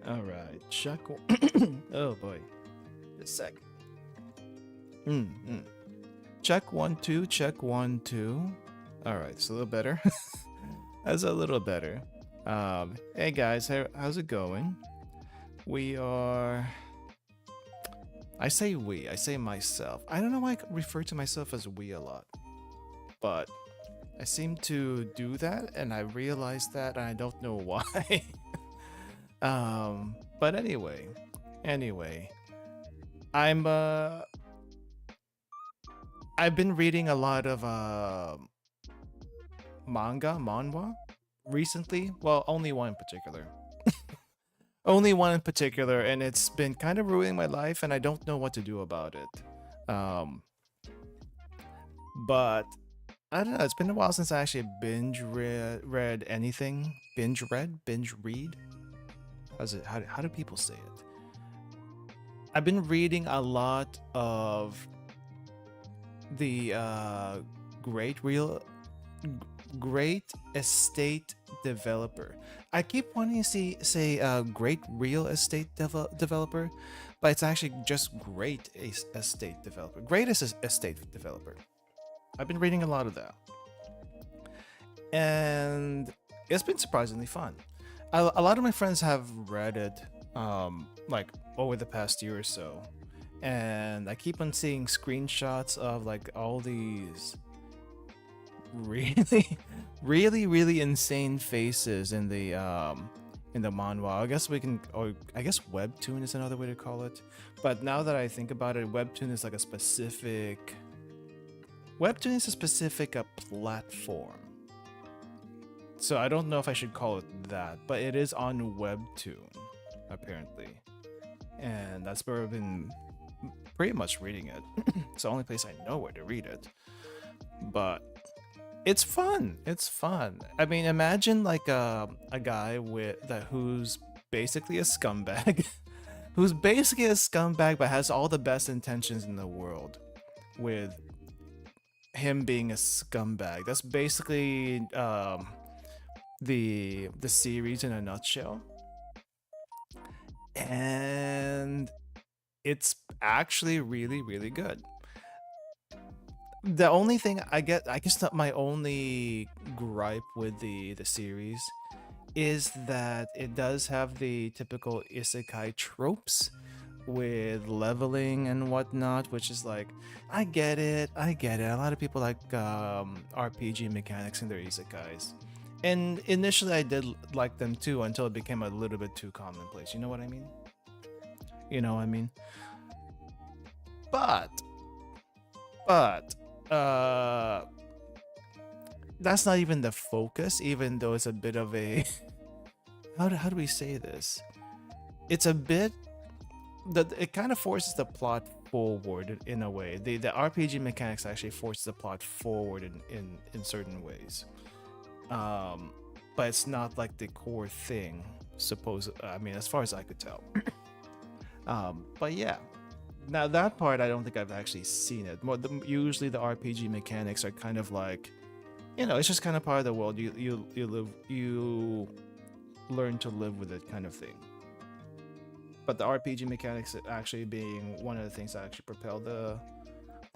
All right, check. Oh boy, just a sec. Check 1 2. Check 1 2. All right, it's a little better. That's a little better. Hey guys, how's it going? We are. I say we. I say myself. I don't know why I refer to myself as we a lot, but I seem to do that, and I realized that, and I don't know why. But anyway, I'm I've been reading a lot of manhwa recently. Well, only one in particular. Only one in particular, and it's been kind of ruining my life, and I don't know what to do about it. But I don't know. It's been a while since I actually read anything. Binge read. How do people say it? I've been reading a lot of the great estate developer. I keep wanting to say great real estate developer, but it's actually just great estate developer. Estate developer. I've been reading a lot of that, and it's been surprisingly fun. A lot of my friends have read it, like over the past year or so, and I keep on seeing screenshots of like all these really, really insane faces in the manhwa. I guess we can, or I guess webtoon is another way to call it. But now that I think about it, webtoon is like a specific. Webtoon is a specific platform. So I don't know if I should call it that, but it is on Webtoon, apparently. And that's where I've been pretty much reading it. It's the only place I know where to read it. But it's fun. It's fun. I mean, imagine like a guy who's basically a scumbag. Who's basically a scumbag but has all the best intentions in the world with him being a scumbag. That's basically the series in a nutshell, and it's actually really good. The only thing I guess that my only gripe with the series is that it does have the typical isekai tropes with leveling and whatnot, which is like, I get it. A lot of people like RPG mechanics in their isekais. And initially I did like them too until it became a little bit too commonplace. You know what I mean? You know what I mean? But, but, that's not even the focus, even though it's a bit of a how do we say this? It's a bit that it kind of forces the plot forward in a way. The RPG mechanics actually force the plot forward in certain ways. But it's not like the core thing. I mean, as far as I could tell. But yeah. Now that part, I don't think I've actually seen it. Usually the RPG mechanics are kind of like, you know, it's just kind of part of the world. You learn to live with it, kind of thing. But the RPG mechanics actually being one of the things that actually propel the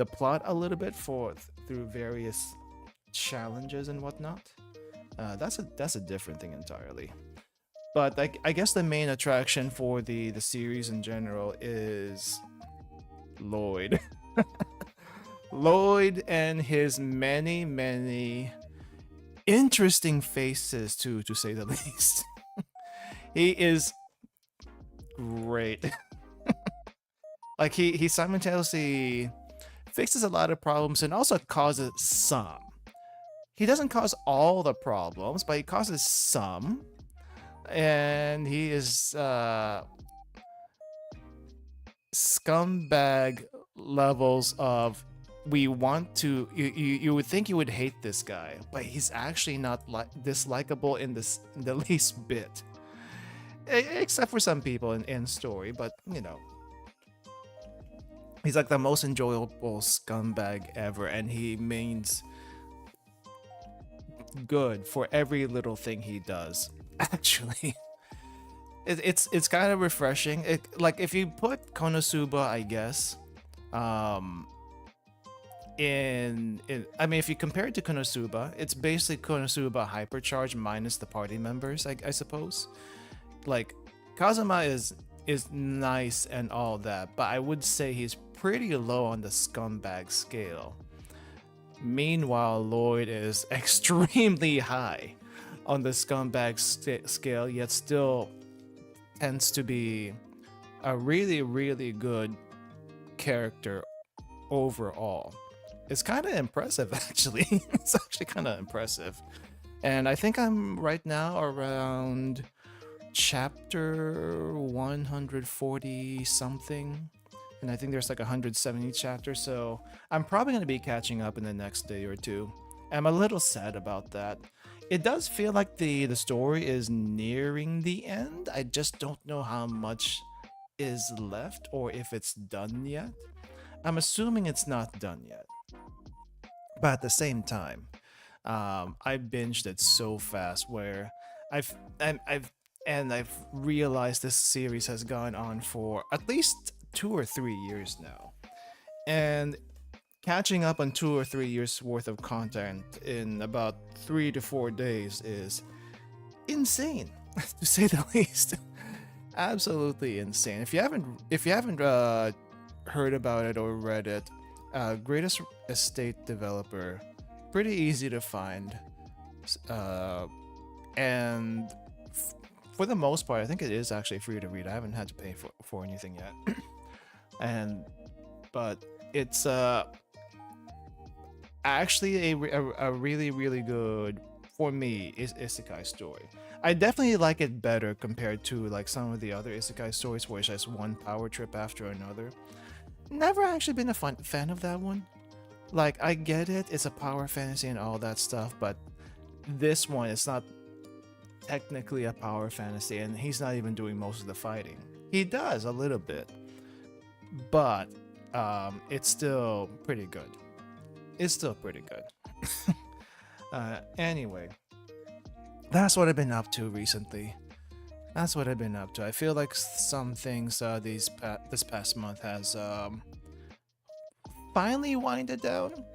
plot a little bit through various challenges and whatnot. That's a different thing entirely. But I guess the main attraction for the series in general is Lloyd. Lloyd and his many interesting faces, to say the least. He is great. Like he simultaneously fixes a lot of problems and also causes some. He doesn't cause all the problems, but he causes some. And he is scumbag levels of, we want to, you would think you would hate this guy, but he's actually not dislikable in the least bit, except for some people in story. But you know, he's like the most enjoyable scumbag ever, and he means good for every little thing he does. Actually, it's kind of refreshing. Like if you put Konosuba, I guess, in I mean, if you compare it to Konosuba, it's basically Konosuba hypercharge minus the party members, I suppose. Like Kazuma is nice and all that, but I would say he's pretty low on the scumbag scale. Meanwhile, Lloyd is extremely high on the scumbag scale, yet still tends to be a really good character overall. It's kind of impressive, actually. It's actually kind of impressive. And I think I'm right now around chapter 140 something. And I think there's like 170 chapters, so I'm probably going to be catching up in the next day or two. I'm a little sad about that. It does feel like the story is nearing the end. I just don't know how much is left or if it's done yet. I'm assuming it's not done yet. But at the same time, I binged it so fast where I've realized this series has gone on for at least 2 or 3 years now, and catching up on 2 or 3 years worth of content in about 3 to 4 days is insane, to say the least. Absolutely insane. If you haven't heard about it or read it, Greatest Estate Developer, pretty easy to find, and for the most part, I think it is actually free to read. I haven't had to pay for anything yet. But it's actually a really good, for me, isekai story. I definitely like it better compared to like some of the other isekai stories where it's just one power trip after another. Never actually been a fan of that one. Like, I get it, it's a power fantasy and all that stuff, but this one, it's not technically a power fantasy, and he's not even doing most of the fighting. He does a little bit, but it's still pretty good. It's still pretty good. Anyway, that's what I've been up to recently. That's what I've been up to. I feel like some things this past month has finally winded down.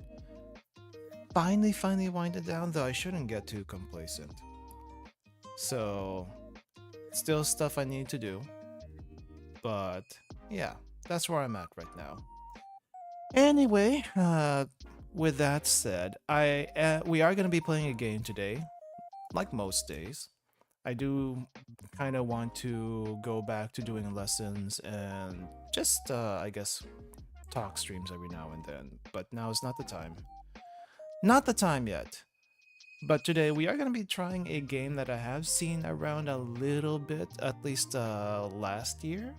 finally wind it down, though I shouldn't get too complacent. So, still stuff I need to do. But, yeah, that's where I'm at right now. Anyway, with that said, we are going to be playing a game today, like most days. I do kind of want to go back to doing lessons and just, I guess, talk streams every now and then. But now is not the time. Not the time yet. But today we are going to be trying a game that I have seen around a little bit, at least last year.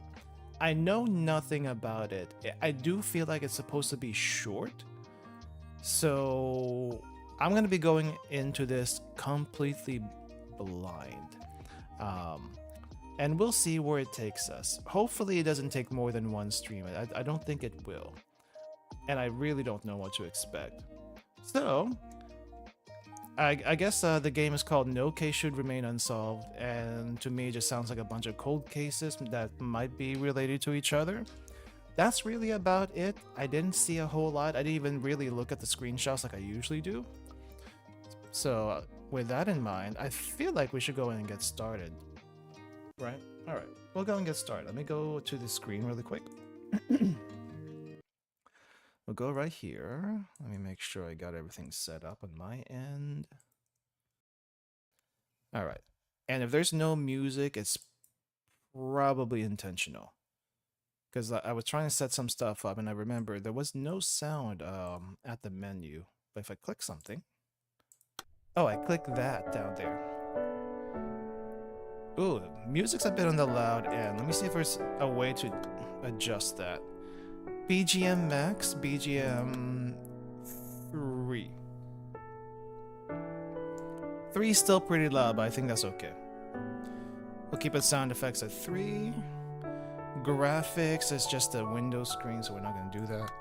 I know nothing about it. I do feel like it's supposed to be short. So I'm going to be going into this completely blind. And we'll see where it takes us. Hopefully it doesn't take more than one stream. I don't think it will. And I really don't know what to expect. So, I guess the game is called No Case Should Remain Unsolved, and to me it just sounds like a bunch of cold cases that might be related to each other. That's really about it. I didn't see a whole lot. I didn't even really look at the screenshots like I usually do. So with that in mind, I feel like we should go in and get started. Right? Alright, we'll go and get started. Let me go to the screen really quick. We'll go right here. Let me make sure I got everything set up on my end. Alright. And if there's no music, it's probably intentional. Because I was trying to set some stuff up and I remember there was no sound at the menu. But if I click something... Oh, I click that down there. Ooh, music's a bit on the loud end. Let me see if there's a way to adjust that. BGM max, BGM 3. 3 is still pretty loud, but I think that's okay. We'll keep it sound effects at 3. Graphics is just a window screen, so we're not going to do that.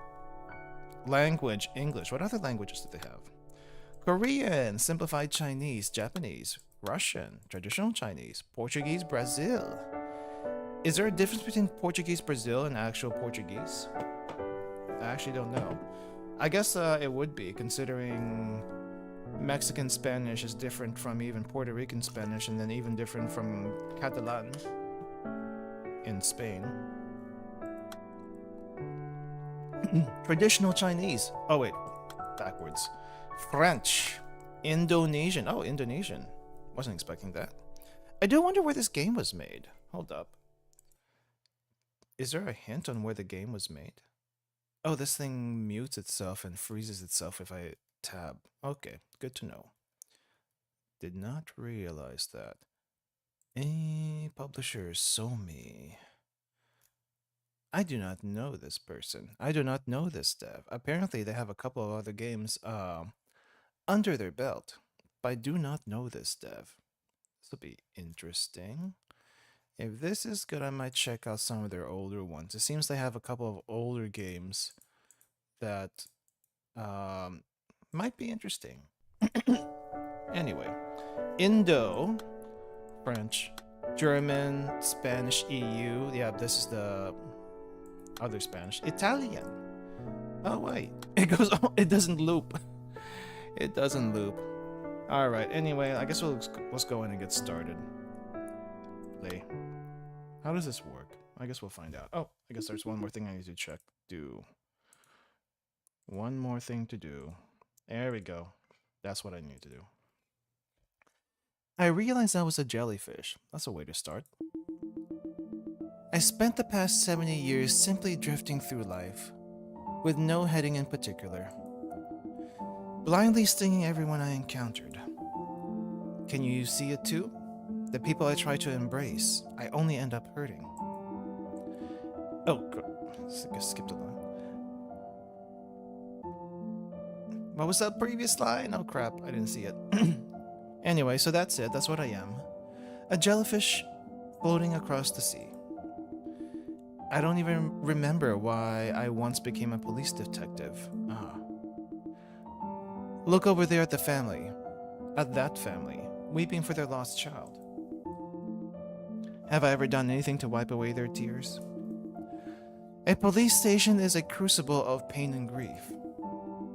Language, English. What other languages do they have? Korean, simplified Chinese, Japanese, Russian, traditional Chinese, Portuguese, Brazil. Is there a difference between Portuguese Brazil and actual Portuguese? I actually don't know. I guess it would be, considering Mexican Spanish is different from even Puerto Rican Spanish, and then even different from Catalan in Spain. Traditional Chinese. Oh wait, backwards. French. Indonesian. Oh, Indonesian. Wasn't expecting that. I do wonder where this game was made. Hold up. Is there a hint on where the game was made? Oh, this thing mutes itself and freezes itself if I tab. Okay, good to know. Did not realize that. Publisher Somi. I do not know this person. I do not know this dev. Apparently they have a couple of other games under their belt, but I do not know this dev. This will be interesting. If this is good, I might check out some of their older ones. It seems they have a couple of older games that might be interesting. Anyway, Indo, French, German, Spanish, EU. Yeah, this is the other Spanish. Italian. Oh wait, it goes. It doesn't loop. It doesn't loop. All right. Anyway, I guess let's go in and get started. Play. How does this work? I guess we'll find out. Oh, I guess there's one more thing I need to check. One more thing to do. There we go. That's what I need to do. I realized I was a jellyfish. That's a way to start. I spent the past 70 years simply drifting through life, with no heading in particular, blindly stinging everyone I encountered. Can you see it too? The people I try to embrace, I only end up hurting. Oh, I skipped a line. What was that previous line? Oh crap, I didn't see it. Anyway, so that's it. That's what I am. A jellyfish floating across the sea. I don't even remember why I once became a police detective. Look over there at the family. At that family, weeping for their lost child. Have I ever done anything to wipe away their tears? A police station is a crucible of pain and grief.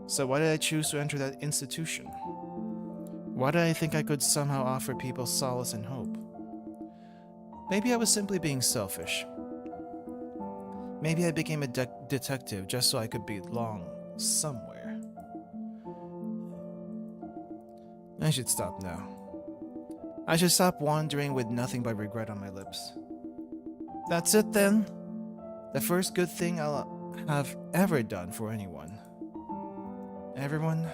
So why did I choose to enter that institution? Why did I think I could somehow offer people solace and hope? Maybe I was simply being selfish. Maybe I became a detective just so I could belong somewhere. I should stop now. I should stop wandering with nothing but regret on my lips. That's it then. The first good thing I'll have ever done for anyone. Everyone,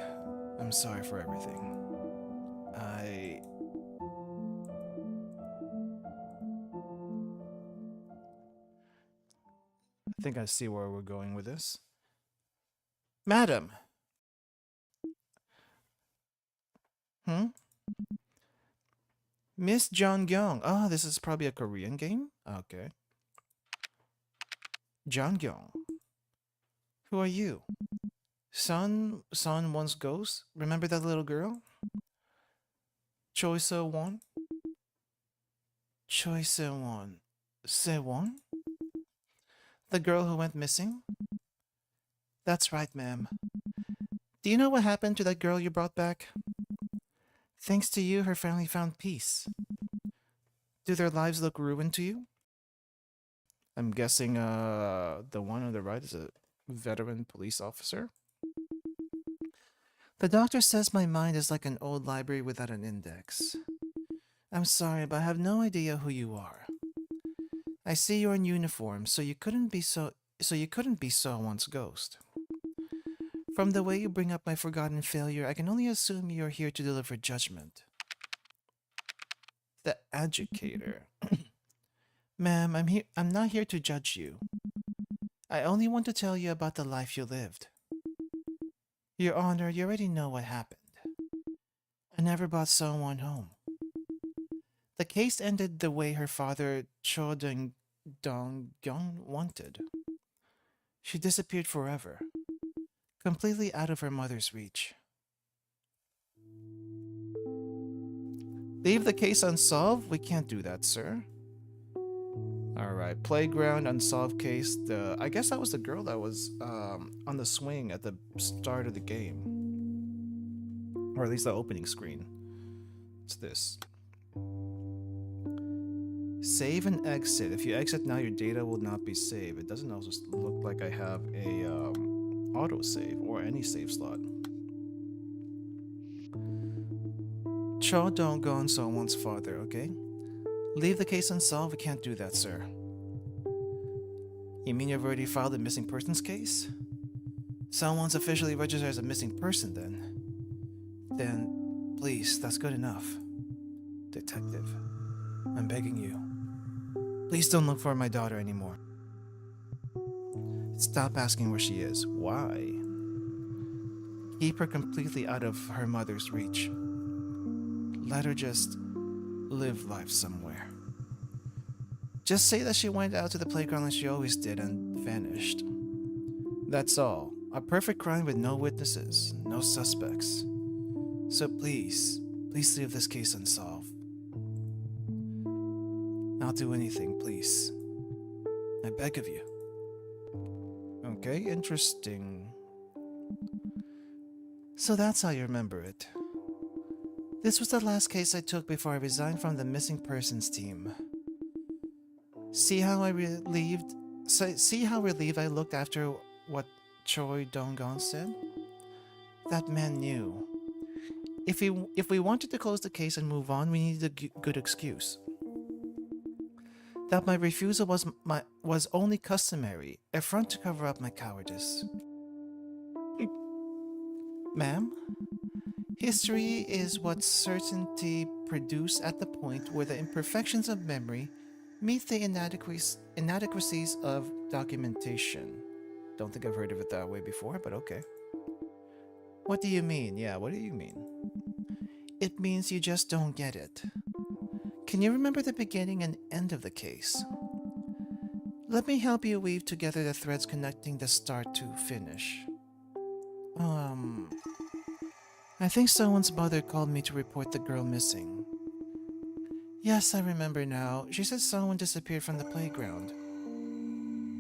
I'm sorry for everything. I think I see where we're going with this. Madam! Miss Jeongyeong. Oh, this is probably a Korean game? Okay. Jeongyeong. Who are you? Son once ghost? Remember that little girl? Choi Se-won? Choi Se-won. Se-won? The girl who went missing? That's right, ma'am. Do you know what happened to that girl you brought back? Thanks to you, her family found peace. Do their lives look ruined to you? I'm guessing the one on the right is a veteran police officer. The doctor says my mind is like an old library without an index. I'm sorry, but I have no idea who you are. I see you're in uniform, so you couldn't be someone's ghost. From the way you bring up my forgotten failure, I can only assume you're here to deliver judgment. The educator. Ma'am, I'm not here to judge you. I only want to tell you about the life you lived. Your Honor, you already know what happened. I never brought someone home. The case ended the way her father, Cho Dong-gyong, wanted. She disappeared forever, completely out of her mother's reach. Leave the case unsolved? We can't do that, sir. Alright, playground, unsolved case. I guess that was the girl that was on the swing at the start of the game. Or at least the opening screen. It's this. Save and exit. If you exit now, your data will not be saved. It doesn't also look like I have a autosave or any save slot. Cho don't go on someone's father, okay? Leave the case unsolved. We can't do that, sir. You mean you've already filed a missing persons case? Someone's officially registered as a missing person then. Then, please, that's good enough. Detective, I'm begging you. Please don't look for my daughter anymore. Stop asking where she is. Why? Keep her completely out of her mother's reach. Let her just live life somewhere. Just say that she went out to the playground like she always did and vanished. That's all. A perfect crime with no witnesses, no suspects. So please leave this case unsolved. I'll do anything, please. I beg of you. Okay, interesting. So that's how you remember it. This was the last case I took before I resigned from the missing persons team. See how relieved I looked after what Choi Dong-gon said? That man knew. If we wanted to close the case and move on, we needed a good excuse. That my refusal was only customary, a front to cover up my cowardice. Ma'am, history is what certainty produced at the point where the imperfections of memory meet the inadequacies of documentation. Don't think I've heard of it that way before, but okay. What do you mean? Yeah, what do you mean? It means you just don't get it. Can you remember the beginning and end of the case? Let me help you weave together the threads connecting the start to finish. I think someone's mother called me to report the girl missing. Yes, I remember now. She said someone disappeared from the playground.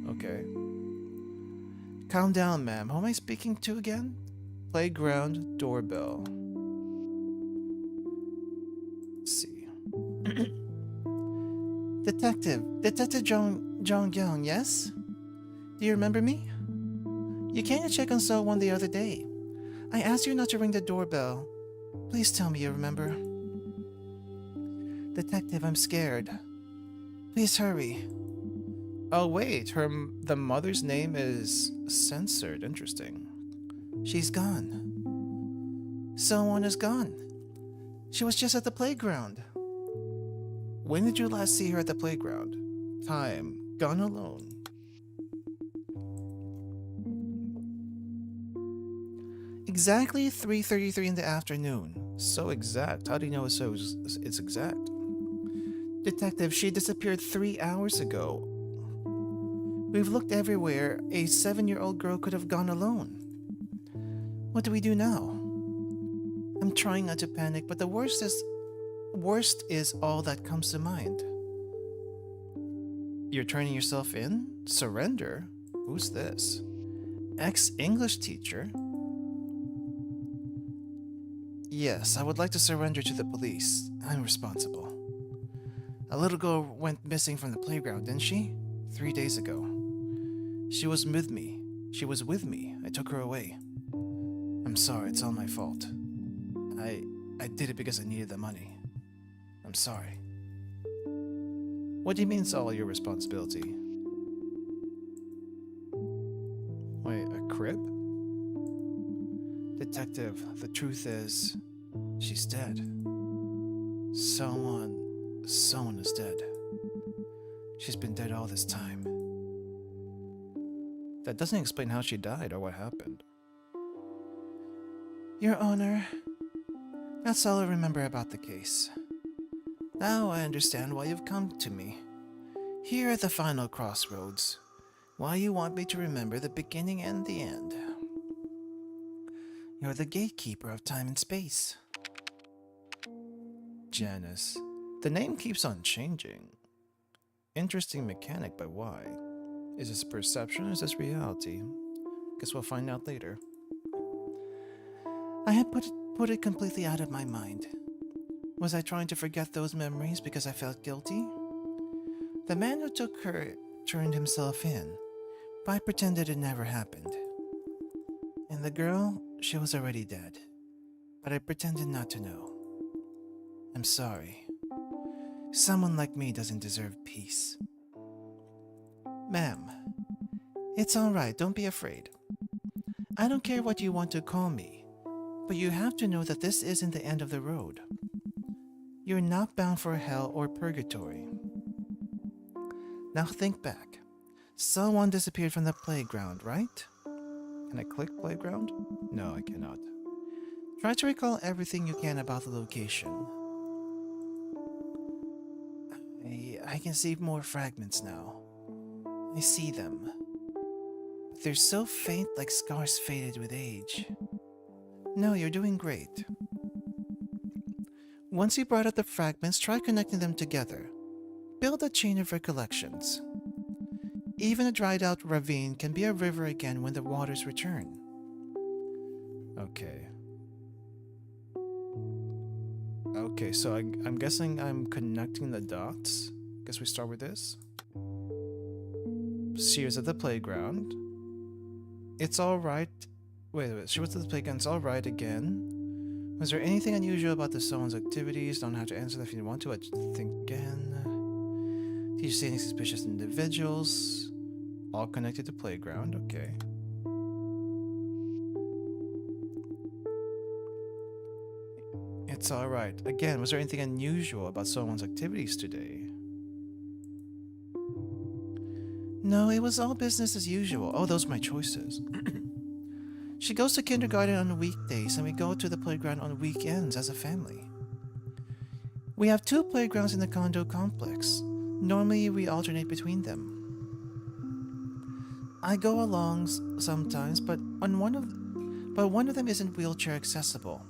Okay. Calm down, ma'am. Who am I speaking to again? playground doorbell. Let's see. Detective Jong Young, yes? Do you remember me? You came to check on someone the other day. I asked you not to ring the doorbell. Please tell me you remember. Detective, I'm scared. Please hurry. Oh wait, the mother's name is censored. Interesting. She's gone. Someone is gone. She was just at the playground. When did you last see her at the playground? Time. Gone alone. Exactly 3:33 in the afternoon. So exact. How do you know it's exact? Detective, she disappeared 3 hours ago. We've looked everywhere. A 7-year-old girl could have gone alone. What do we do now? I'm trying not to panic, but the worst is all that comes to mind. You're turning yourself in? Surrender? Who's this? Ex-English teacher? Yes, I would like to surrender to the police. I'm responsible. A little girl went missing from the playground, didn't she? 3 days ago. She was with me. I took her away. I'm sorry, it's all my fault. I did it because I needed the money. I'm sorry. What do you mean it's all your responsibility? Wait, a crib? Detective, the truth is, she's dead. Someone is dead. She's been dead all this time. That doesn't explain how she died or what happened. Your Honor, that's all I remember about the case. Now I understand why you've come to me. Here at the final crossroads. Why you want me to remember the beginning and the end. You're the gatekeeper of time and space. Janice. The name keeps on changing. Interesting mechanic, but why? Is this perception or is this reality? Guess we'll find out later. I had put it completely out of my mind. Was I trying to forget those memories because I felt guilty? The man who took her turned himself in, but I pretended it never happened. And the girl, she was already dead, but I pretended not to know. I'm sorry. Someone like me doesn't deserve peace. Ma'am, it's alright, don't be afraid. I don't care what you want to call me, but you have to know that this isn't the end of the road. You're not bound for hell or purgatory. Now think back. Someone disappeared from the playground, right? Can I click playground? No, I cannot. Try to recall everything you can about the location. I can see more fragments now. I see them. But they're so faint, like scars faded with age. No, you're doing great. Once you brought out the fragments, try connecting them together. Build a chain of recollections. Even a dried out ravine can be a river again when the waters return. Okay. Okay, so I'm guessing I'm connecting the dots. Guess we start with this. She was at the playground. It's alright. Wait. She was at the playground. It's alright again. Was there anything unusual about the someone's activities? Don't have to answer that if you want to. I think again. Did you see any suspicious individuals? All connected to playground. Okay. It's alright. Again, was there anything unusual about someone's activities today? No, it was all business as usual. Oh, those are my choices. She goes to kindergarten on weekdays and we go to the playground on weekends as a family. We have 2 playgrounds in the condo complex. Normally, we alternate between them. I go along sometimes, but one of them isn't wheelchair accessible.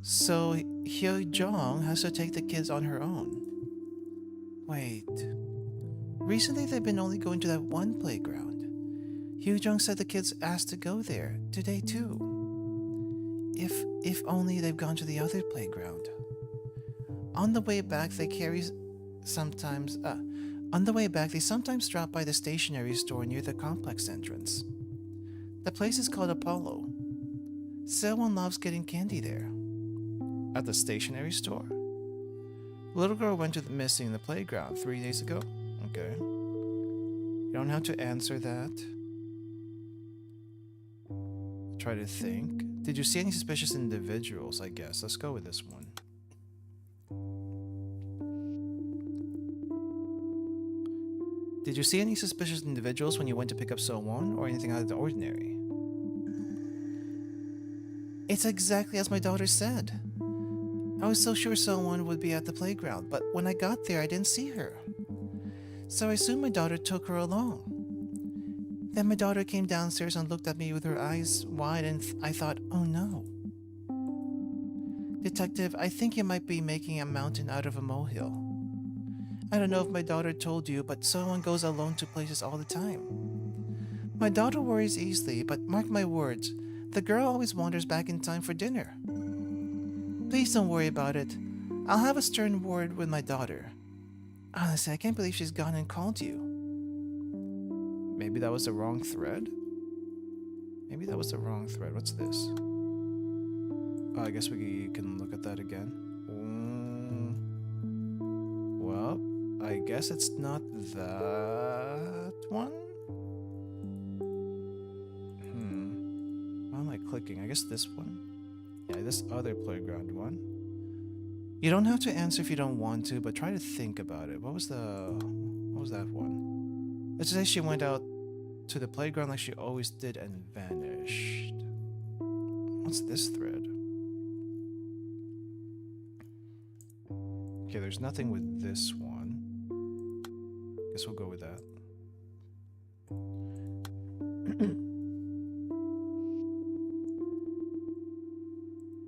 So Hyo-jong has to take the kids on her own. Wait. Recently they've been only going to that one playground. Hyojung said the kids asked to go there today too. If only they've gone to the other playground. On the way back, they sometimes drop by the stationery store near the complex entrance. The place is called Apollo. Someone loves getting candy there. At the stationery store? Little girl went to the missing in the playground 3 days ago. Okay. You don't have to answer that. Try to think. Did you see any suspicious individuals, I guess? Let's go with this one. Did you see any suspicious individuals when you went to pick up So-won or anything out of the ordinary? It's exactly as my daughter said. I was so sure So-won would be at the playground, but when I got there I didn't see her. So I assumed my daughter took her along. Then my daughter came downstairs and looked at me with her eyes wide and I thought, oh no. Detective, I think you might be making a mountain out of a molehill. I don't know if my daughter told you, but So-won goes alone to places all the time. My daughter worries easily, but mark my words, the girl always wanders back in time for dinner. Please don't worry about it. I'll have a stern word with my daughter. Honestly, I can't believe she's gone and called you. Maybe that was the wrong thread? Maybe that was the wrong thread. What's this? Oh, I guess we can look at that again. Well, I guess it's not that one? Why am I clicking? I guess this one? Yeah, this other playground one. You don't have to answer if you don't want to, but try to think about it. What was that one? Let's say she went out to the playground like she always did and vanished. What's this thread? Okay, there's nothing with this one. Guess we'll go with that.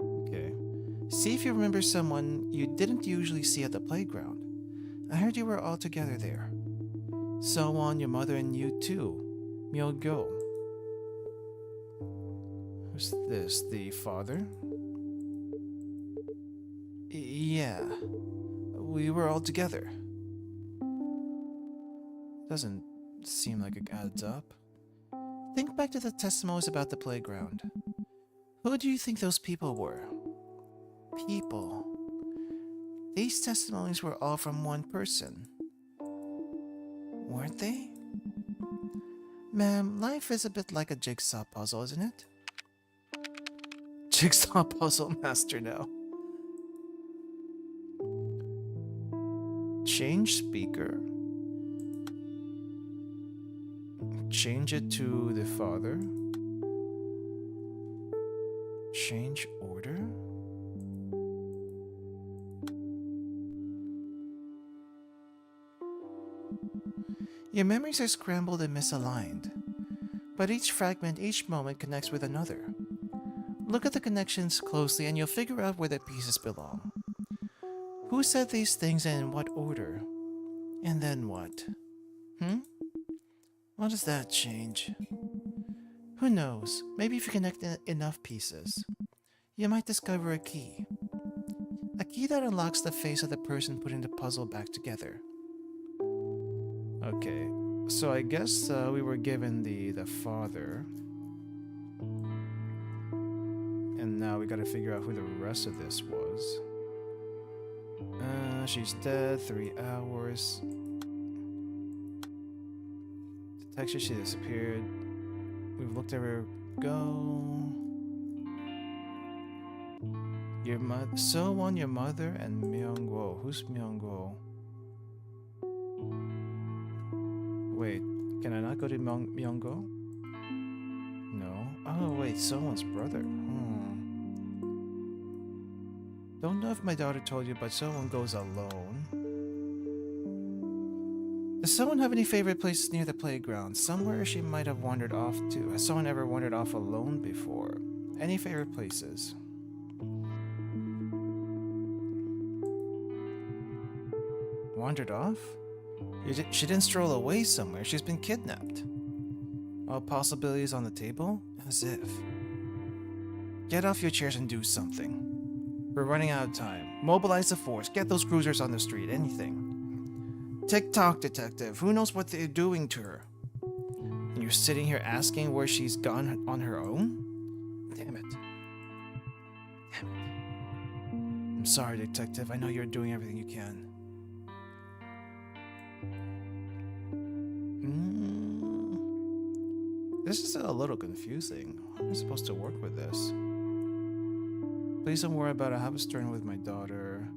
Okay. See if you remember someone you didn't usually see at the playground. I heard you were all together there. So-won, your mother, and you too. Myo-go. Who's this? The father? Yeah. We were all together. Doesn't seem like it adds up. Think back to the testimonies about the playground. Who do you think those people were? People. These testimonies were all from one person. Weren't they? Ma'am, life is a bit like a jigsaw puzzle, isn't it? Jigsaw puzzle master now. Change speaker. Change it to the father. Change order. Your memories are scrambled and misaligned, but each fragment, each moment connects with another. Look at the connections closely and you'll figure out where the pieces belong. Who said these things and in what order? And then what? What does that change? Who knows? Maybe if you connect enough pieces, you might discover a key. A key that unlocks the face of the person putting the puzzle back together. Okay, so I guess we were given the father. And now we gotta figure out who the rest of this was. She's dead, 3 hours. Detection, she disappeared. We've looked at her go. Your mother, So-won, your mother, and Myung-go. Who's Myung-go? Wait, can I not go to Myung-go? No. Oh wait, So-won's brother. Don't know if my daughter told you, but So-won goes alone. Does So-won have any favorite places near the playground? Somewhere she might have wandered off to. Has So-won ever wandered off alone before? Any favorite places? Wandered off? She didn't stroll away somewhere. She's been kidnapped. All possibilities on the table? As if. Get off your chairs and do something. We're running out of time. Mobilize the force. Get those cruisers on the street. Anything. Tick-tock, detective. Who knows what they're doing to her? And you're sitting here asking where she's gone on her own? Damn it. Damn it. I'm sorry, detective. I know you're doing everything you can. This is a little confusing. How am I supposed to work with this? Please don't worry about it. I have a stern with my daughter.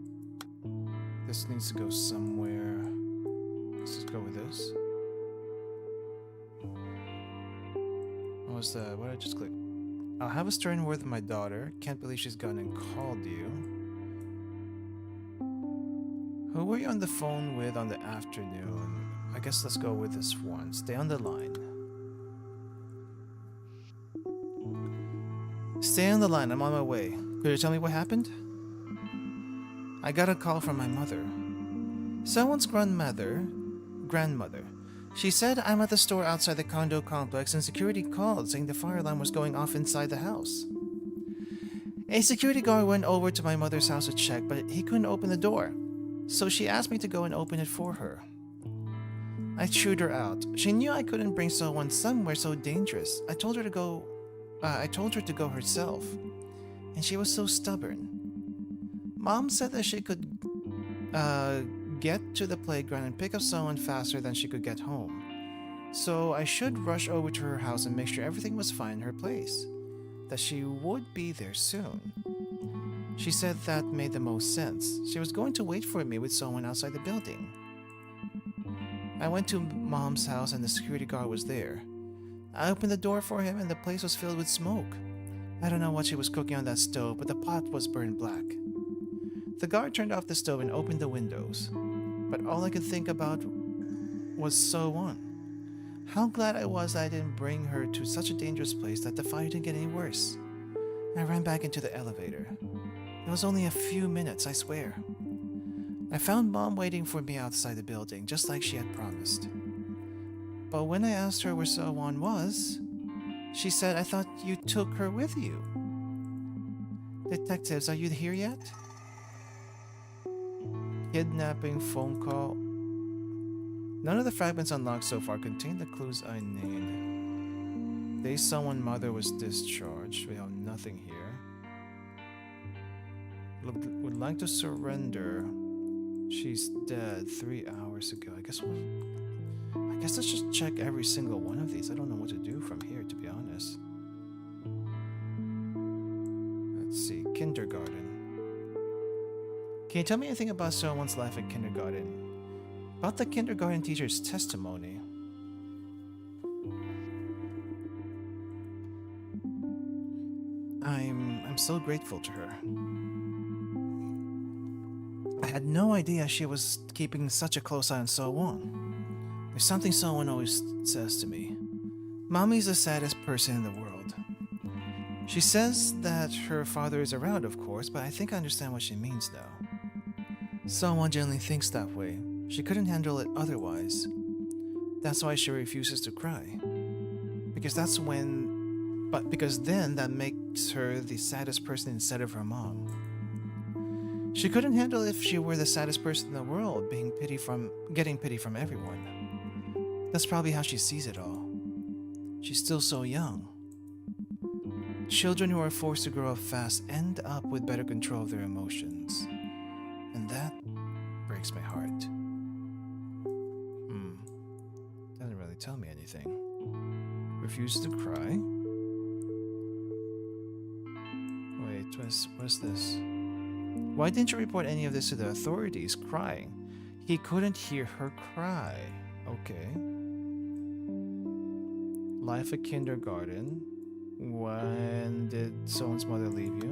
This needs to go somewhere. Let's just go with this. What was that? What did I just click? I'll have a stern word with my daughter. Can't believe she's gone and called you. Who were you on the phone with on the afternoon? I guess let's go with this one. Stay on the line. Stay on the line. I'm on my way. Could you tell me what happened? I got a call from my mother. Someone's grandmother. She said I'm at the store outside the condo complex and security called saying the fire alarm was going off inside the house. A security guard went over to my mother's house to check, but he couldn't open the door. So she asked me to go and open it for her. I chewed her out. She knew I couldn't bring someone somewhere so dangerous. I told her to go herself. And she was so stubborn. Mom said that she could get to the playground and pick up someone faster than she could get home. So I should rush over to her house and make sure everything was fine in her place. That she would be there soon. She said that made the most sense. She was going to wait for me with someone outside the building. I went to Mom's house and the security guard was there. I opened the door for him and the place was filled with smoke. I don't know what she was cooking on that stove, but the pot was burned black. The guard turned off the stove and opened the windows. But all I could think about was So-won. How glad I was I didn't bring her to such a dangerous place that the fire didn't get any worse. I ran back into the elevator. It was only a few minutes, I swear. I found Mom waiting for me outside the building, just like she had promised. But when I asked her where So-won was, she said, I thought you took her with you. Detectives, are you here yet? Kidnapping phone call. None of the fragments unlocked so far contain the clues I need. Day someone's mother was discharged. We have nothing here. Would like to surrender. She's dead 3 hours ago. I guess let's just check every single one of these. I don't know what to do from here, to be honest. Let's see. Kindergarten. Can you tell me anything about someone's life at kindergarten? About the kindergarten teacher's testimony. I'm so grateful to her. I had no idea she was keeping such a close eye on So-won. There's something So-won always says to me. Mommy's the saddest person in the world. She says that her father is around, of course, but I think I understand what she means now. So-won generally thinks that way. She couldn't handle it otherwise. That's why she refuses to cry. Because then that makes her the saddest person instead of her mom. She couldn't handle if she were the saddest person in the world, getting pity from everyone. That's probably how she sees it all. She's still so young. Children who are forced to grow up fast end up with better control of their emotions. And that breaks my heart. Doesn't really tell me anything. Refuses to cry? Wait, what's this? Why didn't you report any of this to the authorities? Crying. He couldn't hear her cry. Okay. Life at kindergarten. When did someone's mother leave you?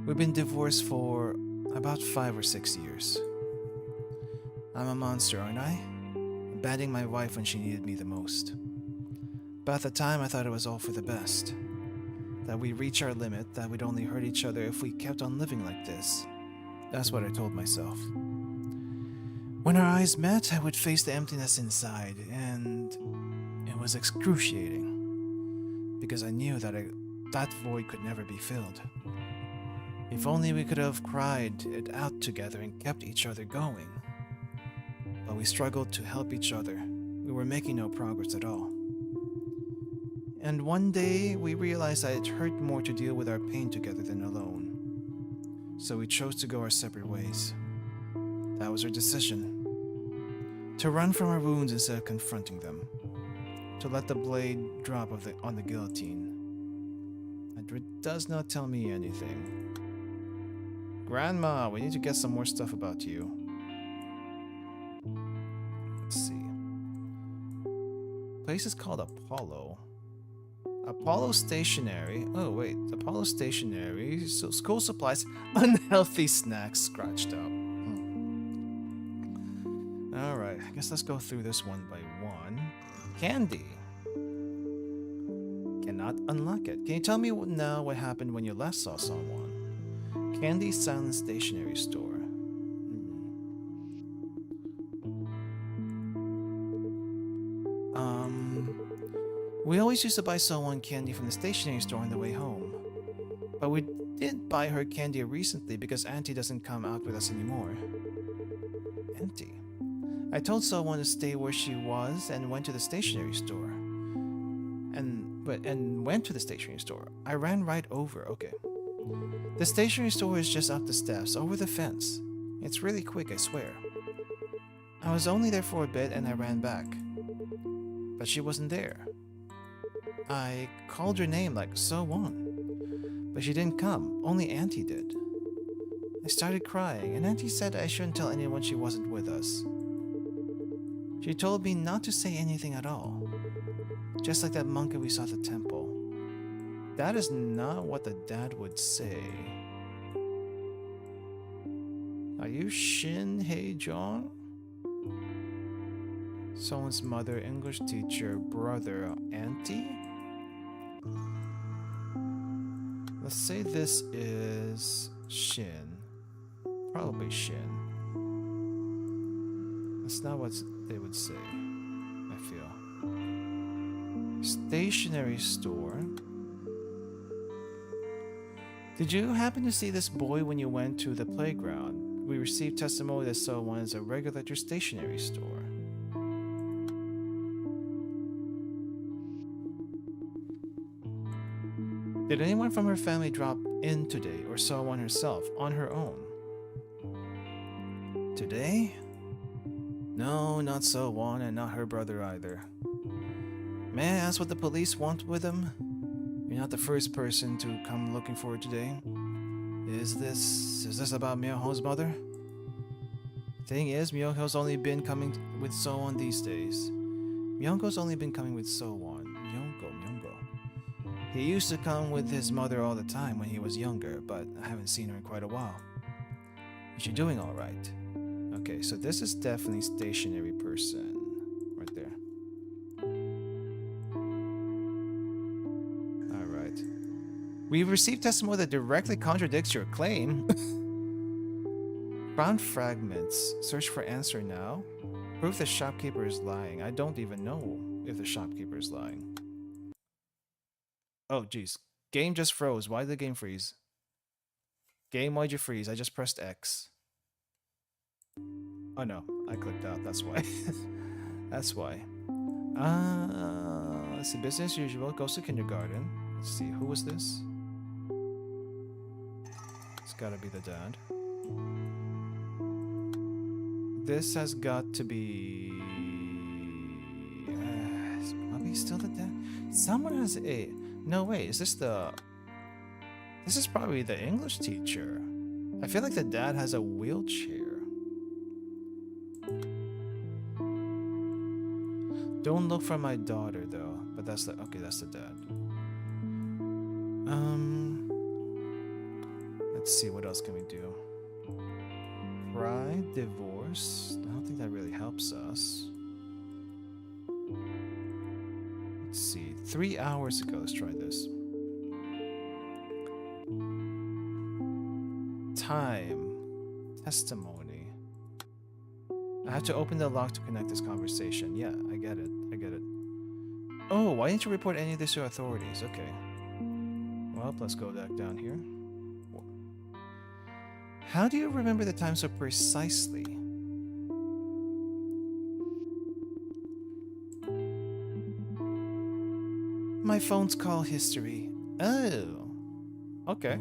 We've been divorced for about 5 or 6 years. I'm a monster, aren't I? Abandoning my wife when she needed me the most. But at the time I thought it was all for the best. That we'd reach our limit, that we'd only hurt each other if we kept on living like this. That's what I told myself. When our eyes met, I would face the emptiness inside, and it was excruciating, because I knew that that void could never be filled. If only we could have cried it out together and kept each other going. But we struggled to help each other. We were making no progress at all. And one day, we realized that it hurt more to deal with our pain together than alone. So we chose to go our separate ways. That was our decision. To run from our wounds instead of confronting them. To let the blade drop on the guillotine. It does not tell me anything. Grandma, we need to get some more stuff about you. Let's see. Place is called Apollo. Apollo Stationery. Oh wait, Apollo Stationery. So school supplies, unhealthy snacks scratched up. Alright, I guess let's go through this one by one. Candy. Cannot unlock it. Can you tell me now what happened when you last saw someone? Candy Silent Stationery Store. We always used to buy someone candy from the stationery store on the way home. But we did buy her candy recently because Auntie doesn't come out with us anymore. Auntie. I told someone to stay where she was and went to the stationery store. And went to the stationery store. I ran right over, okay. The stationery store is just up the steps, over the fence. It's really quick, I swear. I was only there for a bit and I ran back. But she wasn't there. I called her name like So-won. But she didn't come, only Auntie did. I started crying and Auntie said I shouldn't tell anyone she wasn't with us. She told me not to say anything at all. Just like that monkey we saw at the temple. That is not what the dad would say. Are you Shin Hei Jong? Someone's mother, English teacher, brother, auntie? Let's say this is Shin. Probably Shin. That's not what they would say, I feel. Stationery store. Did you happen to see this boy when you went to the playground? We received testimony that someone is a regular at your stationery store. Did anyone from her family drop in today or saw one herself on her own? Today? No, not So-won and not her brother either. May I ask what the police want with them? You're not the first person to come looking for her today. Is this about Myoho's mother? Thing is, Myoho's only been coming with So-won these days. Myongo's only been coming with So-won. Myongo. He used to come with his mother all the time when he was younger, but I haven't seen her in quite a while. Is she doing alright? Okay, so this is definitely stationary person. Right there. Alright. We've received testimony that directly contradicts your claim. Brown fragments. Search for answer now. Proof the shopkeeper is lying. I don't even know if the shopkeeper is lying. Oh, jeez. Game just froze. Why did the game freeze? Game, why'd you freeze? I just pressed X. Oh no, I clicked out. That's why. That's why. Let's see. Business as usual. Goes to kindergarten. Let's see. Who was this? It's gotta be the dad. This has got to be... it's probably still the dad. Someone has a... No, wait. Is this the... This is probably the English teacher. I feel like the dad has a wheelchair. Don't look for my daughter, though. But that's the... Okay, that's the dad. Let's see. What else can we do? Pride, divorce. I don't think that really helps us. Let's see. 3 hours ago. Let's try this. Time. Testimony. I have to open the lock to connect this conversation. Yeah, I get it. I get it. Oh, why didn't you report any of this to authorities? Okay. Well, let's go back down here. How do you remember the time so precisely? My phone's call history. Oh. Okay.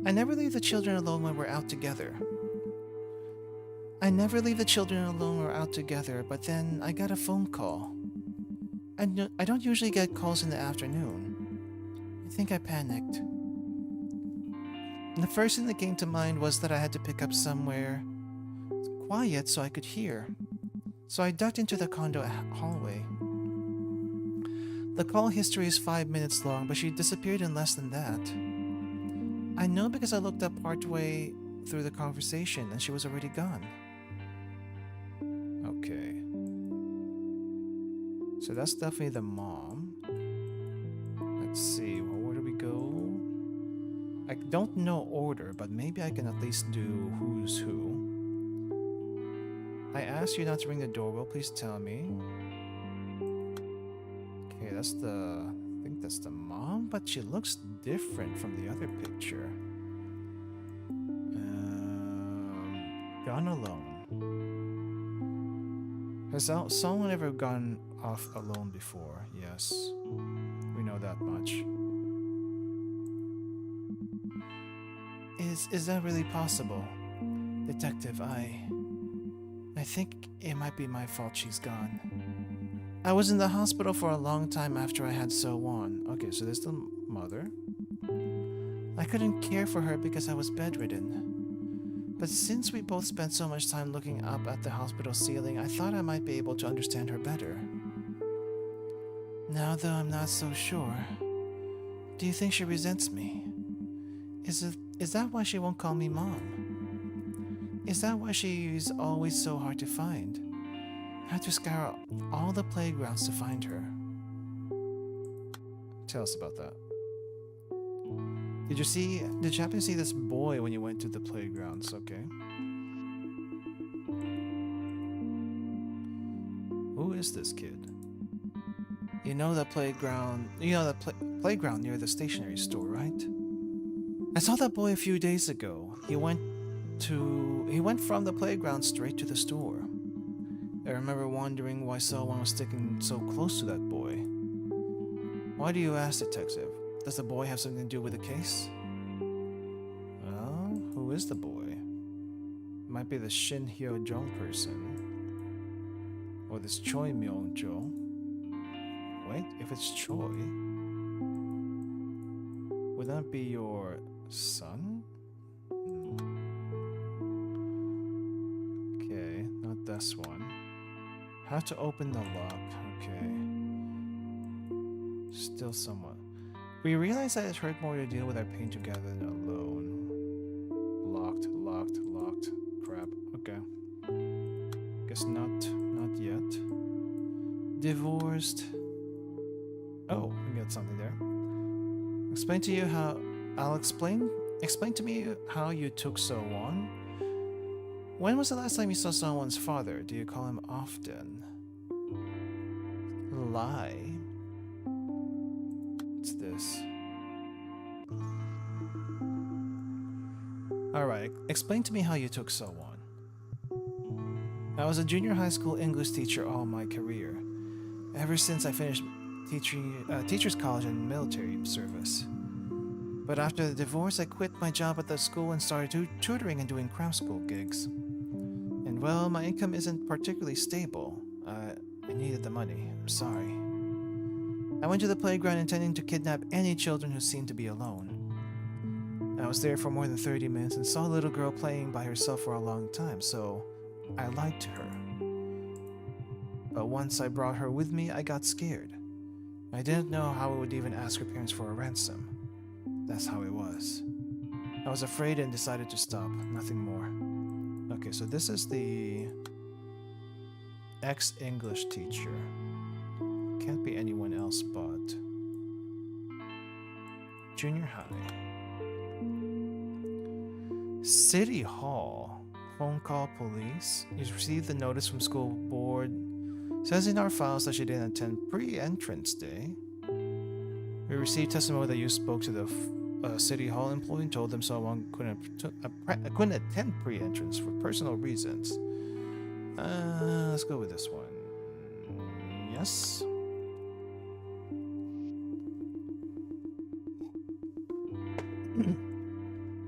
I never leave the children alone when we're out together. But then I got a phone call. I don't usually get calls in the afternoon. I think I panicked. And the first thing that came to mind was that I had to pick up somewhere quiet so I could hear. So I ducked into the condo hallway. The call history is 5 minutes long, but she disappeared in less than that. I know because I looked up partway through the conversation and she was already gone. Okay. So that's definitely the mom. Let's see, where do we go? I don't know order, but maybe I can at least do who's who. I asked you not to ring the doorbell, please tell me. Okay, I think that's the mom, but she looks different from the other picture. Gone alone. Has someone ever gone off alone before? Yes. We know that much. Is that really possible? Detective, I think it might be my fault she's gone. I was in the hospital for a long time after I had So-won. Okay, so there's the mother. I couldn't care for her because I was bedridden. But since we both spent so much time looking up at the hospital ceiling, I thought I might be able to understand her better. Now though, I'm not so sure. Do you think she resents me? Is that why she won't call me Mom? Is that why she's always so hard to find? I had to scour all the playgrounds to find her. Tell us about that. Did you happen to see this boy when you went to the playgrounds? Okay. Who is this kid? You know the playground near the stationery store, right? I saw that boy a few days ago. He went from the playground straight to the store. I remember wondering why someone was sticking so close to that boy. Why do you ask, detective? Does the boy have something to do with the case? Well, who is the boy? Might be the Shin Hyo-jong person. Or this Choi Myung-jo. Wait, if it's Choi, would that be your son? Okay, not this one. How to open the lock, okay. Still somewhat. We realized that it hurt more to deal with our pain together than alone. Locked. Crap. Okay. Guess not yet. Divorced. Oh, we got something there. Explain to me how you took So-won. When was the last time you saw someone's father? Do you call him often? Lie. What's this? Alright, explain to me how you took So-won. I was a junior high school English teacher all my career, ever since I finished teacher's college and military service. But after the divorce, I quit my job at the school and started tutoring and doing cram school gigs. And well, my income isn't particularly stable. I needed the money. I'm sorry. I went to the playground intending to kidnap any children who seemed to be alone. I was there for more than 30 minutes and saw a little girl playing by herself for a long time, so I lied to her. But once I brought her with me, I got scared. I didn't know how I would even ask her parents for a ransom. That's how it was. I was afraid and decided to stop, nothing more. Okay, so this is the ex-English teacher. Can't be anyone else but junior high. City Hall. Phone call police. You received the notice from school board. Says in our files that she didn't attend pre-entrance day. We received testimony that you spoke to the city hall employee and told them someone couldn't attend pre-entrance for personal reasons. Let's go with this one. Yes.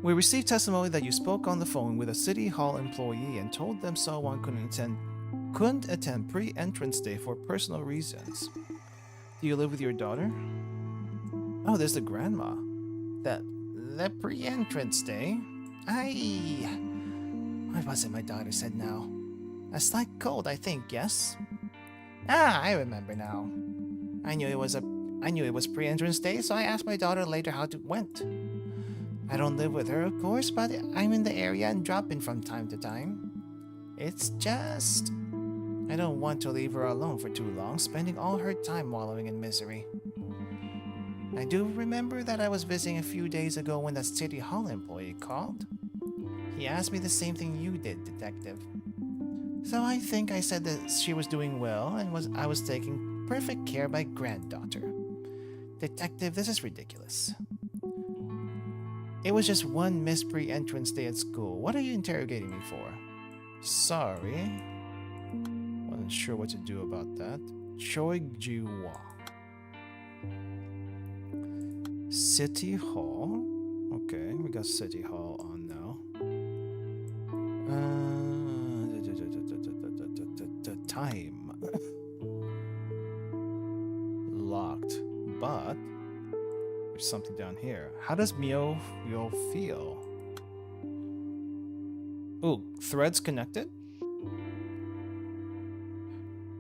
We received testimony that you spoke on the phone with a city hall employee and told them someone couldn't attend pre-entrance day for personal reasons. Do you live with your daughter? Oh, there's the grandma. The pre-entrance day? What was it my daughter said now? A slight cold, I think, yes? Ah, I remember now. I knew it was pre-entrance day, so I asked my daughter later how it went. I don't live with her, of course, but I'm in the area and drop in from time to time. It's just... I don't want to leave her alone for too long, spending all her time wallowing in misery. I do remember that I was visiting a few days ago when the city hall employee called. He asked me the same thing you did, Detective. So I think I said that she was doing well and I was taking perfect care of my granddaughter. Detective, this is ridiculous. It was just one missed pre-entrance day at school. What are you interrogating me for? Sorry. Wasn't sure what to do about that. Choijiwa. City Hall. Okay, we got City Hall on now. Time. Locked. But there's something down here. How does Myo feel? Ooh, threads connected?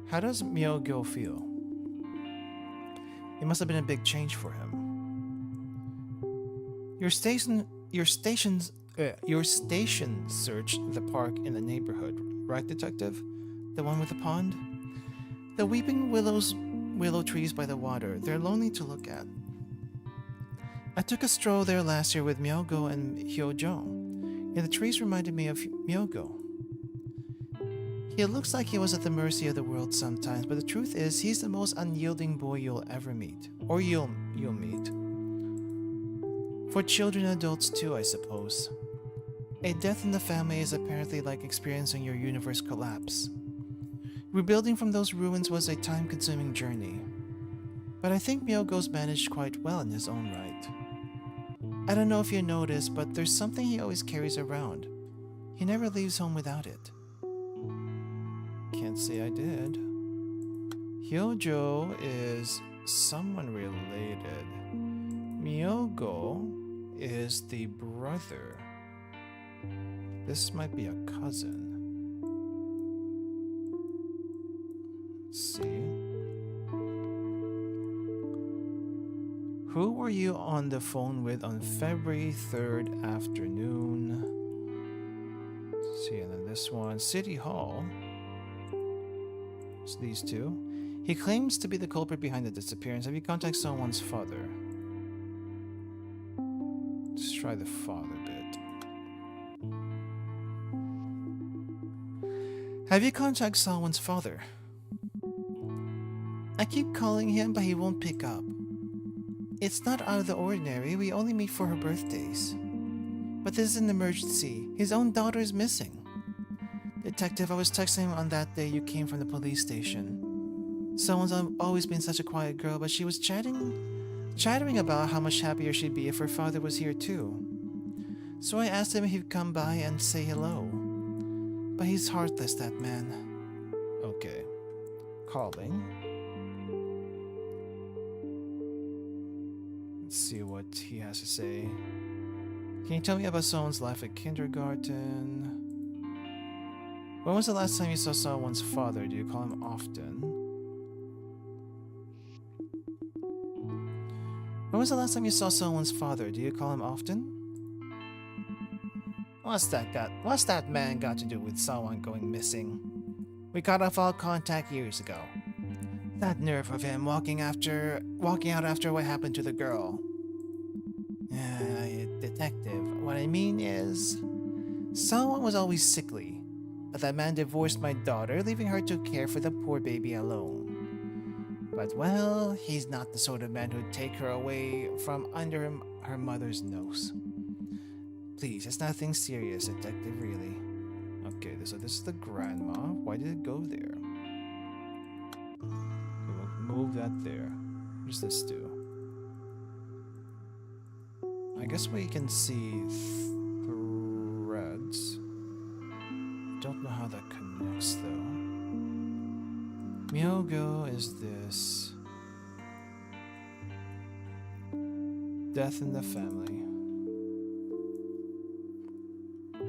How does Myogo feel? It must have been a big change for him. Your station searched the park in the neighborhood, right, Detective? The one with the pond? The weeping willow trees by the water. They're lonely to look at. I took a stroll there last year with Myogo and Hyojo, and the trees reminded me of Myogo. He looks like he was at the mercy of the world sometimes, but the truth is he's the most unyielding boy you'll ever meet. Or you'll meet. For children and adults too, I suppose. A death in the family is apparently like experiencing your universe collapse. Rebuilding from those ruins was a time-consuming journey. But I think Myogo's managed quite well in his own right. I don't know if you noticed, but there's something he always carries around. He never leaves home without it. Can't say I did. Hyojo is someone related. Myogo is the brother. This might be a cousin. Let's see. Who were you on the phone with on February 3rd afternoon? Let's see, and then this one, City Hall. It's these two. He claims to be the culprit behind the disappearance. Have you contacted someone's father? Let's try the father bit. Have you contacted someone's father? I keep calling him, but he won't pick up. It's not out of the ordinary. We only meet for her birthdays. But this is an emergency. His own daughter is missing. Detective, I was texting him on that day you came from the police station. Someone's always been such a quiet girl, but she was chattering about how much happier she'd be if her father was here too. So I asked him if he'd come by and say hello. But he's heartless, that man. Okay. Calling. Let's see what he has to say. Can you tell me about someone's life at kindergarten? When was the last time you saw someone's father? Do you call him often? When was the last time you saw someone's father? Do you call him often? What's that man got to do with someone going missing? We cut off all contact years ago. That nerve of him walking out after what happened to the girl. Detective, what I mean is, Someone was always sickly, but that man divorced my daughter, leaving her to care for the poor baby alone. But well, he's not the sort of man who'd take her away from under her mother's nose. Please, it's nothing serious, detective, really. Okay, so this is the grandma. Why did it go there? Okay, we'll move that there. What does this do? I guess we can see threads. Don't know how that connects though. Myogo is this. Death in the family.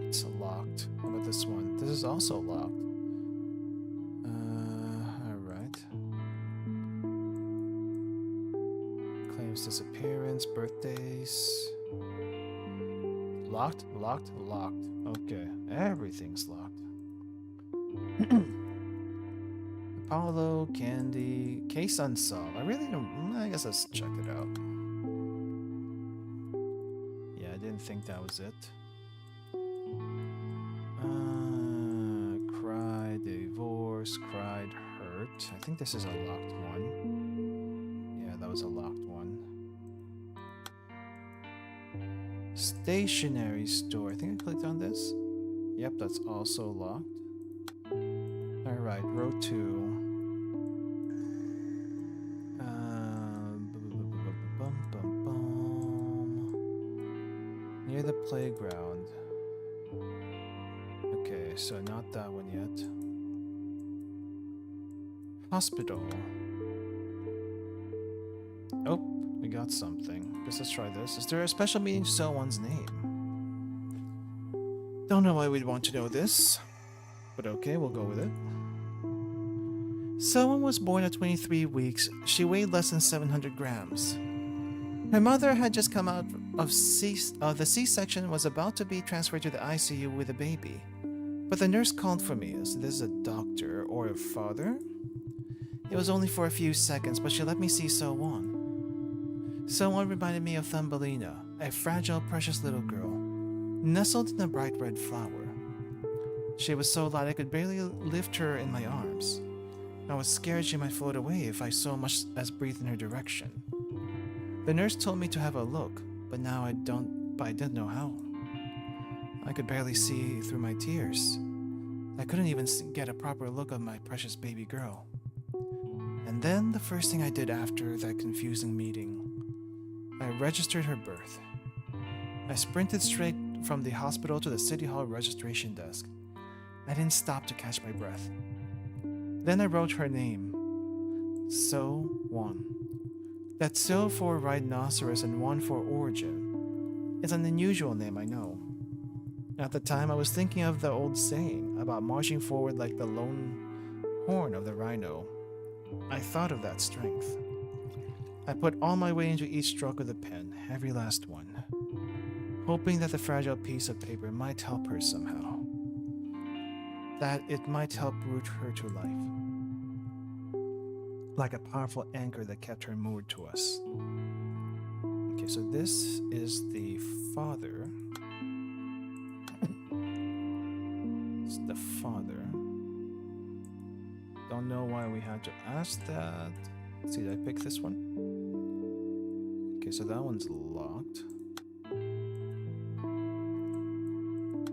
It's locked. How about this one? This is also locked. Alright. Claims disappearance, birthdays. Locked, locked, locked. Okay, everything's locked. Apollo, Candy, case unsolved. I really don't. I guess let's check it out. Yeah, I didn't think that was it. Cried, divorce, cried, hurt. I think this is a locked one. Yeah, that was a locked one. Stationery store. I think I clicked on this. Yep, that's also locked. Alright, row 2. Near the playground. Okay, so not that one yet. Hospital. Oh, we got something. Guess let's try this. Is there a special meaning to someone's name? Don't know why we'd want to know this, but okay, we'll go with it. Someone was born at 23 weeks. She weighed less than 700 grams. Her mother had just come out of the C-section and was about to be transferred to the ICU with a baby. But the nurse called for me. Is this a doctor or a father? It was only for a few seconds, but she let me see So-won. So-won reminded me of Thumbelina, a fragile, precious little girl, nestled in a bright red flower. She was so light I could barely lift her in my arms. I was scared she might float away if I so much as breathed in her direction. The nurse told me to have a look, but now I didn't know how. I could barely see through my tears. I couldn't even get a proper look of my precious baby girl. And then the first thing I did after that confusing meeting, I registered her birth. I sprinted straight from the hospital to the City Hall registration desk. I didn't stop to catch my breath. Then I wrote her name, So-won. That's So for rhinoceros and Won for origin. It's an unusual name, I know. At the time, I was thinking of the old saying about marching forward like the lone horn of the rhino. I thought of that strength. I put all my weight into each stroke of the pen, every last one, hoping that the fragile piece of paper might help her somehow. That it might help root her to life. Like a powerful anchor that kept her moored to us. Okay, so this is the father. It's the father. Don't know why we had to ask that. Let's see, did I pick this one? Okay, so that one's locked.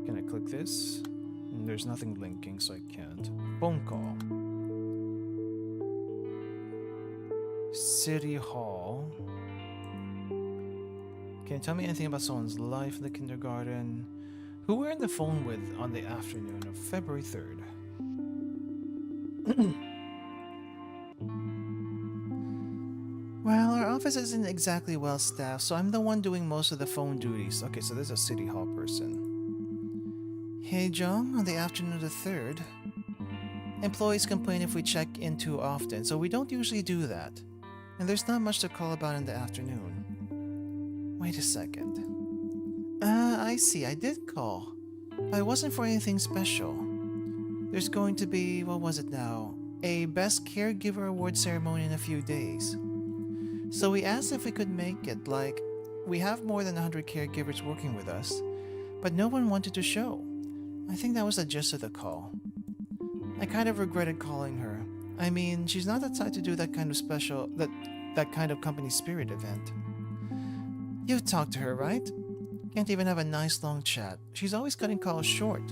Can I click this? There's nothing linking, so I can't. Phone call. City Hall. Can you tell me anything about someone's life in the kindergarten? Who we're on the phone with on the afternoon of February 3rd? Well, our office isn't exactly well staffed, so I'm the one doing most of the phone duties. Okay, so there's a City Hall person. Hey, Jong, on the afternoon of the 3rd. Employees complain if we check in too often, so we don't usually do that. And there's not much to call about in the afternoon. Wait a second. I see, I did call. But it wasn't for anything special. There's going to be, what was it now? A Best Caregiver Award ceremony in a few days. So we asked if we could make it, like, we have more than 100 caregivers working with us, but no one wanted to show. I think that was the gist of the call. I kind of regretted calling her. I mean, she's not the type to do that kind of that kind of company spirit event. You've talked to her, right? Can't even have a nice long chat. She's always cutting calls short.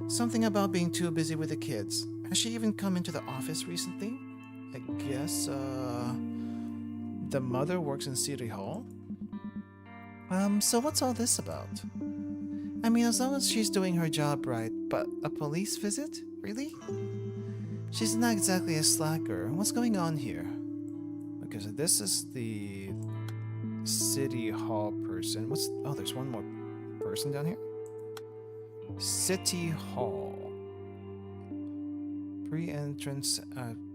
Something about being too busy with the kids. Has she even come into the office recently? I guess, the mother works in City Hall? So what's all this about? I mean, as long as she's doing her job right, but a police visit? Really? She's not exactly a slacker. What's going on here? Okay, so this is the City Hall person. Oh, there's one more person down here? City Hall. Pre-entrance,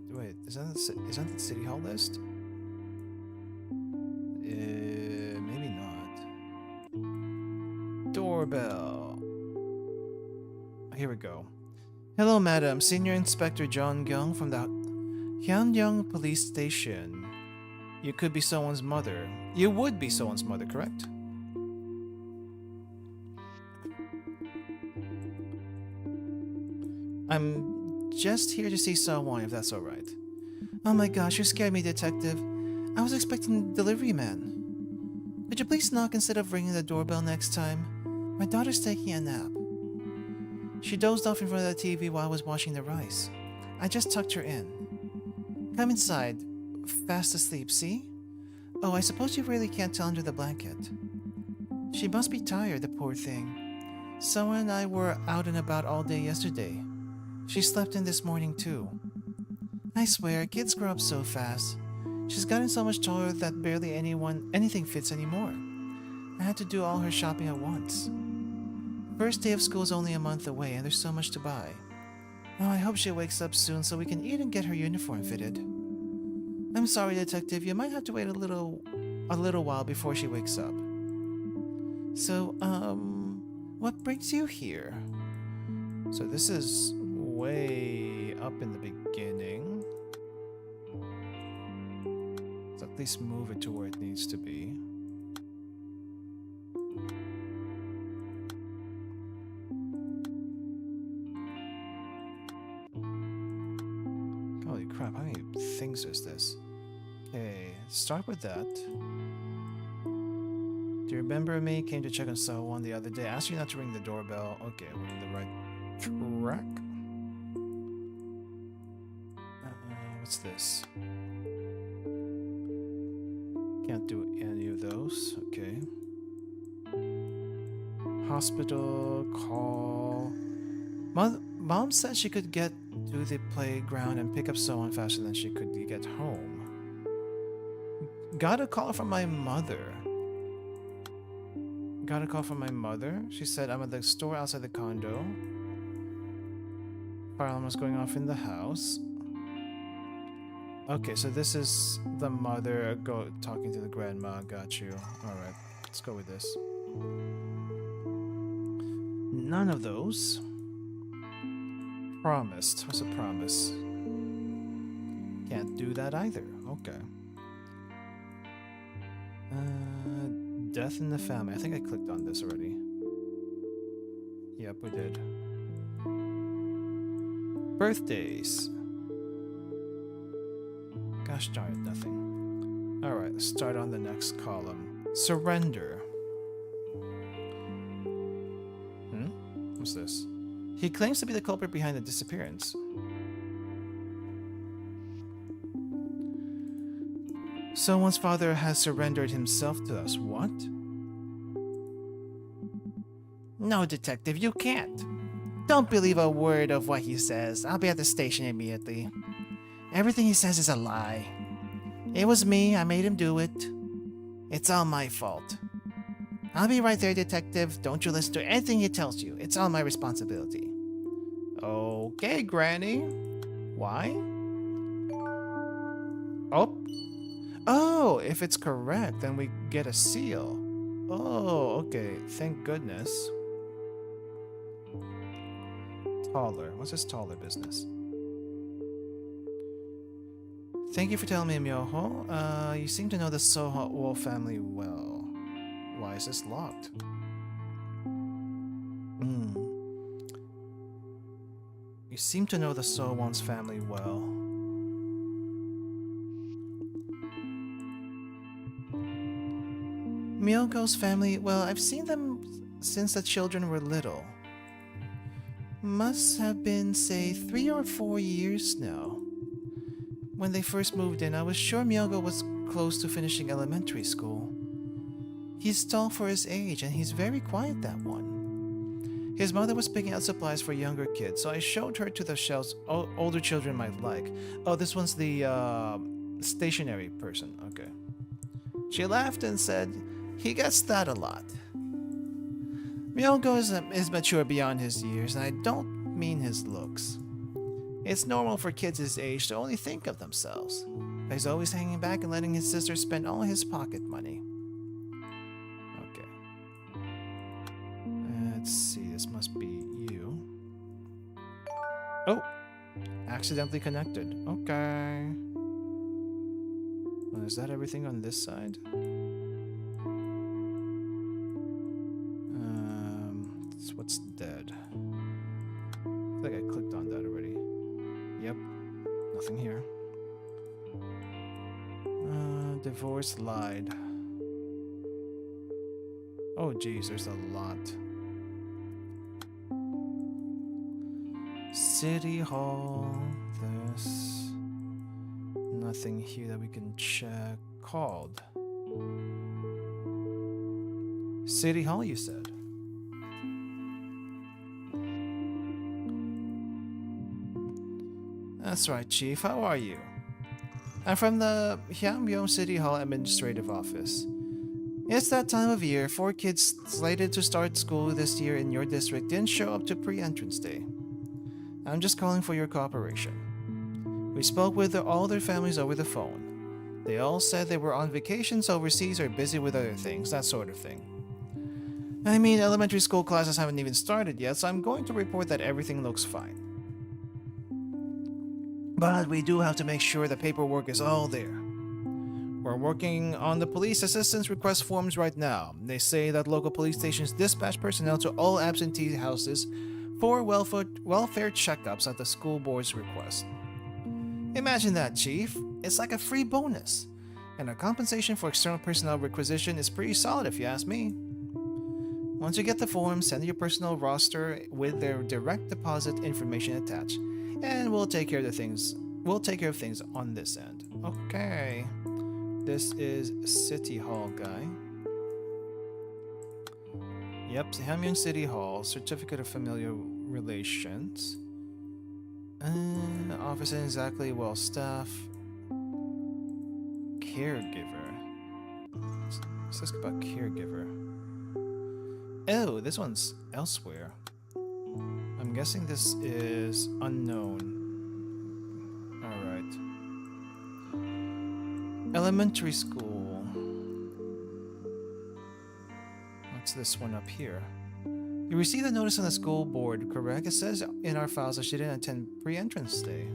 wait, is that the City Hall list? Maybe not. Doorbell. Here we go. Hello, madam. Senior Inspector John Young from the Hyunryong Police Station. You could be someone's mother. You would be someone's mother, correct? I'm just here to see someone, if that's alright. Oh my gosh, you scared me, detective. I was expecting delivery man. Could you please knock instead of ringing the doorbell next time? My daughter's taking a nap. She dozed off in front of the TV while I was washing the rice. I just tucked her in. Come inside. Fast asleep, see? Oh, I suppose you really can't tell under the blanket. She must be tired, the poor thing. Someone and I were out and about all day yesterday. She slept in this morning too. I swear, kids grow up so fast. She's gotten so much taller that barely anything fits anymore. I had to do all her shopping at once. First day of school is only a month away and there's so much to buy. Oh, I hope she wakes up soon so we can eat and get her uniform fitted. I'm sorry, detective, you might have to wait a little while before she wakes up. So, what brings you here? So this is way up in the beginning. Let's at least move it to where it needs to be. Holy crap, how many things is this? Okay, start with that. Do you remember me? Came to check on someone the other day. Asked you not to ring the doorbell. Okay, we're in the right track. What's this? Can't do any of those. Okay. Hospital call. Mom said she could get to the playground and pick up someone faster than she could get home. Got a call from my mother. She said I'm at the store outside the condo. Fire alarm was going off in the house. Okay, so this is the mother talking to the grandma. Got you. Alright, let's go with this. None of those. Promised. What's a promise? Can't do that either. Okay. Death in the family. I think I clicked on this already. Yep, we did. Birthdays. Gosh darn it, nothing. Alright, let's start on the next column. Surrender. What's this? He claims to be the culprit behind the disappearance. Someone's father has surrendered himself to us. What? No, detective, you can't. Don't believe a word of what he says. I'll be at the station immediately. Everything he says is a lie. It was me. I made him do it. It's all my fault. I'll be right there, detective. Don't you listen to anything he tells you. It's all my responsibility. Okay, Granny. Why? Oh, if it's correct, then we get a seal. Oh, okay. Thank goodness. Taller. What's this taller business? Thank you for telling me, Myoho. You seem to know the Soho family well. Why is this locked? You seem to know the Sowon's family well. Miyoko's family, well, I've seen them since the children were little. Must have been, say, 3 or 4 years now. When they first moved in, I was sure Miyoko was close to finishing elementary school. He's tall for his age, and he's very quiet, that one. His mother was picking out supplies for younger kids, so I showed her to the shelves older children might like. Oh, this one's the stationary person. Okay. She laughed and said, "He gets that a lot." Miyoko is mature beyond his years, and I don't mean his looks. It's normal for kids his age to only think of themselves. But he's always hanging back and letting his sister spend all his pocket money. Okay. Let's see, this must be you. Oh! Accidentally connected. Okay. Well, is that everything on this side? What's dead? I feel like I clicked on that already. Yep. Nothing here. Divorce lied. Oh geez, there's a lot. City Hall. This. Nothing here that we can check. Called. City Hall, you said? That's right, Chief. How are you? I'm from the Hyambyong City Hall Administrative Office. It's that time of year. 4 kids slated to start school this year in your district didn't show up to pre-entrance day. I'm just calling for your cooperation. We spoke with all their families over the phone. They all said they were on vacations overseas or busy with other things, that sort of thing. I mean, elementary school classes haven't even started yet, so I'm going to report that everything looks fine. But we do have to make sure the paperwork is all there. We're working on the police assistance request forms right now. They say that local police stations dispatch personnel to all absentee houses for welfare checkups at the school board's request. Imagine that, Chief. It's like a free bonus. And our compensation for external personnel requisition is pretty solid if you ask me. Once you get the form, send your personal roster with their direct deposit information attached. And we'll take care of things on this end. Okay. This is City Hall guy. Yep, Hamyong City Hall, Certificate of Familiar Relations. Office exactly well staff. Caregiver. Let's ask about caregiver. Oh, this one's elsewhere. I'm guessing this is unknown. Alright. Elementary school. What's this one up here? You received a notice on the school board, correct? It says in our files that she didn't attend pre-entrance day.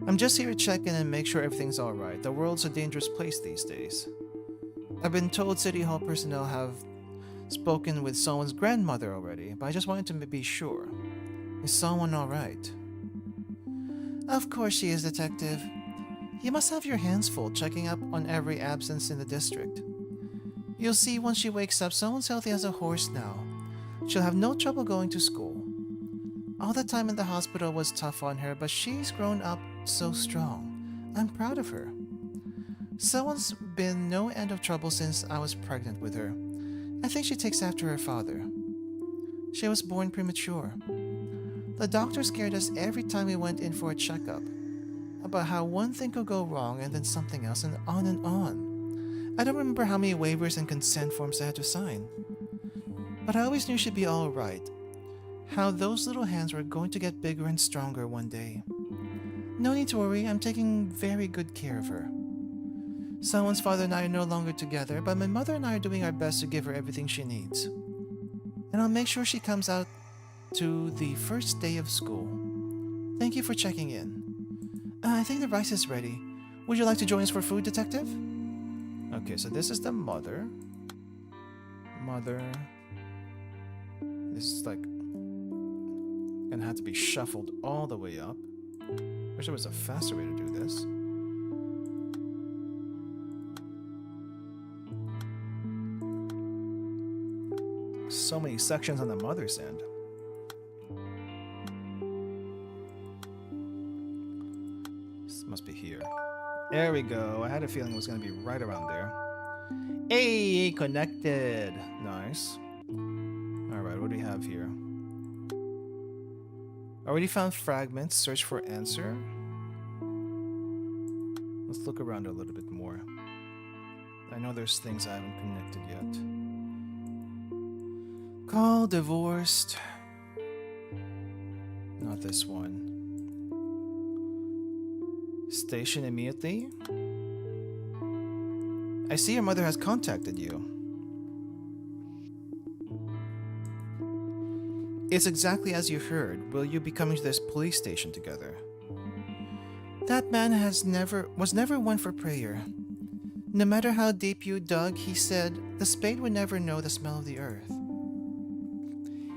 I'm just here to check in and make sure everything's alright. The world's a dangerous place these days. I've been told City Hall personnel have spoken with someone's grandmother already, but I just wanted to be sure. Is someone alright? Of course she is, Detective. You must have your hands full checking up on every absence in the district. You'll see once she wakes up, someone's healthy as a horse now. She'll have no trouble going to school. All the time in the hospital was tough on her, but she's grown up so strong. I'm proud of her. Someone's been no end of trouble since I was pregnant with her. I think she takes after her father. She was born premature. The doctor scared us every time we went in for a checkup. About how one thing could go wrong and then something else and on and on. I don't remember how many waivers and consent forms I had to sign. But I always knew she'd be alright. How those little hands were going to get bigger and stronger one day. No need to worry, I'm taking very good care of her. Someone's father and I are no longer together, but my mother and I are doing our best to give her everything she needs. And I'll make sure she comes out to the first day of school. Thank you for checking in. I think the rice is ready. Would you like to join us for food, Detective? Okay, so this is the mother. mother. This is like gonna have to be shuffled all the way up. Wish there was a faster way to do this. So many sections on the mother's end. This must be here. There we go. I had a feeling it was going to be right around there. Hey, connected. Nice. Alright, what do we have here? Already found fragments. Search for answer. Let's look around a little bit more. I know there's things I haven't connected yet. Call divorced. Not this one. Station immediately. I see your mother has contacted you. It's exactly as you heard. Will you be coming to this police station together? That man was never one for prayer. No matter how deep you dug, he said, the spade would never know the smell of the earth.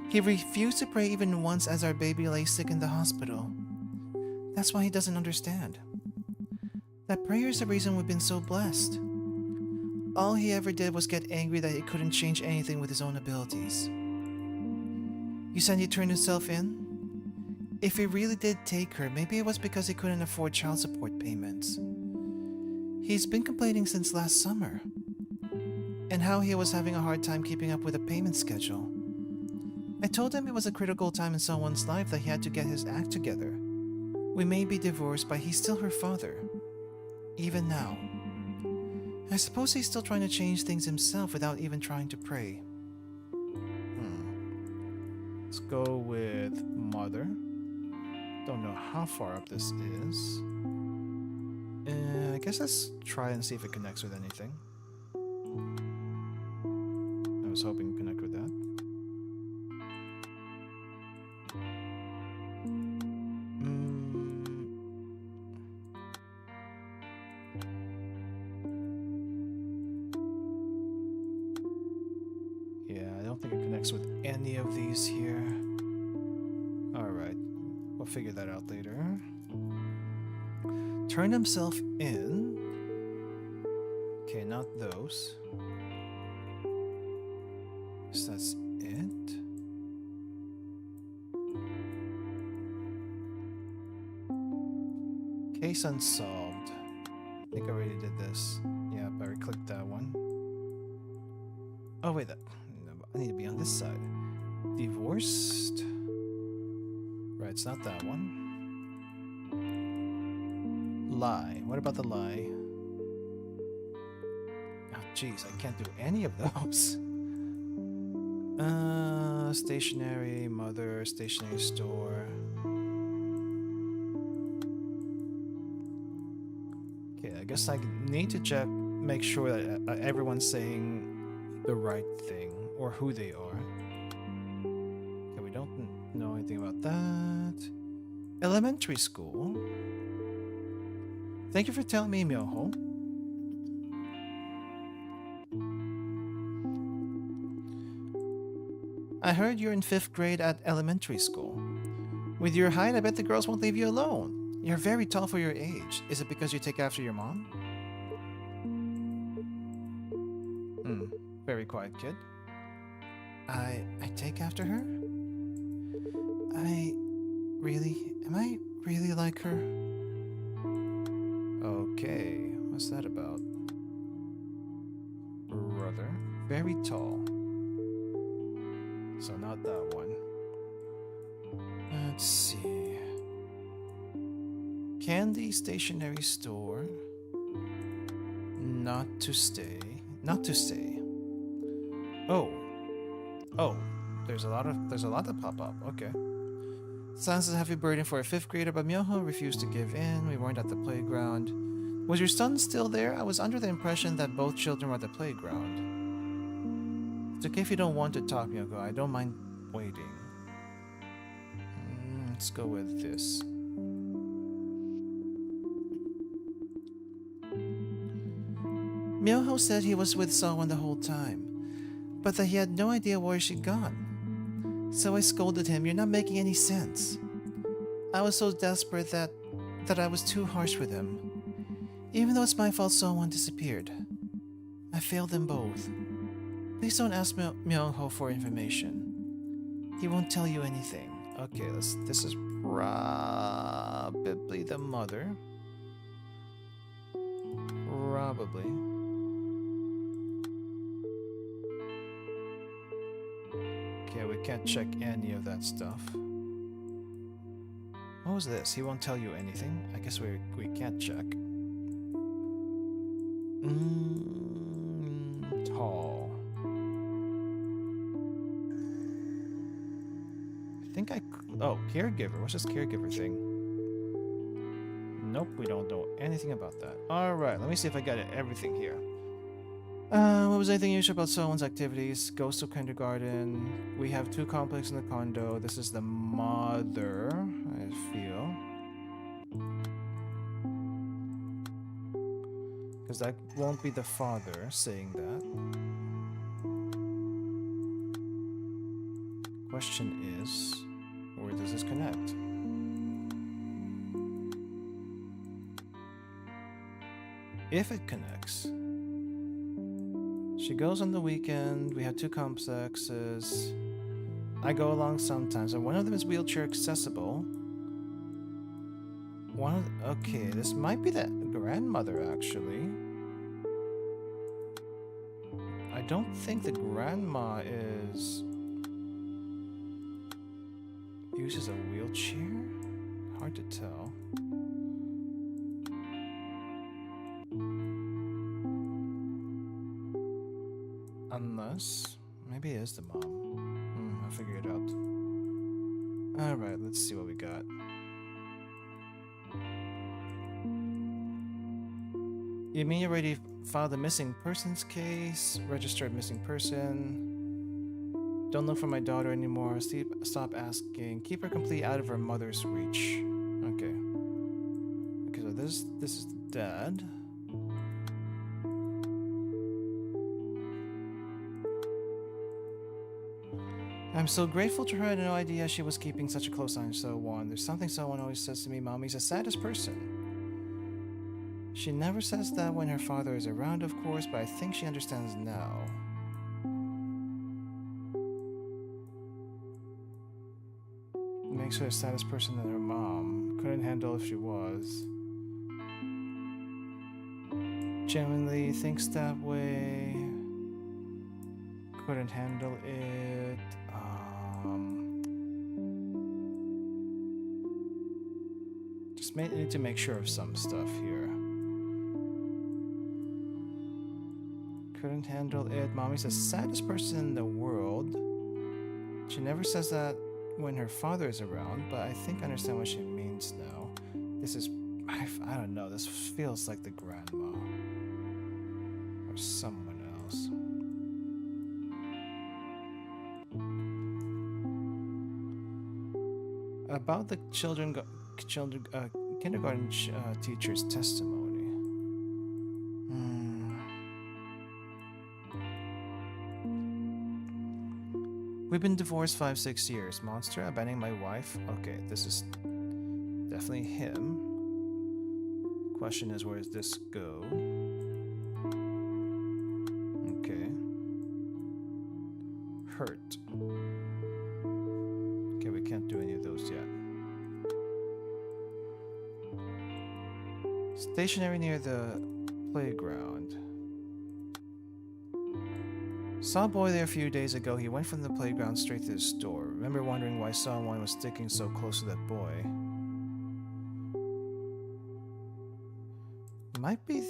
He refused to pray even once as our baby lay sick in the hospital. That's why he doesn't understand. That prayer is the reason we've been so blessed. All he ever did was get angry that he couldn't change anything with his own abilities. You said he turned himself in? If he really did take her, maybe it was because he couldn't afford child support payments. He's been complaining since last summer. And how he was having a hard time keeping up with the payment schedule. I told him it was a critical time in someone's life that he had to get his act together. We may be divorced, but he's still her father. Even now. I suppose he's still trying to change things himself without even trying to pray. Let's go with mother. Don't know how far up this is. I guess let's try and see if it connects with anything. I was hoping to connect with that. Yeah, I don't think it connects with any of these here. Alright, we'll figure that out later. Turn himself in. Okay, not those. So that's it. Case unsolved. I think I already did this. Yeah, I already clicked that one. Oh wait, I need to be on this side. Divorced. Right, it's not that one. Lie. What about the lie? Oh jeez, I can't do any of those. Stationery, mother, stationery store. Okay, I guess I need to check, make sure that everyone's saying the right thing or who they are. Okay, we don't know anything about that. Elementary school. Thank you for telling me, Myoho. I heard you're in 5th grade at elementary school. With your height, I bet the girls won't leave you alone. You're very tall for your age. Is it because you take after your mom? Very quiet kid. I take after her? Am I really like her? Okay, what's that about? Brother, very tall. So not that one. Let's see. Candy stationery store. Not to stay. Not to stay. Oh. There's a lot that pop up. Okay. Sounds a heavy burden for a 5th grader, but Myoho refused to give in. We weren't at the playground. Was your son still there? I was under the impression that both children were at the playground. It's okay if you don't want to talk, Miyoko. I don't mind waiting. Let's go with this. Myoho said he was with someone the whole time. but that he had no idea where she'd gone. So I scolded him, "You're not making any sense." I was so desperate that I was too harsh with him. Even though it's my fault someone disappeared. I failed them both. Please don't ask Myung-ho for information. He won't tell you anything. Okay, this is probably the mother. Probably. Okay, we can't check any of that stuff. What was this? He won't tell you anything? I guess we can't check. Tall. I think oh, caregiver. What's this caregiver thing? Nope, we don't know anything about that. Alright, let me see if I got everything here. What was anything usual about someone's activities? Goes to kindergarten. We have 2 complexes in the condo. This is the mother, I feel. Because that won't be the father saying that. Question is, where does this connect? If it connects. She goes on the weekend, we have 2 complexes. I go along sometimes, and one of them is wheelchair accessible. Okay, this might be the grandmother actually. I don't think the grandma uses a wheelchair? Hard to tell. Unless, maybe it is the mom. I'll figure it out. Alright, let's see what we got. You mean you already filed a missing persons case? Registered missing person? Don't look for my daughter anymore. Stop asking. Keep her completely out of her mother's reach. Okay. Okay, so this is the dad. I'm so grateful to her. I had no idea she was keeping such a close eye on someone. There's something someone always says to me, Mommy's the saddest person. She never says that when her father is around, of course, but I think she understands now. Makes her the saddest person than her mom. Couldn't handle if she was. Genuinely thinks that way. Couldn't handle it. Just need to make sure of some stuff here. Couldn't handle it. Mommy's the saddest person in the world. She never says that when her father is around, but I think I understand what she means now. This is, I don't know, this feels like the grandma. Or someone else. About the kindergarten teacher's testimony. We've been divorced 5-6 years. Monster abandoning my wife. Okay, this is definitely him. Question is, where does this go? Okay. Hurt. Okay, we can't do any of those yet. Stationary near the playground. Saw a boy there a few days ago. He went from the playground straight to the store. Remember wondering why someone was sticking so close to that boy. Might be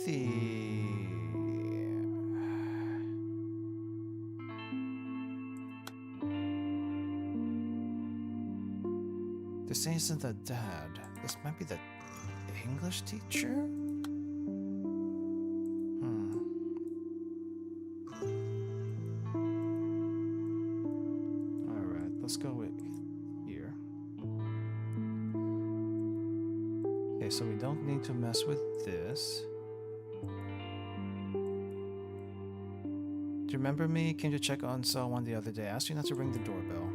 this isn't the dad. This might be the English teacher? Let's go with here. Okay, so we don't need to mess with this. you remember me? Came to check on someone the other day. Asked you not to ring the doorbell.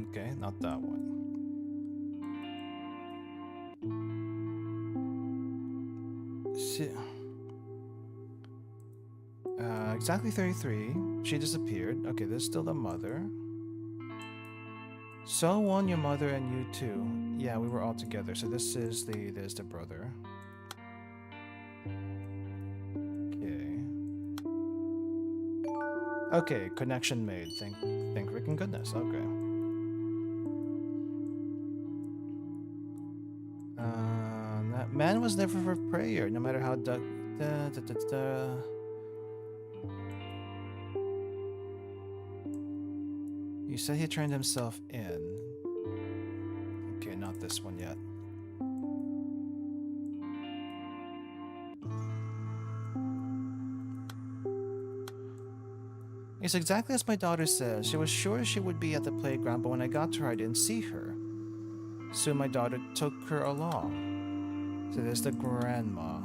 Okay, not that one. Exactly 33. She disappeared. Okay, there's still the mother. So one, your mother, and you too. Yeah, we were all together. So this is there's the brother. Okay. Okay, connection made. Thank freaking goodness. Okay. That man was never for prayer, no matter how You said he turned himself in. Okay, not this one yet. It's exactly as my daughter says. She was sure she would be at the playground, but when I got to her, I didn't see her. So my daughter took her along. So there's the grandma.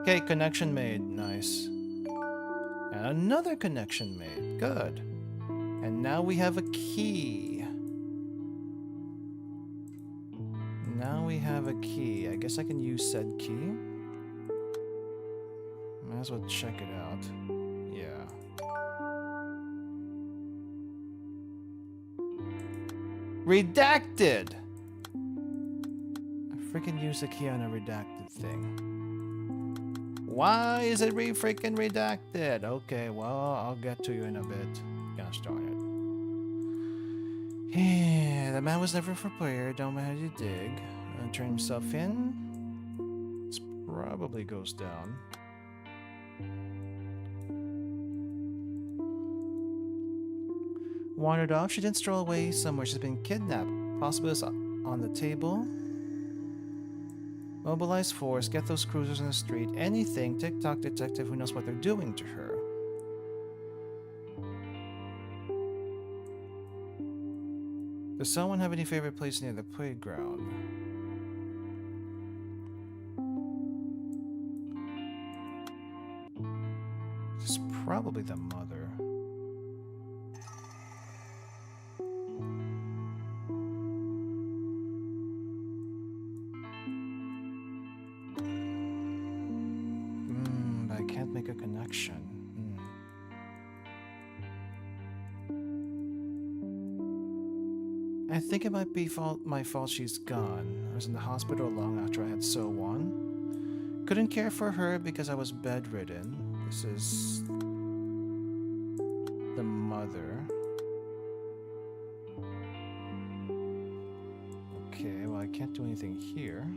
Okay, connection made. Nice. And another connection made. Good. And now we have a key. Now we have a key. I guess I can use said key. Might as well check it out. Yeah. Redacted! I freaking used a key on a redacted thing. Why is it freaking redacted? Okay, well, I'll get to you in a bit. Gosh darn it. Yeah, the man was never for prayer. Don't matter how you dig. Turn himself in. This probably goes down. Wandered off. She didn't stroll away somewhere. She's been kidnapped. Possibly it's on the table. Mobilize force. Get those cruisers on the street. Anything. TikTok detective who knows what they're doing to her. Does someone have any favorite place near the playground? It's probably the mother. But I can't make a connection. I think it might be my fault she's gone. I was in the hospital long after I had So Won. Couldn't care for her because I was bedridden. This is the mother. Okay, well I can't do anything here.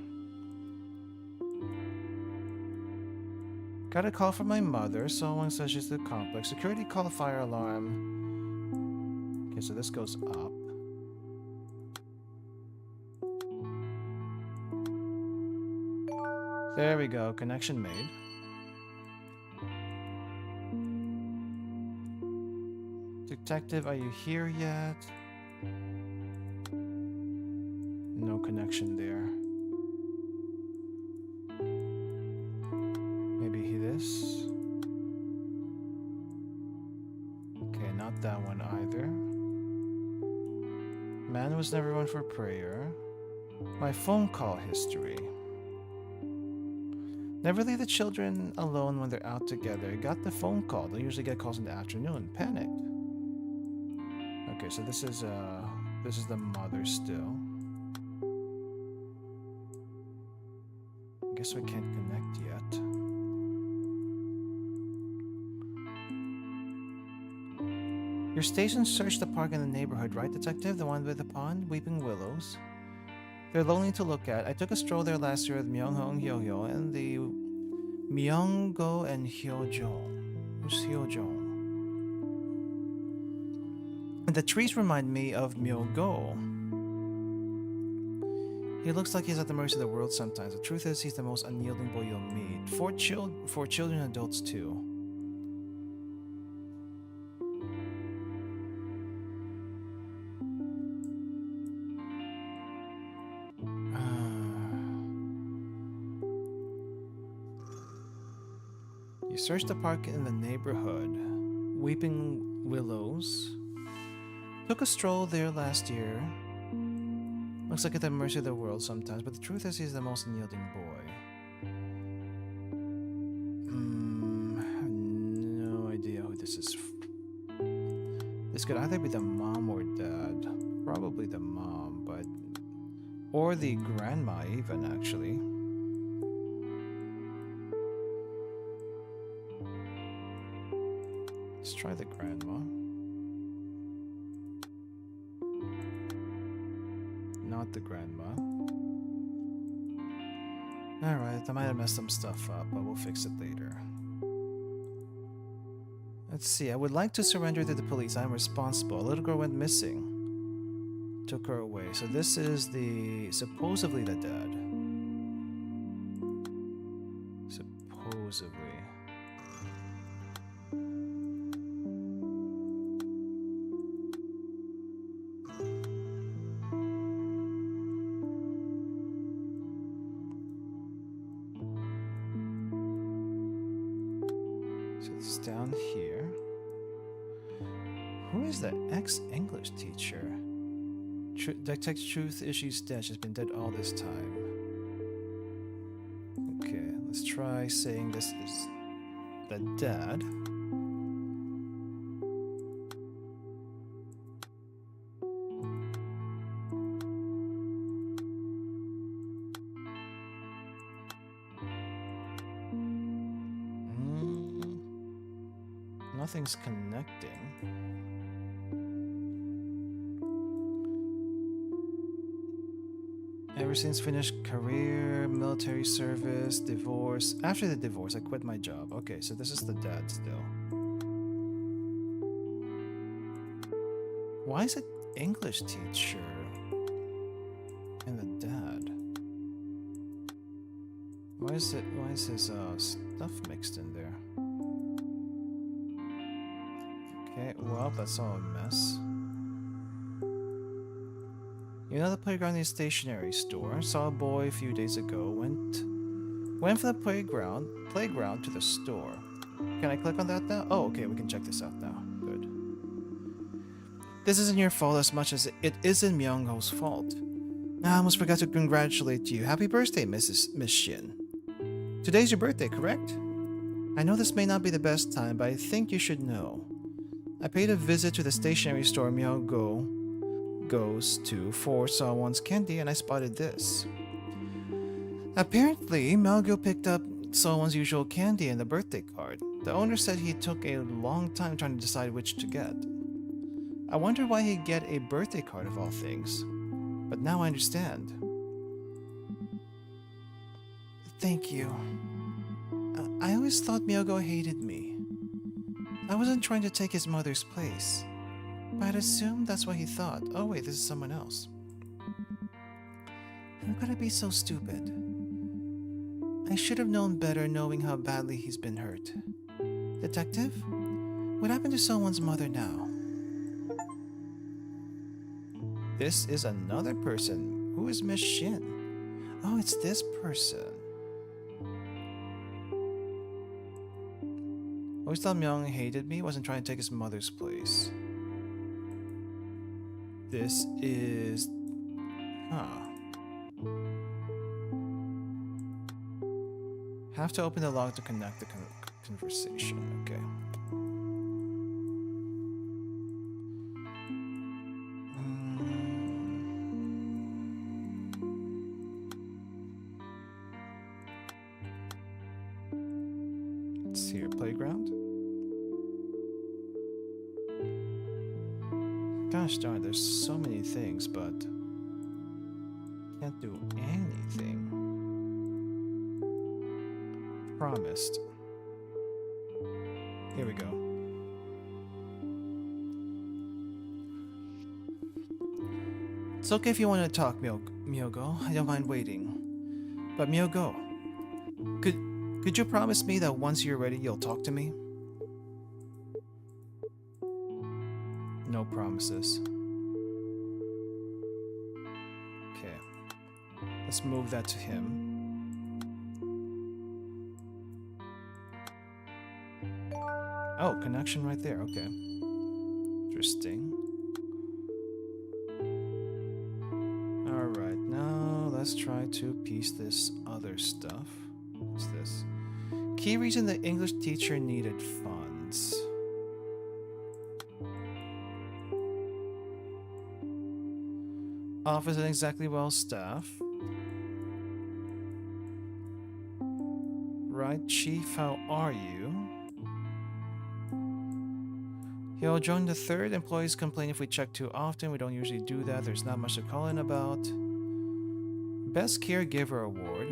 Got a call from my mother. Someone says she's the complex. Security call, fire alarm. Okay, so this goes up. There we go, connection made. Detective, are you here yet? No connection there. Maybe this? Okay, not that one either. Man was never one for prayer. My phone call history. Never leave the children alone when they're out together. Got the phone call. They'll usually get calls in the afternoon. Panicked. Okay, so this is the mother still. I guess we can't connect yet. Your station searched the park in the neighborhood, right, detective? The one with the pond? Weeping willows. They're lonely to look at. I took a stroll there last year with Myungho and Hyo-hyo and the Myunggo and Hyo-jong. Who's Hyo-jong? And the trees remind me of Myogo. He looks like he's at the mercy of the world sometimes. The truth is, he's the most unyielding boy you'll meet. For children and adults too. searched the park in the neighborhood. Weeping Willows. Took a stroll there last year. Looks like at the mercy of the world sometimes, but the truth is he's the most unyielding boy. I have no idea who this is. This could either be the mom or dad. Probably the mom, but... Or the grandma even, actually. Let's try the grandma. Not the grandma. Alright, I might have messed some stuff up, but we'll fix it later. Let's see, I would like to surrender to the police. I'm responsible. A little girl went missing. Took her away. So this is the... supposedly the dad. Supposedly. So it's down here. Who is the ex-English teacher? Detect truth issues dead. She's been dead all this time. Okay, let's try saying this is the dad. Nothing's connecting. Ever since finished career, military service, divorce. After the divorce, I quit my job. Okay, so this is the dad still. Why is it English teacher and the dad? Why is his stuff mixed in there? Okay, well, that's all a mess. You know the playground in the stationery store? Saw a boy a few days ago. Went from the playground to the store. Can I click on that now? Oh, okay, we can check this out now. Good. This isn't your fault as much as it isn't Myungho's fault. I almost forgot to congratulate you. Happy birthday, Miss Shin. Today's your birthday, correct? I know this may not be the best time, but I think you should know. I paid a visit to the stationery store Myungho goes to for someone's candy, and I spotted this. Apparently, Melgo picked up someone's usual candy in the birthday card. The owner said he took a long time trying to decide which to get. I wonder why he'd get a birthday card of all things. But now I understand. Thank you. I always thought Myogo hated me. I wasn't trying to take his mother's place. But I'd assume that's what he thought. Oh wait, this is someone else. How could I be so stupid? I should have known better knowing how badly he's been hurt. Detective? What happened to someone's mother now? This is another person. Who is Miss Shin? Oh, it's this person. Always thought Myung hated me, wasn't trying to take his mother's place. This is... Have to open the log to connect the conversation. Okay. Let's see here. Playground. Gosh darn, there's so many things, but can't do anything. Promised. Here we go. It's okay if you want to talk, Myogo. I don't mind waiting. But Myogo, could you promise me that once you're ready, you'll talk to me? No promises. Okay. Let's move that to him. Oh, connection right there. Okay. Interesting. Alright, now let's try to piece this other stuff. What's this? Key reason the English teacher needed funds. Office isn't exactly well staffed. Right, Chief, how are you? He'll join the third. Employees complain if we check too often. We don't usually do that. There's not much to call in about. Best Caregiver Award.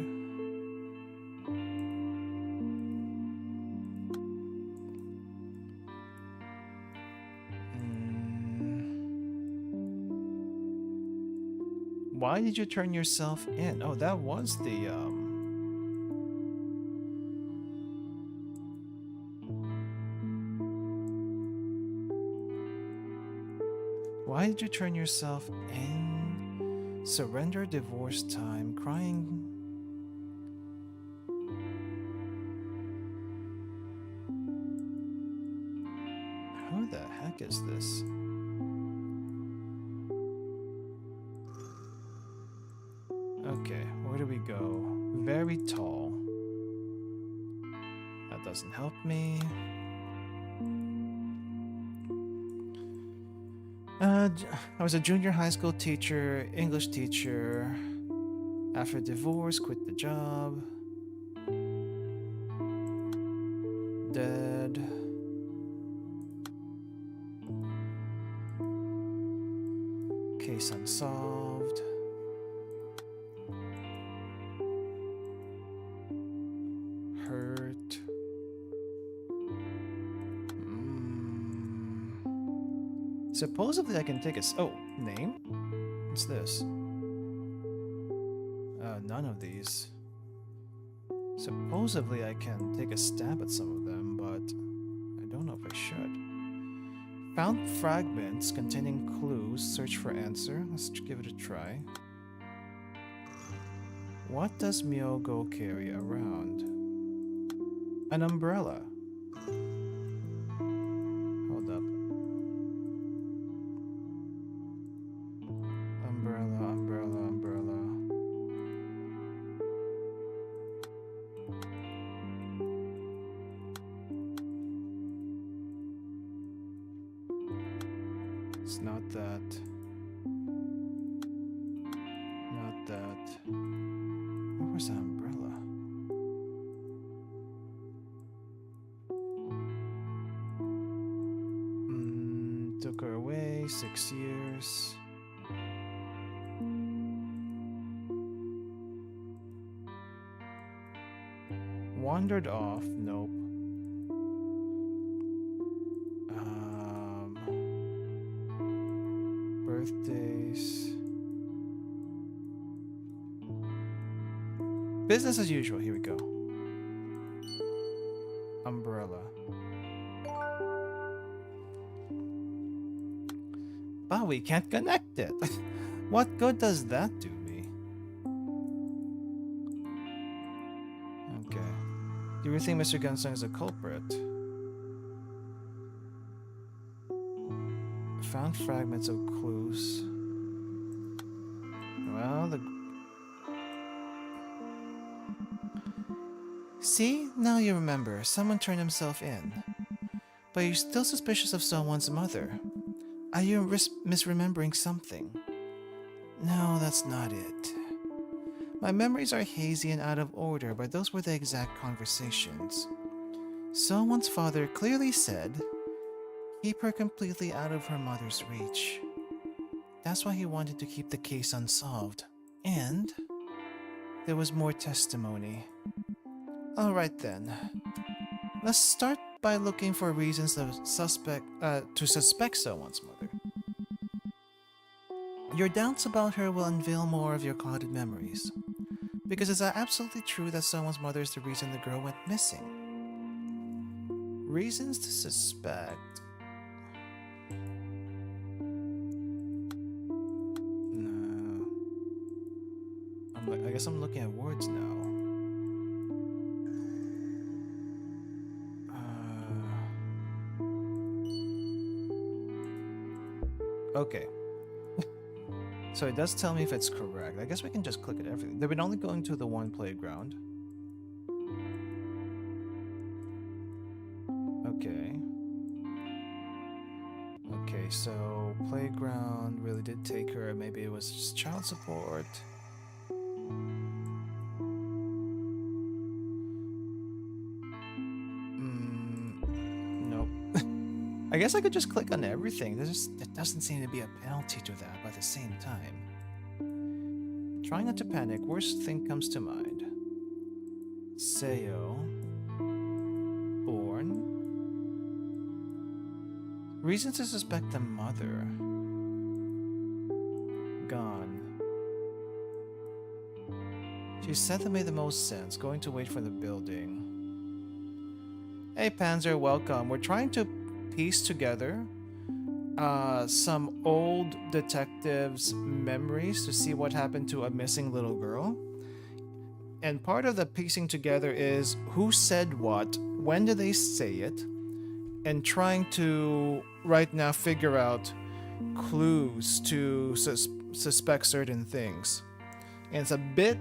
Why did you turn yourself in? Oh, that was the Why did you turn yourself in? Surrender divorce time. Crying. Who the heck is this? Okay, where do we go? Very tall. That doesn't help me. I was a junior high school teacher, English teacher. After divorce, quit the job. Dead. Case unsolved. Hurt. Supposedly I can take a... Oh, name? What's this? None of these. Supposedly I can take a stab at some of them, but I don't know if I should. Found fragments containing clues. Search for answer. Let's give it a try. What does Myogo carry around? An umbrella. Hold up. Umbrella, umbrella, umbrella. It's not that. Not that. Where was that umbrella? Took her away, 6 years. Wandered off, nope. Birthdays. Business as usual, here we go. Umbrella. But we can't connect it. What good does that do me? Okay. Do you think Mr. Gunsung is a culprit? Found fragments of clues. Well, See? Now you remember. Someone turned himself in. But you're still suspicious of someone's mother. Are you misremembering something? No, that's not it. My memories are hazy and out of order, but those were the exact conversations. Someone's father clearly said, keep her completely out of her mother's reach. That's why he wanted to keep the case unsolved. And there was more testimony. Alright then. Let's start by looking for reasons to suspect someone's mother. Your doubts about her will unveil more of your clouded memories. Because it's absolutely true that someone's mother is the reason the girl went missing. Reasons to suspect. No. I guess I'm looking at words now. Okay. So it does tell me if it's correct. I guess we can just click at everything. They've been only going to the one playground. Okay. Okay, so playground really did take her. Maybe it was just child support. Nope. I guess I could just click on everything. There doesn't seem to be a penalty to that, but at the same time. Try not to panic. Worst thing comes to mind. Seo. Born. Reason to suspect the mother. Gone. She said that made the most sense. Going to wait for the building. Hey Panzer, welcome. We're trying to piece together some old detectives' memories to see what happened to a missing little girl. And part of the piecing together is who said what, when did they say it, and trying to right now figure out clues to suspect certain things. And it's a bit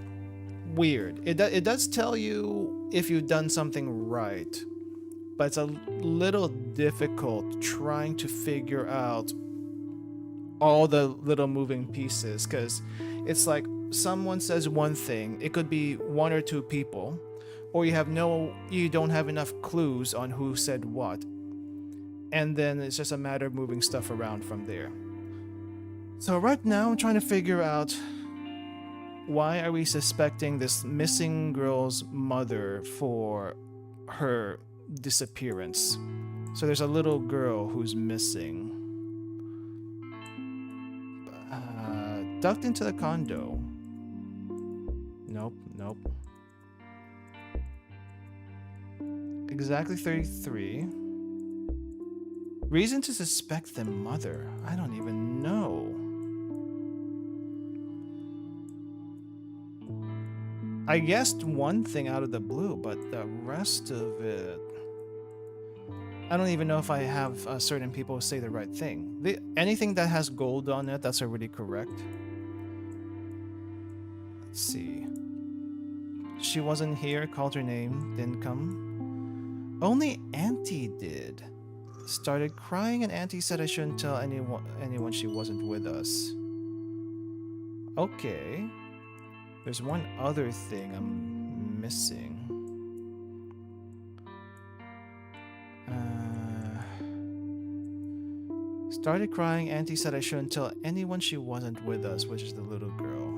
weird. It does tell you if you've done something right, but it's a little difficult trying to figure out all the little moving pieces, because it's like someone says one thing, it could be one or two people, or you don't have enough clues on who said what, and then it's just a matter of moving stuff around from there. So right now I'm trying to figure out, why are we suspecting this missing girl's mother for her disappearance? So there's a little girl who's missing. Ducked into the condo. Nope. Exactly 33. Reason to suspect the mother. I don't even know. I guessed one thing out of the blue, but the rest of it, I don't even know if I have certain people say the right thing. Anything that has gold on it, that's already correct. Let's see. She wasn't here, called her name, didn't come. Only Auntie did. Started crying and Auntie said I shouldn't tell anyone she wasn't with us. Okay. There's one other thing I'm missing. Started crying, Auntie said I shouldn't tell anyone she wasn't with us, which is the little girl.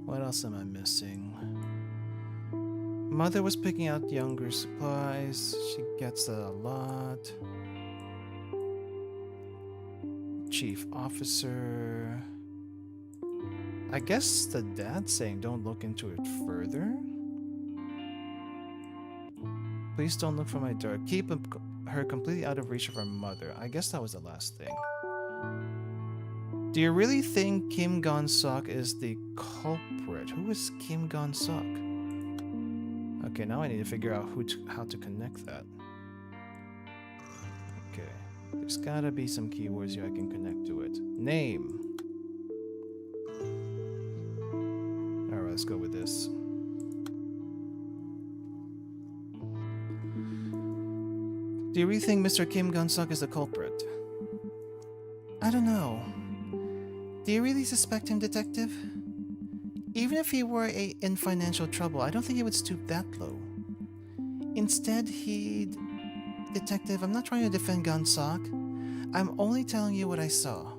What else am I missing? Mother was picking out younger supplies. She gets that a lot. Chief officer. I guess the dad's saying don't look into it further. Please don't look for my daughter. Keep her completely out of reach of her mother. I guess that was the last thing. Do you really think Kim Gon-sok is the culprit? Who is Kim Gon-sok? Okay, now I need to figure out how to connect that. Okay, there's gotta be some keywords here I can connect to it. Name. Alright, let's go with this. Do you really think Mr. Kim Gon-sok is the culprit? I don't know. Do you really suspect him, detective? Even if he were in financial trouble, I don't think he would stoop that low. Instead, Detective, I'm not trying to defend Gon-sok. I'm only telling you what I saw.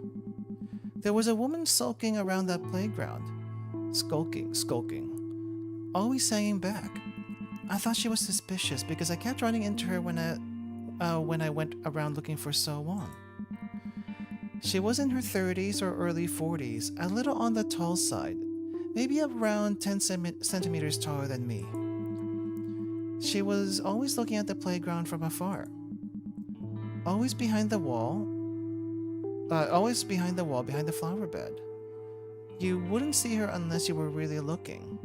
There was a woman sulking around that playground. Skulking. Always hanging back. I thought she was suspicious because I kept running into her when I went around looking for So-won. She was in her 30s or early 40s, a little on the tall side, maybe around 10 centimeters taller than me. She was always looking at the playground from afar. Always behind the wall, behind the flower bed. You wouldn't see her unless you were really looking.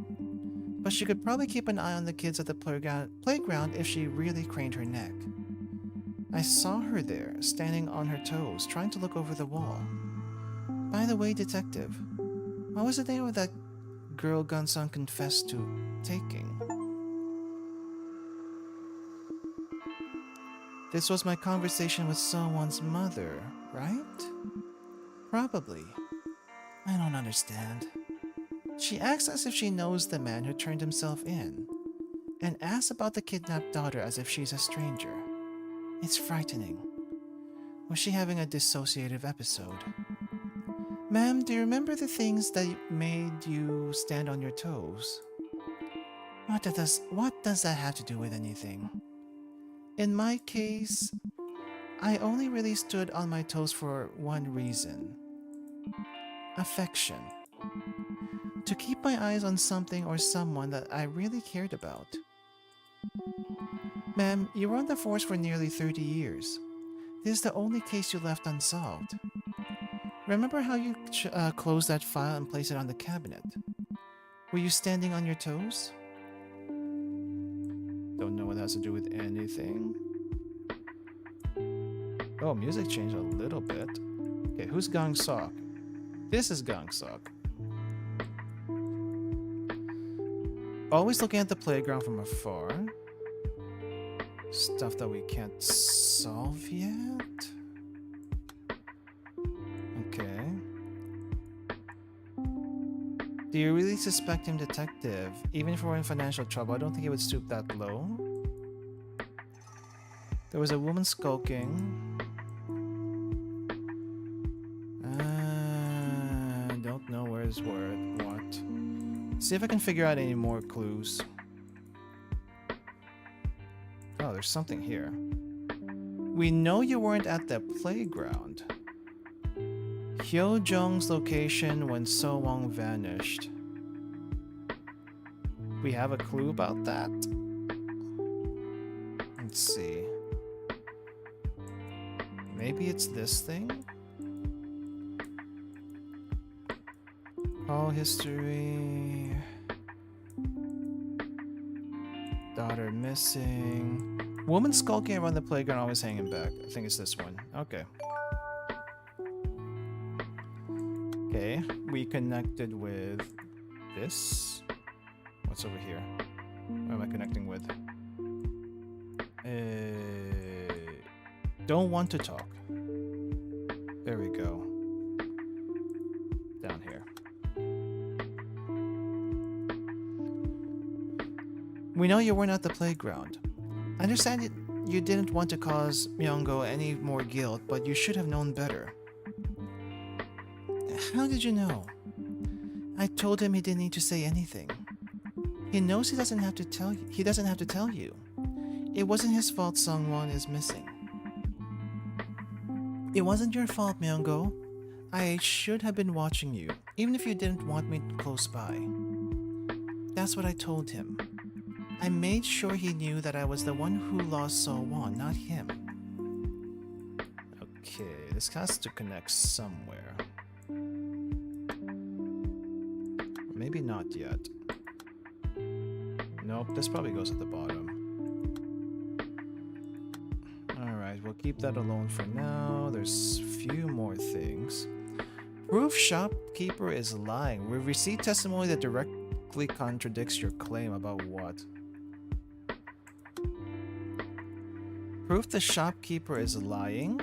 But she could probably keep an eye on the kids at the playground if she really craned her neck. I saw her there, standing on her toes, trying to look over the wall. By the way, detective, what was the name of that girl Gunson confessed to taking? This was my conversation with someone's mother, right? Probably. I don't understand. She acts as if she knows the man who turned himself in, and asks about the kidnapped daughter as if she's a stranger. It's frightening. Was she having a dissociative episode? Ma'am, do you remember the things that made you stand on your toes? What does that have to do with anything? In my case, I only really stood on my toes for one reason. Affection. To keep my eyes on something or someone that I really cared about. Ma'am, you were on the force for nearly 30 years. This is the only case you left unsolved. Remember how you closed that file and placed it on the cabinet? Were you standing on your toes? Don't know what it has to do with anything. Oh, music changed a little bit. Okay, who's Gang Sok? This is Gang Sok. Always looking at the playground from afar. Stuff that we can't solve yet? Okay. Do you really suspect him, detective? Even if we're in financial trouble, I don't think he would stoop that low. There was a woman skulking. Don't know where's what. See if I can figure out any more clues. Oh, there's something here. We know you weren't at the playground. Hyojong's location when So Wong vanished. We have a clue about that? Let's see. Maybe it's this thing? Call history. Daughter missing. Woman skulking around the playground, always hanging back. I think it's this one. Okay. Okay, we connected with this. What's over here? What am I connecting with? Don't want to talk. There we go. Down here. We know you weren't at the playground. I understand you didn't want to cause Myungo any more guilt, but you should have known better. How did you know? I told him he didn't need to say anything. He knows he doesn't have to tell you. He doesn't have to tell you. It wasn't his fault Sungwon is missing. It wasn't your fault, Myungo. I should have been watching you, even if you didn't want me close by. That's what I told him. I made sure he knew that I was the one who lost So-won, not him. Okay, this has to connect somewhere. Maybe not yet. Nope, this probably goes at the bottom. Alright, we'll keep that alone for now. There's a few more things. Proof shopkeeper is lying. We've received testimony that directly contradicts your claim about what? Proof the shopkeeper is lying?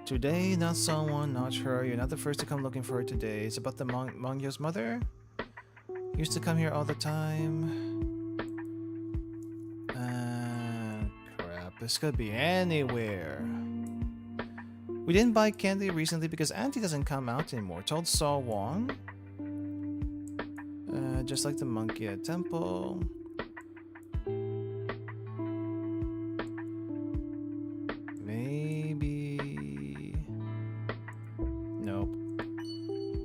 Today, not someone, not her. You're not the first to come looking for her today. It's about the Mangyo's mother? Used to come here all the time. Crap. This could be anywhere. We didn't buy candy recently because Auntie doesn't come out anymore. Told Saw Wong. Just like the monkey at temple. Maybe. Nope.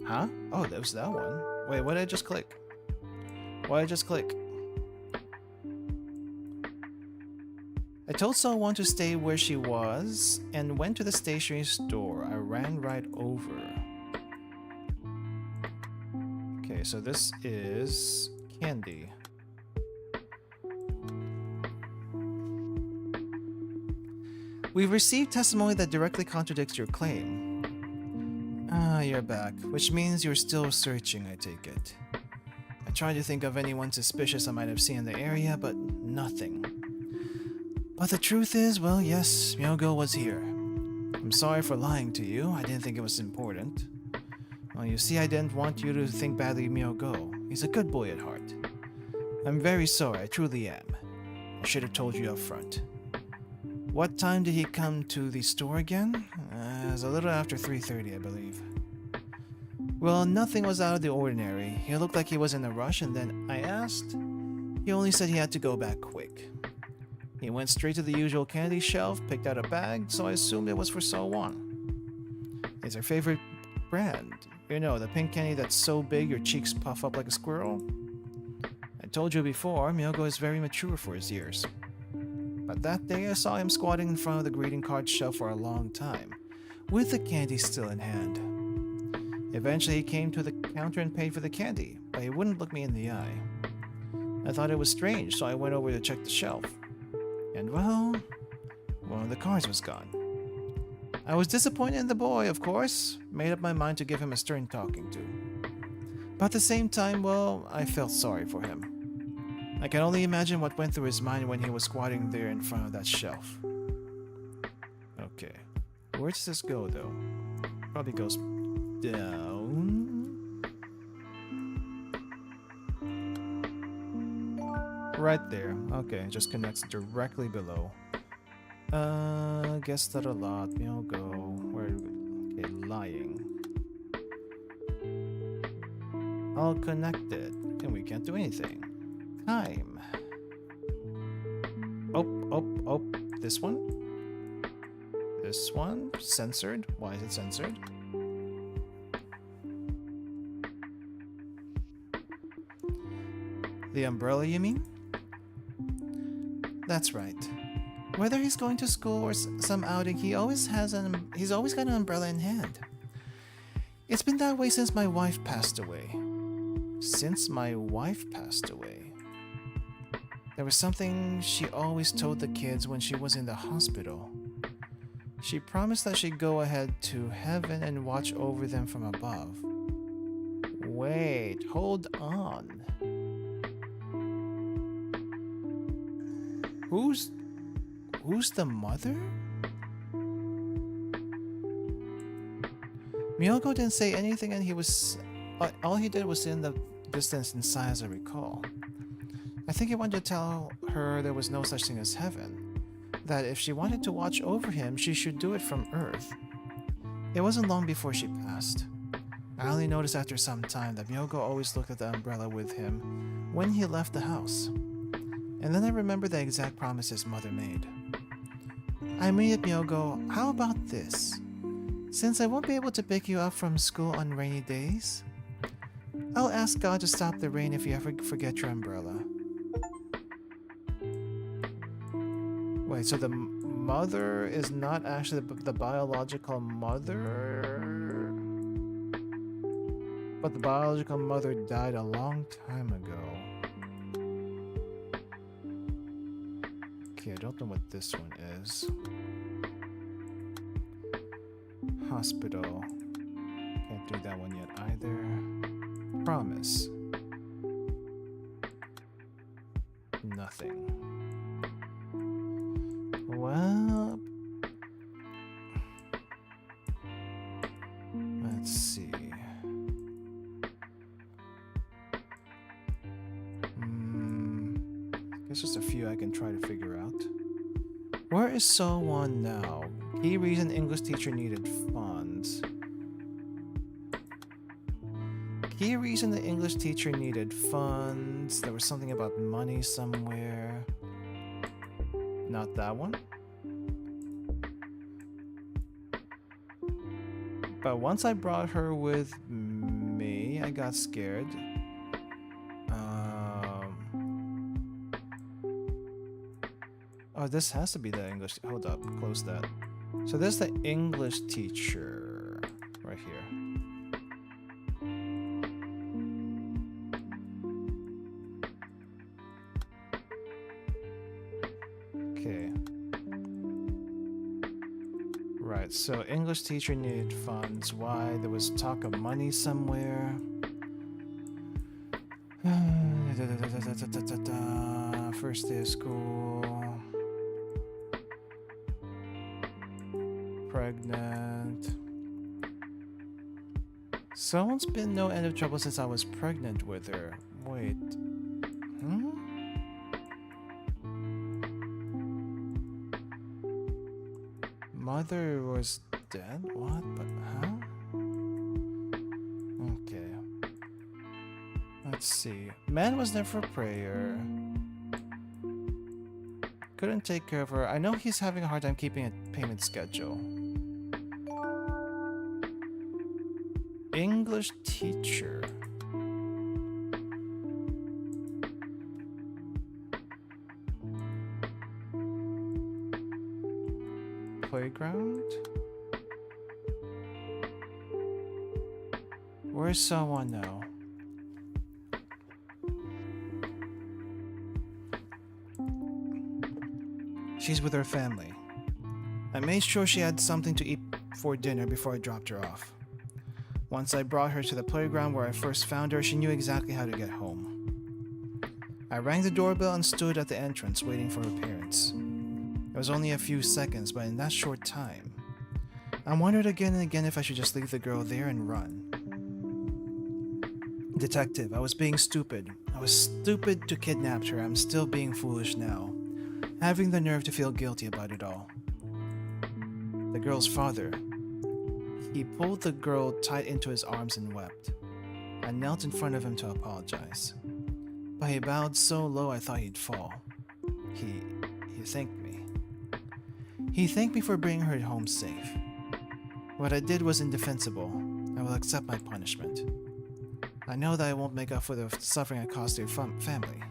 Huh? Oh, that was that one. Wait, what did I just click? Why did I just click? I told someone to stay where she was and went to the stationery store. I ran right over. Okay, so this is candy. We've received testimony that directly contradicts your claim. Ah, you're back, which means you're still searching, I take it. I tried to think of anyone suspicious I might have seen in the area, but nothing. But the truth is, well, yes, Myogo was here. I'm sorry for lying to you. I didn't think it was important. Well, you see, I didn't want you to think badly of Myogo. He's a good boy at heart. I'm very sorry, I truly am. I should have told you up front. What time did he come to the store again? It was a little after 3:30, I believe. Well, nothing was out of the ordinary. He looked like he was in a rush, and then I asked. He only said he had to go back quick. He went straight to the usual candy shelf, picked out a bag, so I assumed it was for So-won. It's her favorite brand. You know, the pink candy that's so big your cheeks puff up like a squirrel. I told you before, Myogo is very mature for his years. But that day I saw him squatting in front of the greeting card shelf for a long time, with the candy still in hand. Eventually he came to the counter and paid for the candy, but he wouldn't look me in the eye. I thought it was strange, so I went over to check the shelf. And well, one of the cards was gone. I was disappointed in the boy, of course, made up my mind to give him a stern talking to. But at the same time, well, I felt sorry for him. I can only imagine what went through his mind when he was squatting there in front of that shelf. Okay, where does this go though? Probably goes down. Right there. Okay, it just connects directly below. Guess that a lot. Myogo. Where? Okay, lying. All connected. And we can't do anything. Time. Oh. This one? This one? Censored? Why is it censored? The umbrella, you mean? That's right. Whether he's going to school or some outing, he's always got an umbrella in hand. It's been that way since my wife passed away. Since my wife passed away. There was something she always told the kids when she was in the hospital. She promised that she'd go ahead to heaven and watch over them from above. Wait, hold on. Who's the mother? Myogo didn't say anything, and all he did was sit in the distance inside, as I recall. I think he wanted to tell her there was no such thing as heaven, that if she wanted to watch over him, she should do it from Earth. It wasn't long before she passed. I only noticed after some time that Myogo always looked at the umbrella with him when he left the house. And then I remembered the exact promise his mother made. I made it, Myogo, how about this? Since I won't be able to pick you up from school on rainy days, I'll ask God to stop the rain if you ever forget your umbrella. Wait, so the mother is not actually the biological mother? But the biological mother died a long time ago. Okay, I don't know what this one is. Hospital. Can't do that one yet either. Promise. Nothing. Well, let's see. There's just a few I can try to figure out. Where is So-won now? Key reason English teacher needed funds. Key reason the English teacher needed funds. There was something about money somewhere. Not that one. But once I brought her with me, I got scared. Oh, this has to be the English. Hold up, close that. So there's the English teacher right here. Okay. Alright, so English teacher needed funds. Why? There was talk of money somewhere. First day of school. Pregnant. Someone's been no end of trouble since I was pregnant with her. Wait. Mother was dead? What? But how? Okay. Let's see. Man was there for prayer. Couldn't take care of her. I know he's having a hard time keeping a payment schedule. English teacher. Playground? Where's someone now? She's with her family. I made sure she had something to eat for dinner before I dropped her off. Once I brought her to the playground where I first found her, she knew exactly how to get home. I rang the doorbell and stood at the entrance waiting for her parents. It was only a few seconds, but in that short time, I wondered again and again if I should just leave the girl there and run. Detective, I was being stupid. I was stupid to kidnap her. I'm still being foolish now, having the nerve to feel guilty about it all. The girl's father. He pulled the girl tight into his arms and wept. I knelt in front of him to apologize, but he bowed so low I thought he'd fall. He thanked me. He thanked me for bringing her home safe. What I did was indefensible. I will accept my punishment. I know that I won't make up for the suffering I caused their family,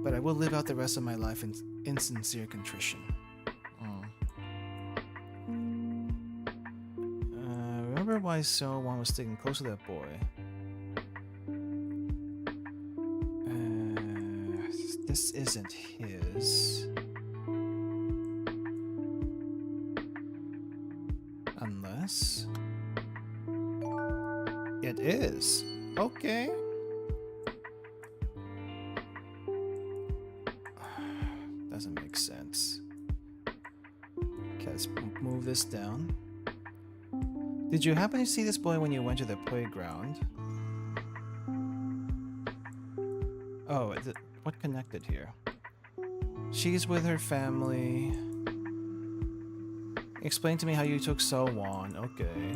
but I will live out the rest of my life in sincere contrition. Remember why someone was sticking close to that boy? This isn't his. Unless... it is. Okay. Doesn't make sense. Okay, let's move this down. Did you happen to see this boy when you went to the playground? Oh, what connected here? She's with her family. Explain to me how you took So-won. Okay.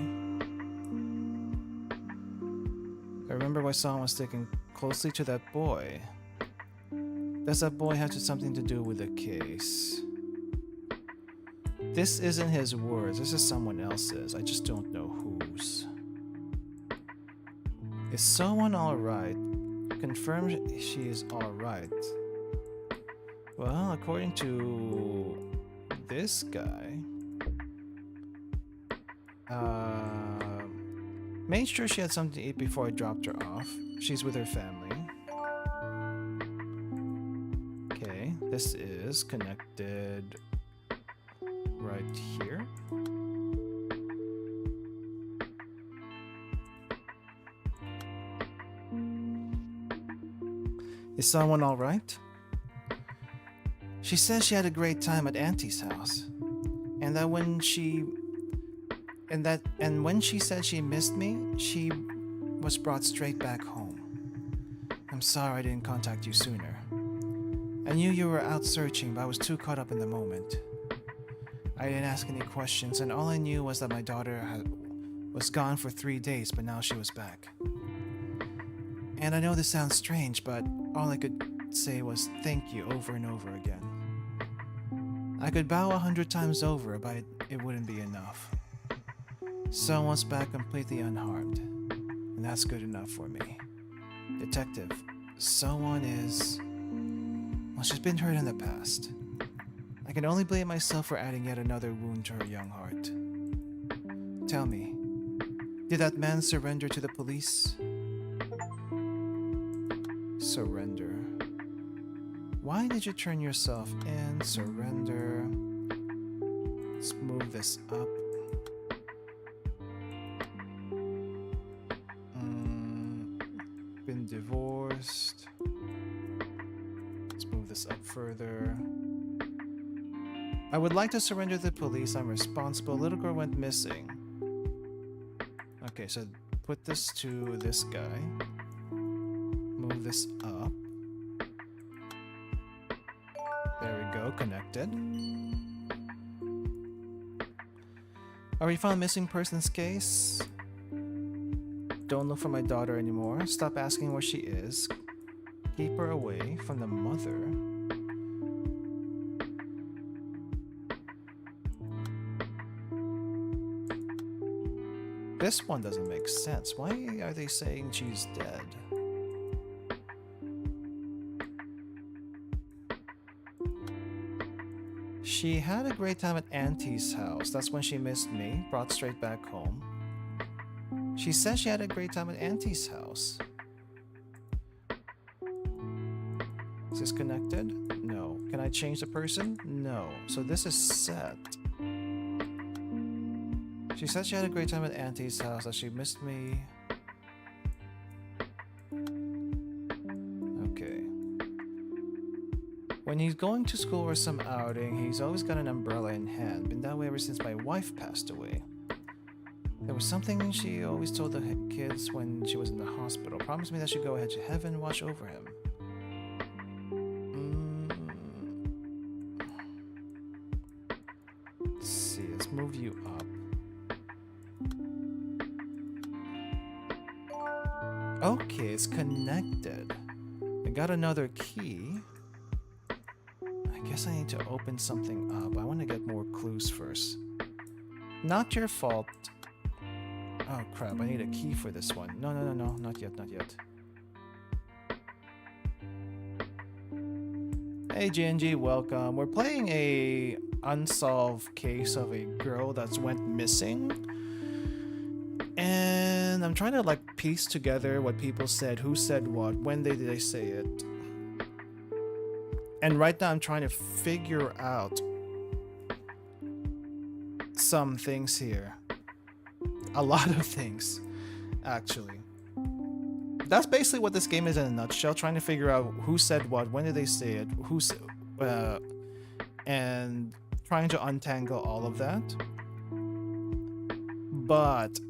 I remember why someone was sticking closely to that boy. Does that boy have something to do with the case? This isn't his words, this is someone else's. I just don't know whose. Is someone alright? Confirm she is alright. Well, according to this guy, made sure she had something to eat before I dropped her off. She's with her family. Okay, this is connected right here. Is someone all right? She says she had a great time at Auntie's house, and that when she said she missed me, she was brought straight back home. I'm sorry I didn't contact you sooner. I knew you were out searching, but I was too caught up in the moment. I didn't ask any questions, and all I knew was that my daughter was gone for 3 days, but now she was back. And I know this sounds strange, but all I could say was thank you over and over again. I could bow 100 times over, but it wouldn't be enough. Someone's back completely unharmed, and that's good enough for me. Detective, someone is... well, she's been hurt in the past. I can only blame myself for adding yet another wound to her young heart. Tell me, did that man surrender to the police? Surrender. Why did you turn yourself in? Surrender. Let's move this up. further. I would like to surrender to the police. I'm responsible. Little girl went missing. Okay, so put this to this guy. Move this up. There we go, connected. Are we found missing persons case? Don't look for my daughter anymore. Stop asking where she is. Keep her away from the mother. This one doesn't make sense. Why are they saying she's dead? She had a great time at Auntie's house. That's when she missed me, brought straight back home. She said she had a great time at Auntie's house. Is this connected? No. Can I change the person? No. So this is set. She said she had a great time at Auntie's house, that she missed me. Okay. When he's going to school or some outing, he's always got an umbrella in hand. Been that way ever since my wife passed away. There was something she always told the kids when she was in the hospital. Promised me that she'd go ahead to heaven and watch over him. Let's see, let's move you up. Okay, it's connected. I got another key. I guess I need to open something up. I want to get more clues first. Not your fault. Oh crap, I need a key for this one. No, not yet, not yet. Hey GNG, welcome. We're playing a unsolved case of a girl that's went missing. And I'm trying to like piece together what people said, who said what, when did they say it. And right now I'm trying to figure out some things here. A lot of things, actually. That's basically what this game is in a nutshell, trying to figure out who said what, when did they say it, and trying to untangle all of that. But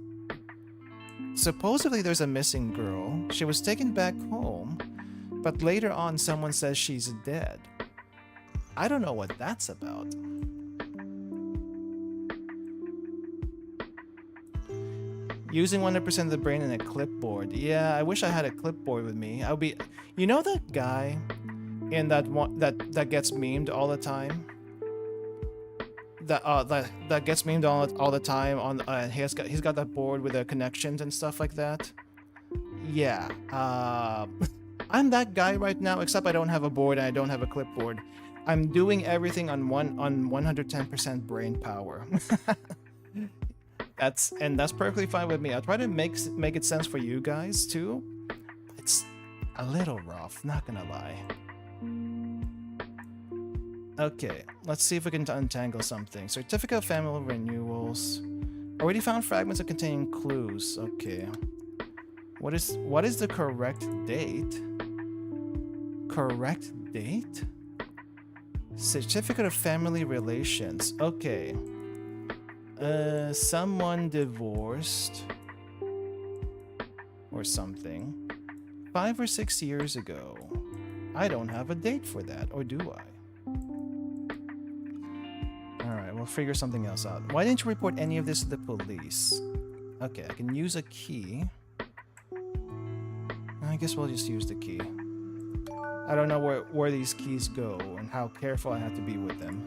supposedly there's a missing girl. She was taken back home, but later on someone says she's dead. I don't know what that's about. Using 100% of the brain in a clipboard. Yeah, I wish I had a clipboard with me. I would be, you know, that guy in that one that gets memed all the time. That gets memed all the time on. He's got that board with the connections and stuff like that. Yeah. I'm that guy right now, except I don't have a board and I don't have a clipboard. I'm doing everything on 110% brain power. That's perfectly fine with me. I'll try to make it sense for you guys too. It's a little rough, not gonna lie. Okay, let's see if we can untangle something. Certificate of family renewals. Already found fragments of containing clues. Okay. What is the correct date? Correct date? Certificate of family relations. Okay. Someone divorced or something 5 or 6 years ago. I don't have a date for that, or do I? Alright, we'll figure something else out. Why didn't you report any of this to the police? Okay, I can use a key. I guess we'll just use the key. I don't know where these keys go and how careful I have to be with them.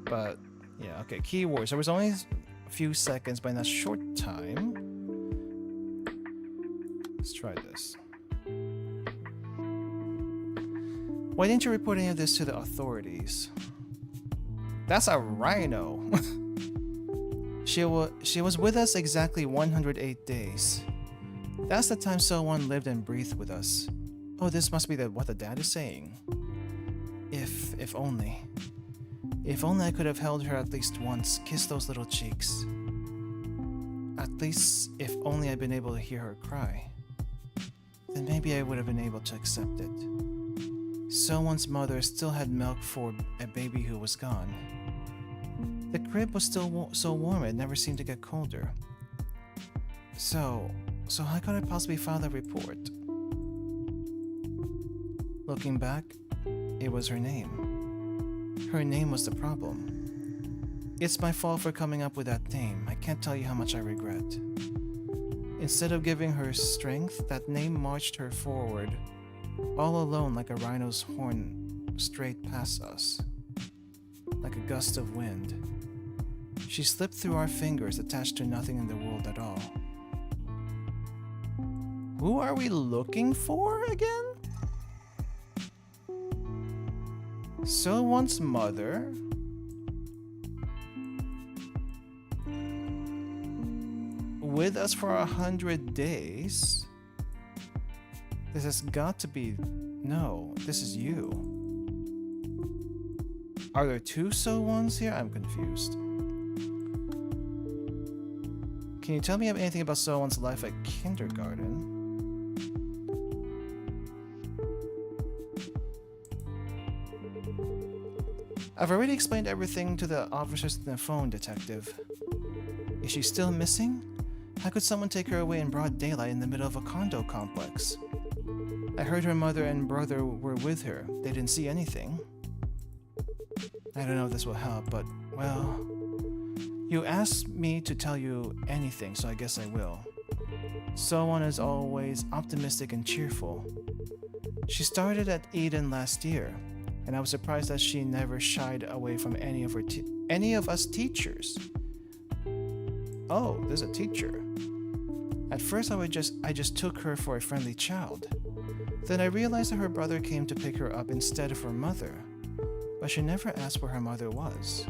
But, yeah, okay, keywords. There was only a few seconds, but in a short time. Let's try this. Why didn't you report any of this to the authorities? That's a rhino. She was with us exactly 108 days. That's the time someone lived and breathed with us. Oh, this must be what the dad is saying. If only. If only I could have held her at least once, kissed those little cheeks. At least, if only I'd been able to hear her cry. Then maybe I would have been able to accept it. Someone's mother still had milk for a baby who was gone. The crib was still so warm it never seemed to get colder. So how could I possibly file a report? Looking back, it was her name. Her name was the problem. It's my fault for coming up with that name. I can't tell you how much I regret. Instead of giving her strength, that name marched her forward, all alone like a rhino's horn straight past us, like a gust of wind. She slipped through our fingers, attached to nothing in the world at all. Who are we looking for again? Someone's mother? With us for 100 days? This has got to be... No, this is you. Are there two So-ones here? I'm confused. Can you tell me anything about So-one's life at kindergarten? I've already explained everything to the officers on the phone, Detective. Is she still missing? How could someone take her away in broad daylight in the middle of a condo complex? I heard her mother and brother were with her. They didn't see anything. I don't know if this will help, but, well... You asked me to tell you anything, so I guess I will. So-one is always optimistic and cheerful. She started at Eden last year, and I was surprised that she never shied away from any of us teachers. Oh, there's a teacher. At first I just took her for a friendly child. Then I realized that her brother came to pick her up instead of her mother. But she never asked where her mother was.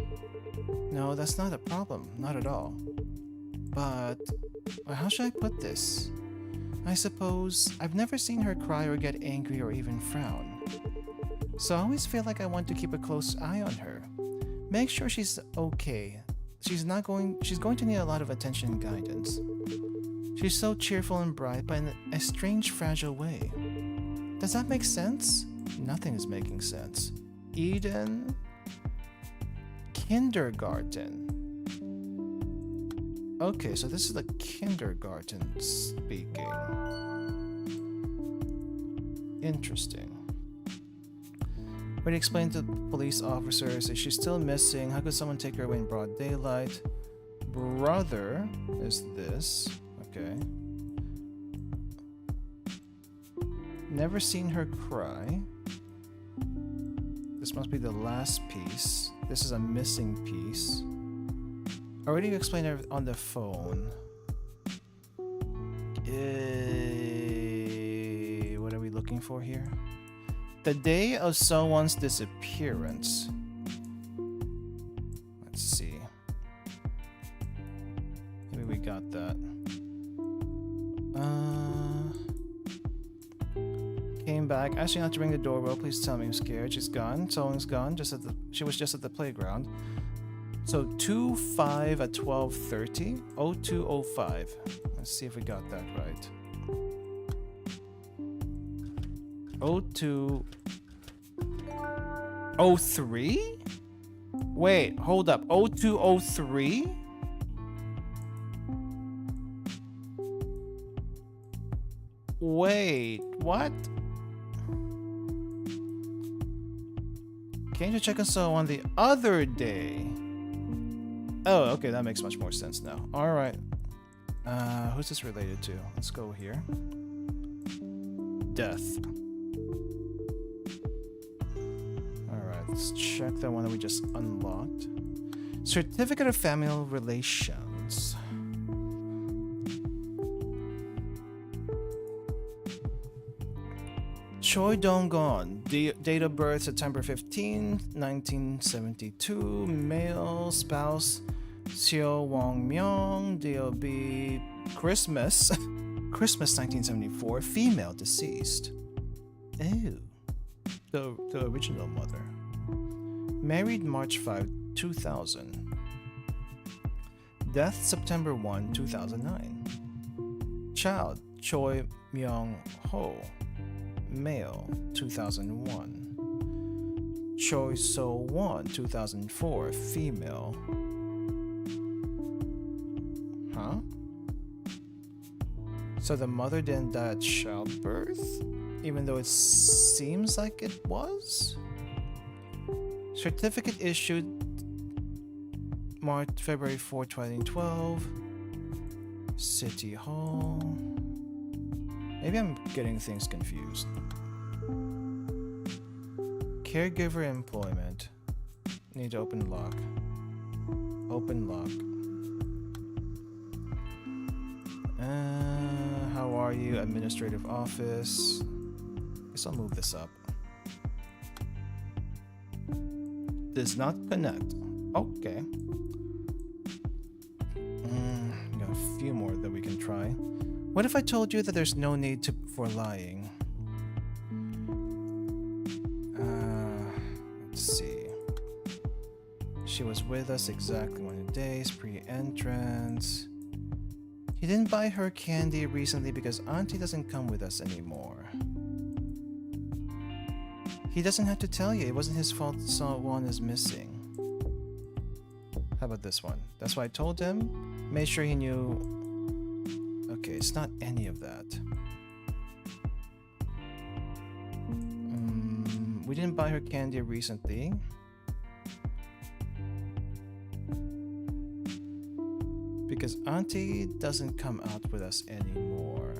No, that's not a problem, not at all. But how should I put this? I suppose I've never seen her cry or get angry or even frown. So I always feel like I want to keep a close eye on her. Make sure she's okay. She's going to need a lot of attention and guidance. She's so cheerful and bright, but in a strange, fragile way. Does that make sense? Nothing is making sense. Eden... Kindergarten. Okay, so this is the kindergarten speaking. Interesting. When he explained to police officers that she's still missing, how could someone take her away in broad daylight? Brother is this. Okay. Never seen her cry. This must be the last piece. This is a missing piece. Already explained it on the phone. What are we looking for here? The day of someone's disappearance. Let's see. Maybe we got that. Came back. Asked you not to ring the doorbell. Please tell me I'm scared. She's gone. Someone's gone. She was just at the playground. So 2-5 at 12:30. 02:05. Let's see if we got that right. 02:03? Wait, hold up. 02:03? Wait, what? Can't you check us on the other day? Oh, okay, that makes much more sense now. Alright. Who's this related to? Let's go here. Death. Alright, let's check the one that we just unlocked. Certificate of Familial Relations. Choi Dong-gon, date of birth September 15, 1972, male, spouse Seo Wong-myung, DOB, Christmas 1974, female, deceased. Ew. The original mother. Married March 5, 2000. Death September 1, 2009. Child Choi Myung-ho, male, 2001. Choi So Won, 2004, female. Huh? So the mother didn't die at childbirth, even though it seems like it was? Certificate issued February 4, 2012. City Hall. Maybe I'm getting things confused. Caregiver employment. Need to open lock. Open lock. How are you? Administrative office. Guess I'll move this up. Does not connect. Okay. Got a few more that we can try. What if I told you that there's no need for lying? Let's see. She was with us exactly 1 days pre-entrance. He didn't buy her candy recently because Auntie doesn't come with us anymore. He doesn't have to tell you. It wasn't his fault someone is missing. How about this one? That's why I told him. Made sure he knew. Okay, it's not any of that. We didn't buy her candy recently. Because Auntie doesn't come out with us anymore.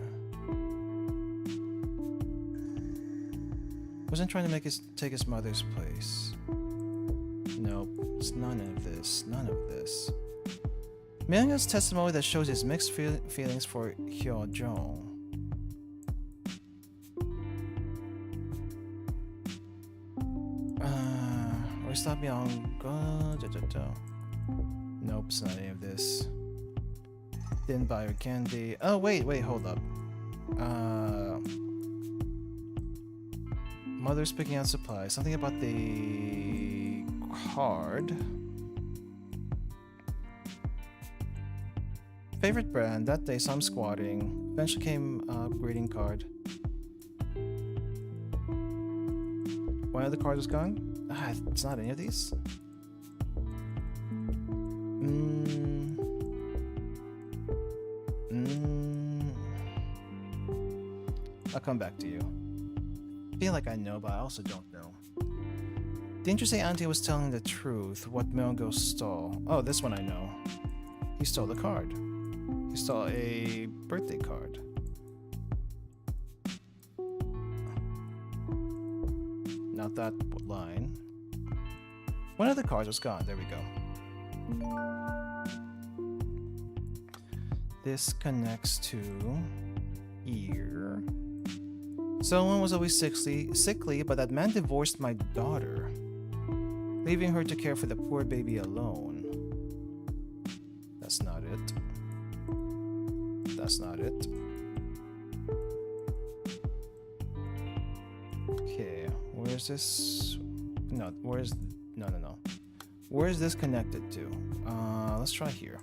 Wasn't trying to make us take his mother's place. Nope, it's none of this. None of this. Myung's testimony that shows his mixed feelings for Hyo-jong. Or stop Myung. Nope, it's not any of this. Didn't buy her candy. Oh, wait, hold up. Mother's picking out supplies. Something about the card. Favorite brand. That day, some squatting. Eventually came a greeting card. One of the cards was gone? It's not any of these? I'll come back to you. I feel like I know, but I also don't know. Didn't you say Auntie was telling the truth? What Myung stole? Oh, this one I know. He stole the card. He stole a birthday card. Not that line. One of the cards was gone. There we go. This connects to ear. Someone was always sickly, but that man divorced my daughter, leaving her to care for the poor baby alone. That's not it. That's not it. Okay, where's this? No, where's... No. Where's this connected to? Let's try here.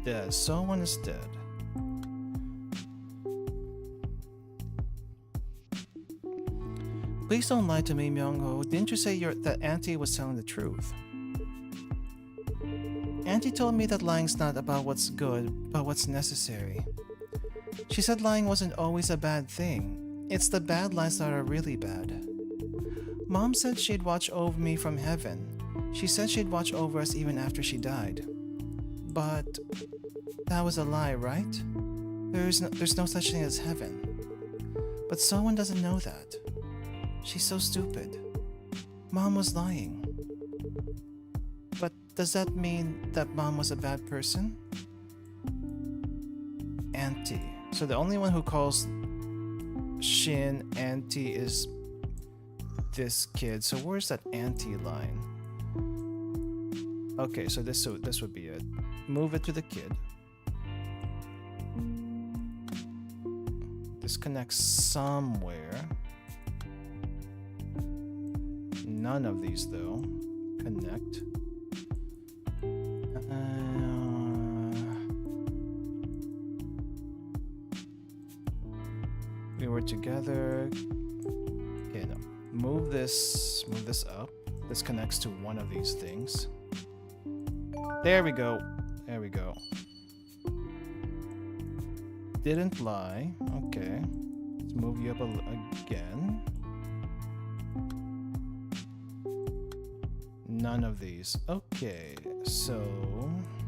Dead. Someone is dead. Please don't lie to me, Myung-ho. Didn't you say that Auntie was telling the truth? Auntie told me that lying's not about what's good, but what's necessary. She said lying wasn't always a bad thing. It's the bad lies that are really bad. Mom said she'd watch over me from heaven. She said she'd watch over us even after she died. But that was a lie, right? There's no such thing as heaven. But someone doesn't know that. She's so stupid. Mom was lying. But does that mean that Mom was a bad person? Auntie. So the only one who calls Shin Auntie is this kid. So where's that Auntie line? Okay, so this would be it. Move it to the kid. This connects somewhere. None of these though connect. We were together. Okay, no. move this up. This connects to one of these things. There we go. There we go. Didn't lie. Okay. Let's move you up again. None of these. Okay. So,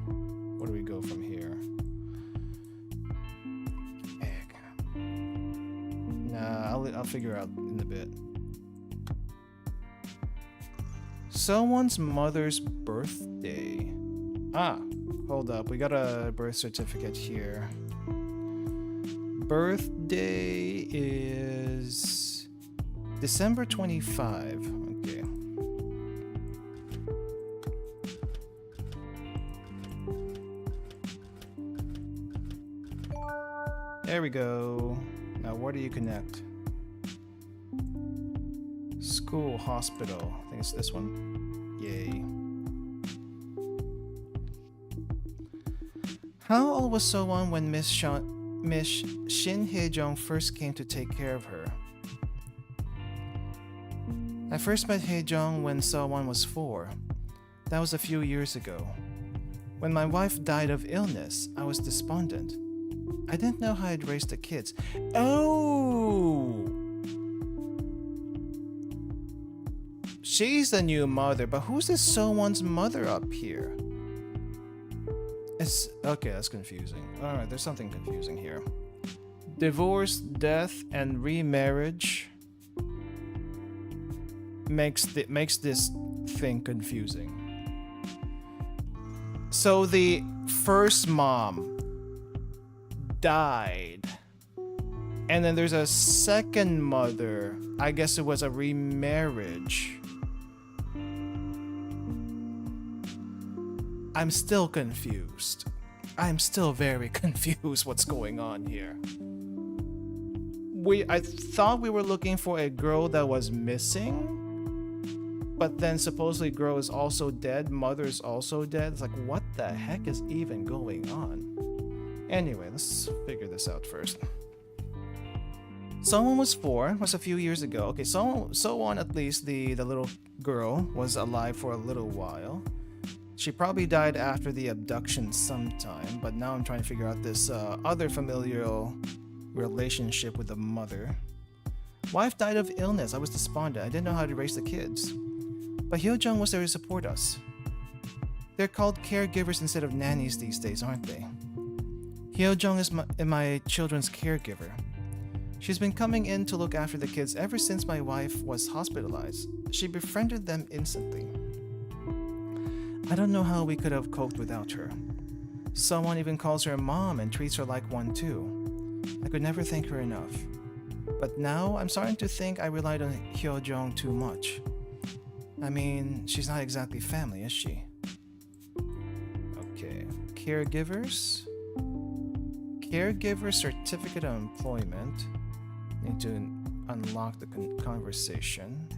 where do we go from here? Nah, I'll figure out in a bit. Someone's mother's birthday. Ah, hold up. We got a birth certificate here. Birthday is December 25. Okay. There we go. Now, where do you connect? School, hospital. I think it's this one. Yay. How old was So-won when Miss Shin Hye-jung first came to take care of her? I first met Hye-jung when So-won was 4. That was a few years ago. When my wife died of illness, I was despondent. I didn't know how I'd raise the kids. Oh! She's the new mother, but who's this So-won's mother up here? Okay, that's confusing. Alright, there's something confusing here. Divorce, death, and remarriage makes this thing confusing. So the first mom died, and then there's a second mother. I guess it was a remarriage. I'm still confused. I'm still very confused what's going on here. I thought we were looking for a girl that was missing, but then supposedly girl is also dead, mother's also dead. It's like, what the heck is even going on? Anyway, let's figure this out first. So-won was 4, was a few years ago. Okay, So-won, at least the little girl, was alive for a little while. She probably died after the abduction sometime, but now I'm trying to figure out this other familial relationship with the mother. Wife died of illness. I was despondent. I didn't know how to raise the kids. But Hye-jung was there to support us. They're called caregivers instead of nannies these days, aren't they? Hye-jung is my children's caregiver. She's been coming in to look after the kids ever since my wife was hospitalized. She befriended them instantly. I don't know how we could have coped without her. Someone even calls her mom and treats her like one too. I could never thank her enough. But now I'm starting to think I relied on Hye-jung too much. I mean, she's not exactly family, is she? Okay, caregivers. Caregiver certificate of employment. Need to unlock the conversation.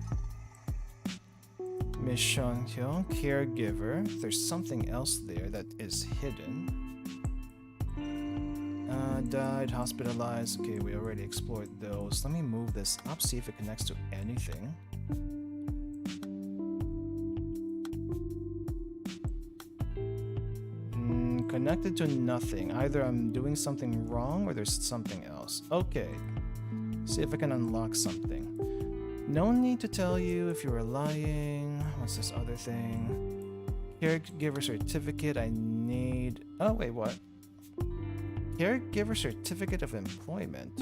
Miss Seon-hyung, caregiver. There's something else there that is hidden. Died, hospitalized. Okay, we already explored those. Let me move this up, see if it connects to anything. Connected to nothing. Either I'm doing something wrong or there's something else. Okay, see if I can unlock something. No need to tell you if you were lying. What's this other thing? Caregiver certificate. I need... Oh, wait, what? Caregiver certificate of employment.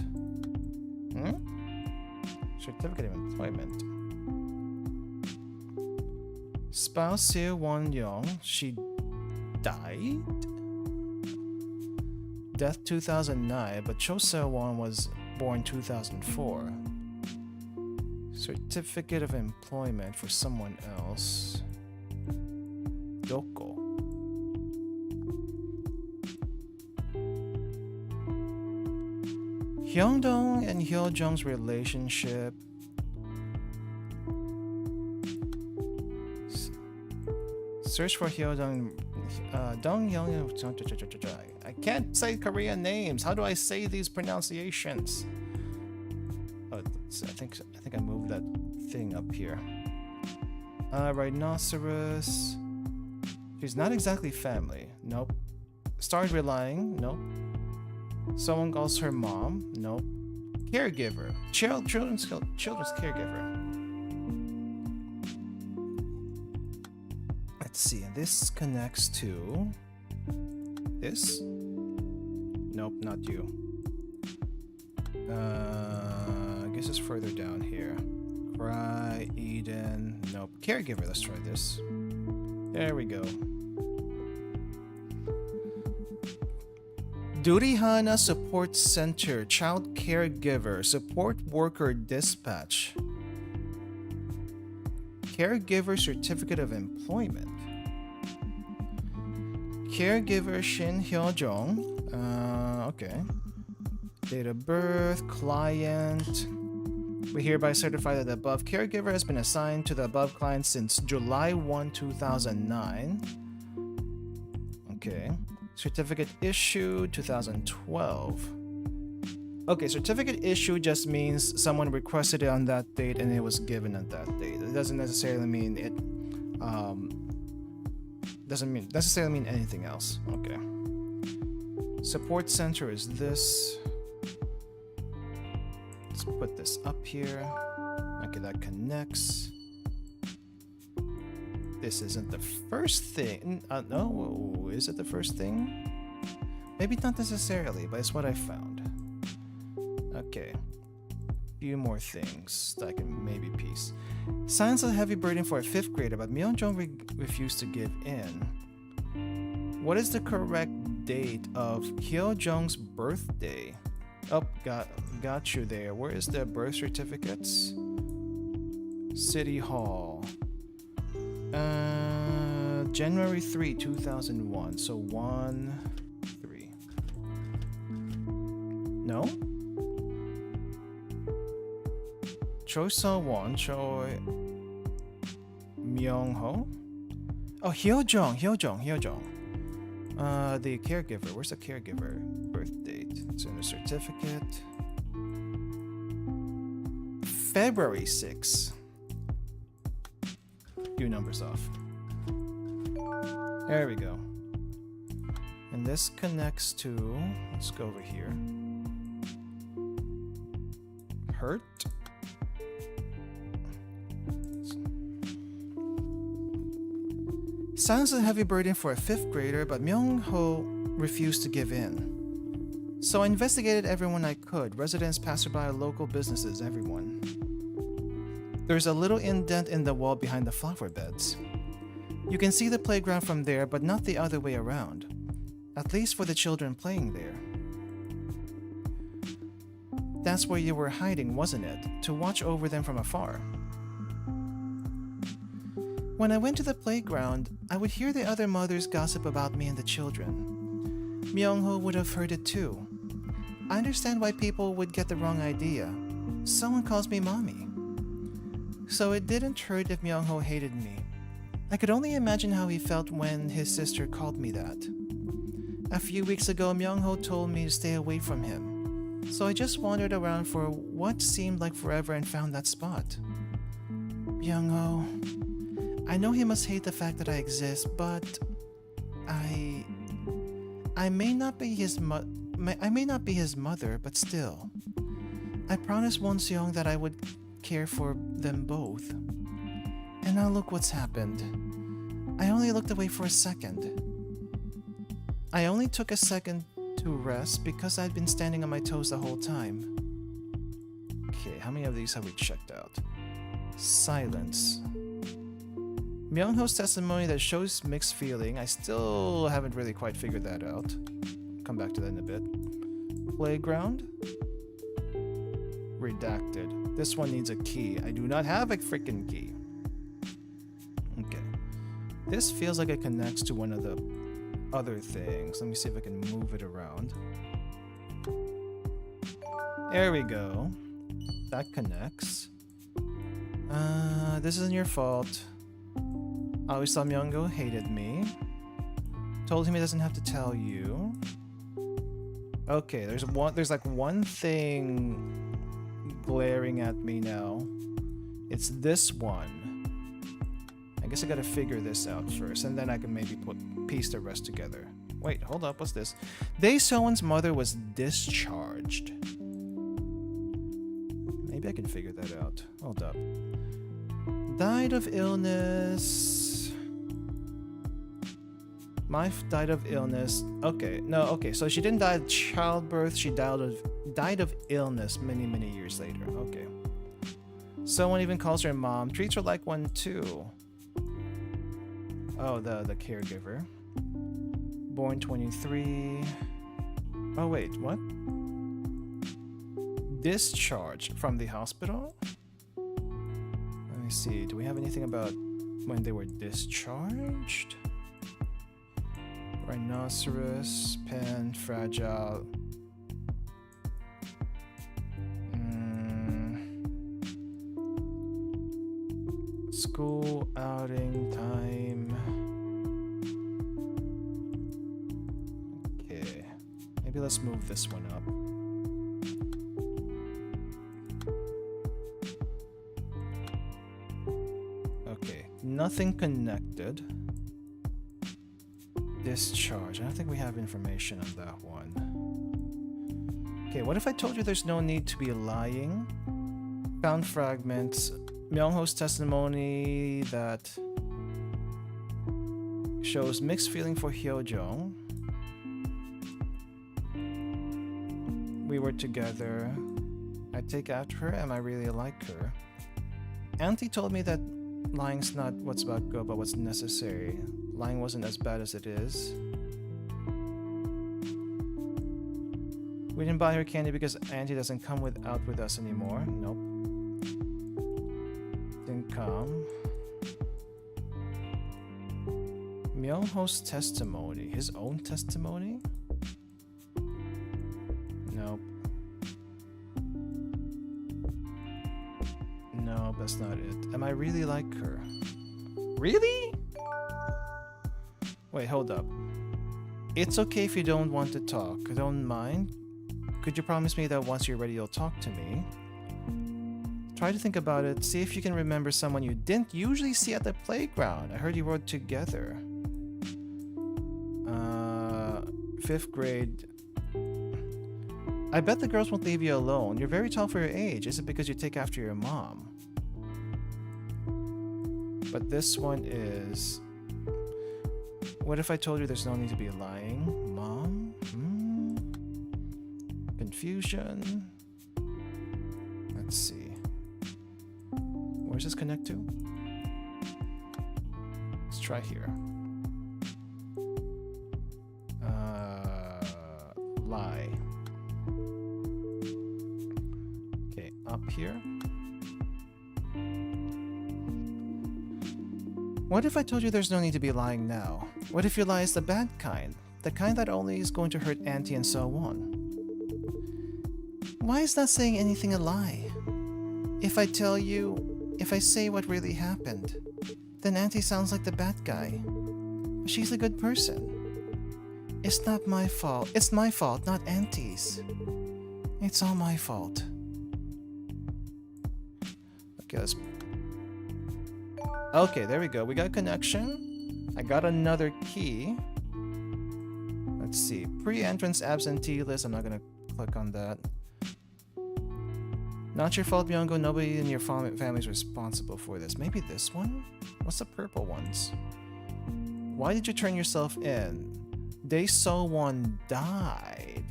Certificate of employment. Spouse Se-won-young. She died? Death 2009, but Cho Se-won was born 2004. Certificate of employment for someone else. Doko. Hyungdong and Hye-jung's relationship. Search for Hye-jung. Dong-young. I can't say Korean names. How do I say these pronunciations? Oh, I think I moved that thing up here. Rhinoceros. She's not exactly family. Nope. Started relying. Nope. Someone calls her mom. Nope. Caregiver. Children's caregiver. Let's see. And this connects to this. Nope, not you. I guess it's further down here. Cry, Eden. Nope. Caregiver. Let's try this. There we go. Durihana Support Center, Child Caregiver, Support Worker Dispatch. Caregiver Certificate of Employment. Caregiver Shin Hyojong. Okay. Date of birth, client. We hereby certify that the above caregiver has been assigned to the above client since July 1, 2009. Okay. Certificate issue 2012. Okay, certificate issue just means someone requested it on that date and it was given at that date. It doesn't necessarily mean it doesn't necessarily mean anything else. Okay. Support center is this. Let's put this up here. Okay, that connects. This isn't the first thing. No, is it the first thing? Maybe not necessarily, but it's what I found. Okay. Few more things that I can maybe piece. Signs of a heavy burden for a 5th grader, but Myeongjong refused to give in. What is the correct date of Hyojong's birthday? Oh, got you there. Where is the birth certificates? City Hall. January 3, 2001. So 1, 3. No? Choi So-won, Choi Myung-ho? Oh, Hyojong. The caregiver. Where's the caregiver? Birth date. It's in the certificate. February 6. Few numbers off. There we go. And this connects to, let's go over here. Hurt. Sounds a heavy burden for a 5th grader, but Myung-ho refused to give in. So I investigated everyone I could, residents, passerby, local businesses, everyone. There's a little indent in the wall behind the flower beds. You can see the playground from there, but not the other way around. At least for the children playing there. That's where you were hiding, wasn't it? To watch over them from afar. When I went to the playground, I would hear the other mothers gossip about me and the children. Myung-ho would have heard it too. I understand why people would get the wrong idea. Someone calls me mommy. So it didn't hurt if Myung-ho hated me. I could only imagine how he felt when his sister called me that. A few weeks ago, Myung-ho told me to stay away from him. So I just wandered around for what seemed like forever and found that spot. Myung-ho, I know he must hate the fact that I exist, but I may not be his mother, but still. I promised Won-seong that I would care for them both. And now look what's happened. I only looked away for a second. I only took a second to rest because I'd been standing on my toes the whole time. Okay, how many of these have we checked out? Silence. Myung-ho's testimony that shows mixed feeling. I still haven't really quite figured that out. Come back to that in a bit. Playground. Redacted. This one needs a key. I do not have a freaking key. Okay. This feels like it connects to one of the other things. Let me see if I can move it around. There we go. That connects. This isn't your fault. I always thought Myung-ho hated me. Told him he doesn't have to tell you. Okay, there's like one thing glaring at me now. It's this one. I guess I gotta figure this out first, and then I can maybe piece the rest together. Wait, hold up, what's this? Dae Sohwon's mother was discharged. Maybe I can figure that out. Hold up. Died of illness. Died of illness. Okay, no, okay, so she didn't die of childbirth, she died of illness many years later. Okay. Someone even calls her mom, treats her like one too. Oh, the caregiver. Born 23. Oh wait, what? Discharged from the hospital? Let me see, do we have anything about when they were discharged? Rhinoceros, pen, fragile. School outing time. Okay, maybe let's move this one up. Okay, nothing connected. Discharge. I don't think we have information on that one. Okay, what if I told you there's no need to be lying? Found fragments. Myungho's testimony that shows mixed feeling for Hyojong. We were together. I take after her and I really like her. Auntie told me that lying's not what's about good, but what's necessary. Lying wasn't as bad as it is. We didn't buy her candy because Auntie doesn't come out with us anymore. Nope. Didn't come. Myungho's testimony. His own testimony? Nope. No, that's not it. Am I really like her? Really? Wait, hold up. It's okay if you don't want to talk. I don't mind. Could you promise me that once you're ready, you'll talk to me? Try to think about it. See if you can remember someone you didn't usually see at the playground. I heard you were together. 5th grade. I bet the girls won't leave you alone. You're very tall for your age. Is it because you take after your mom? But this one is... What if I told you there's no need to be lying? Mom? Confusion. Let's see. Where does this connect to? Let's try here. Lie. Okay, up here. What if I told you there's no need to be lying now? What if your lie is the bad kind? The kind that only is going to hurt Auntie and so on? Why is not saying anything a lie? If I say what really happened, then Auntie sounds like the bad guy. But she's a good person. It's not my fault. It's my fault, not Auntie's. It's all my fault. Okay, let's... Okay, there we go. We got a connection. I got another key. Let's see. Pre-entrance absentee list. I'm not gonna click on that. Not your fault, Myungho. Nobody in your family is responsible for this. Maybe this one? What's the purple ones? Why did you turn yourself in? Dae Sohwon died.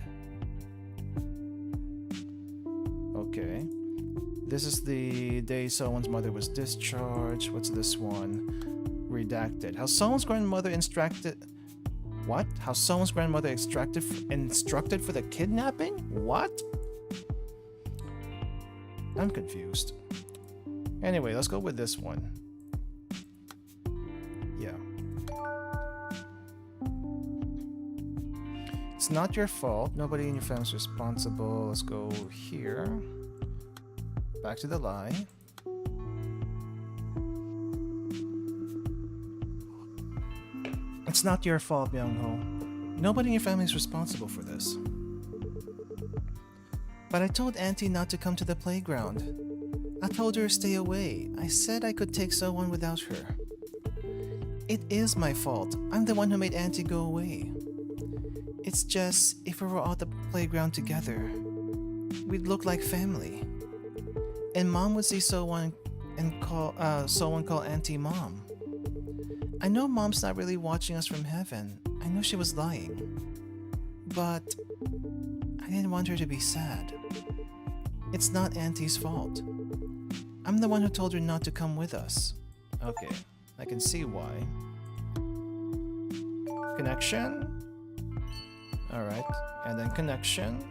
Okay. This is the Dae Sohwon's mother was discharged. What's this one? Redacted. How Sohwon's grandmother instructed... What? How Sohwon's grandmother instructed for the kidnapping? What? I'm confused. Anyway, let's go with this one. Yeah. It's not your fault. Nobody in your family is responsible. Let's go here. Back to the lie. It's not your fault, Myungho. Nobody in your family is responsible for this. But I told Auntie not to come to the playground. I told her to stay away. I said I could take someone without her. It is my fault. I'm the one who made Auntie go away. It's just, if we were on the playground together, we'd look like family. And Mom would see someone and call Auntie Mom. I know Mom's not really watching us from heaven. I know she was lying. But I didn't want her to be sad. It's not Auntie's fault. I'm the one who told her not to come with us. Okay, I can see why. Connection? Alright, and then connection.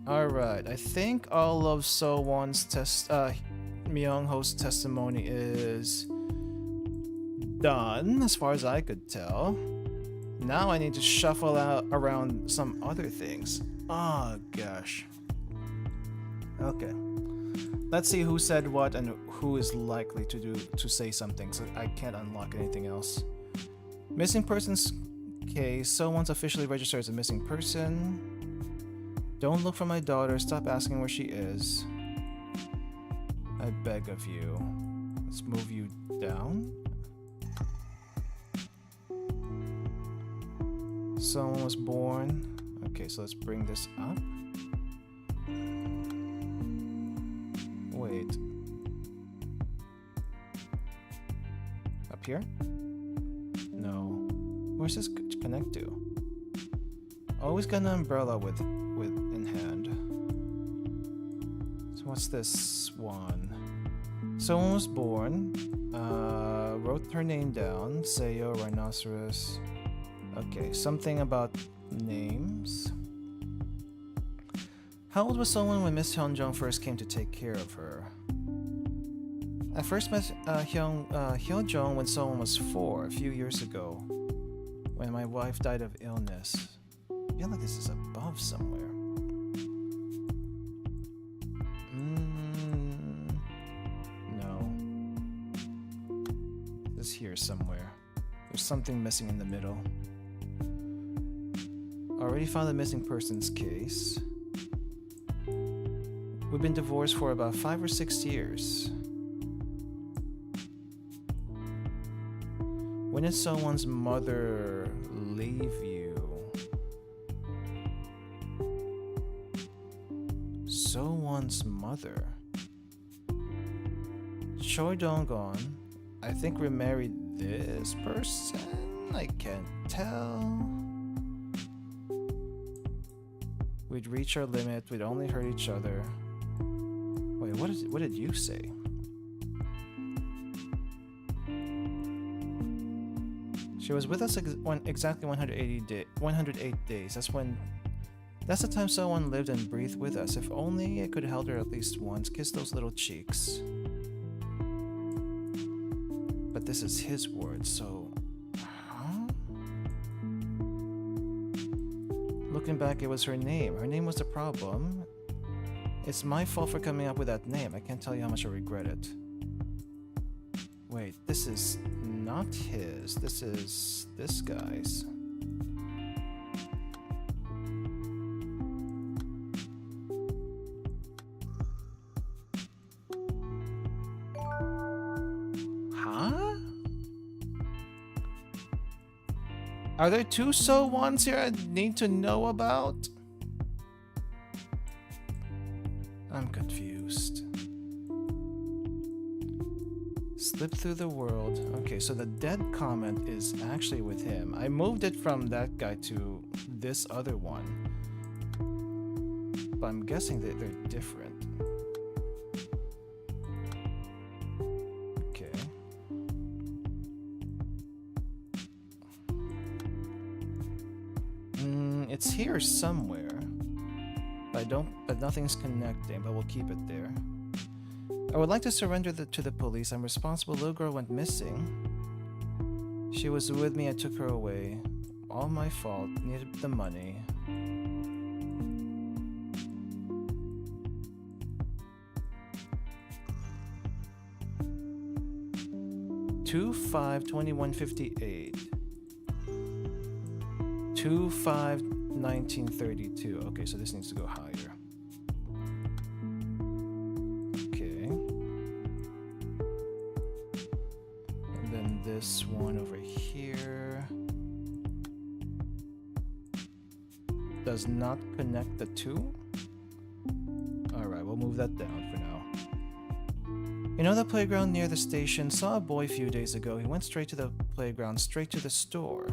Alright, I think all of So-won's Myung-ho's testimony is done, as far as I could tell. Now I need to shuffle around some other things. Oh gosh. Okay. Let's see who said what and who is likely to say something, so I can't unlock anything else. Missing persons case. Someone's officially registered as a missing person. Don't look for my daughter. Stop asking where she is. I beg of you. Let's move you down. Someone was born. Okay, so let's bring this up. Wait. Up here? No. Where's this connect to? Always got an umbrella with in hand. So what's this one? Someone was born. Wrote her name down. Seo, rhinoceros. Okay, something about names. How old was someone when Miss Hyunjong first came to take care of her? I first met Hyunjong when someone was 4 a few years ago, when my wife died of illness. I feel like this is above somewhere. No. This here somewhere. There's something missing in the middle. Already found a missing persons case. We've been divorced for about 5 or 6 years. When did someone's mother leave you? Someone's mother? Choi Dong-gon. I think we married this person? I can't tell. We'd reach our limit, we'd only hurt each other. Wait, what did you say? She was with us exactly 108 days. That's the time someone lived and breathed with us. If only I could have held her at least once, kiss those little cheeks. But this is his word, so... Huh? Looking back, it was her name. Her name was the problem. It's my fault for coming up with that name. I can't tell you how much I regret it. Wait, this is not his. This is this guy's. Huh? Are there 2 So-wons here I need to know about? I'm confused. Slip through the world. Okay, so the dead comment is actually with him. I moved it from that guy to this other one. But I'm guessing that they're different. Okay. It's here somewhere. But nothing's connecting, but we'll keep it there. I would like to surrender to the police. I'm responsible. Little girl went missing. She was with me. I took her away. All my fault. Needed the money. Two 5/21/58. 2/5/1932. Okay, so this needs to go higher. this one over here. Does not connect the two. Alright, we'll move that down for now. You know the playground near the station? Saw a boy a few days ago. He went straight to the playground, straight to the store.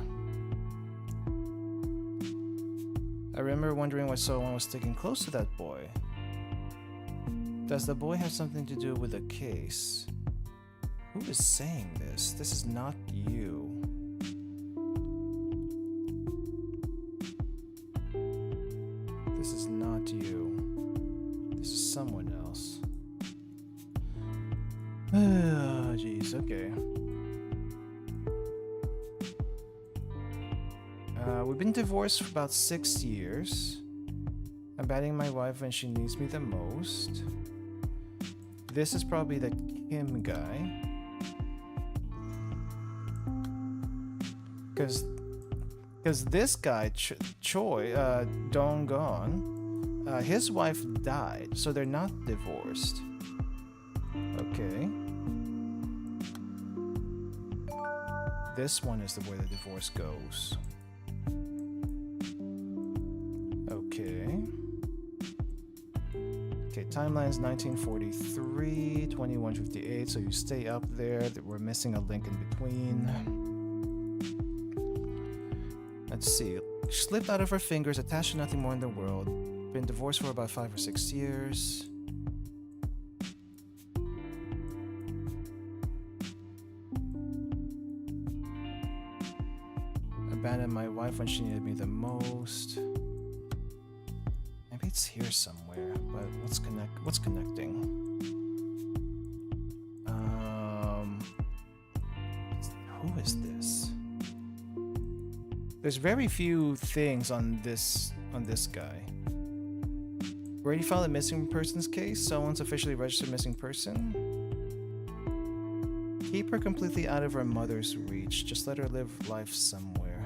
I remember wondering why someone was sticking close to that boy. Does the boy have something to do with the case? Who is saying this? This is not you. This is not you. This is someone else. Oh, jeez, okay. We've been divorced for about 6 years. I'm batting my wife when she needs me the most. This is probably the Kim guy. Cause this guy, Choi, Donggon, his wife died, so they're not divorced. Okay. This one is the way the divorce goes. Okay. Okay, timeline's 1943, 2158, so you stay up there. We're missing a link in between. Let's see. Slipped out of her fingers, attached to nothing more in the world. Been divorced for about 5 or 6 years. Abandoned my wife when she needed me the most. Maybe it's here somewhere, but what's connecting? Who is this? There's very few things on this guy. Already filed a missing persons case. Someone's officially registered missing person. Keep her completely out of her mother's reach. Just let her live life somewhere.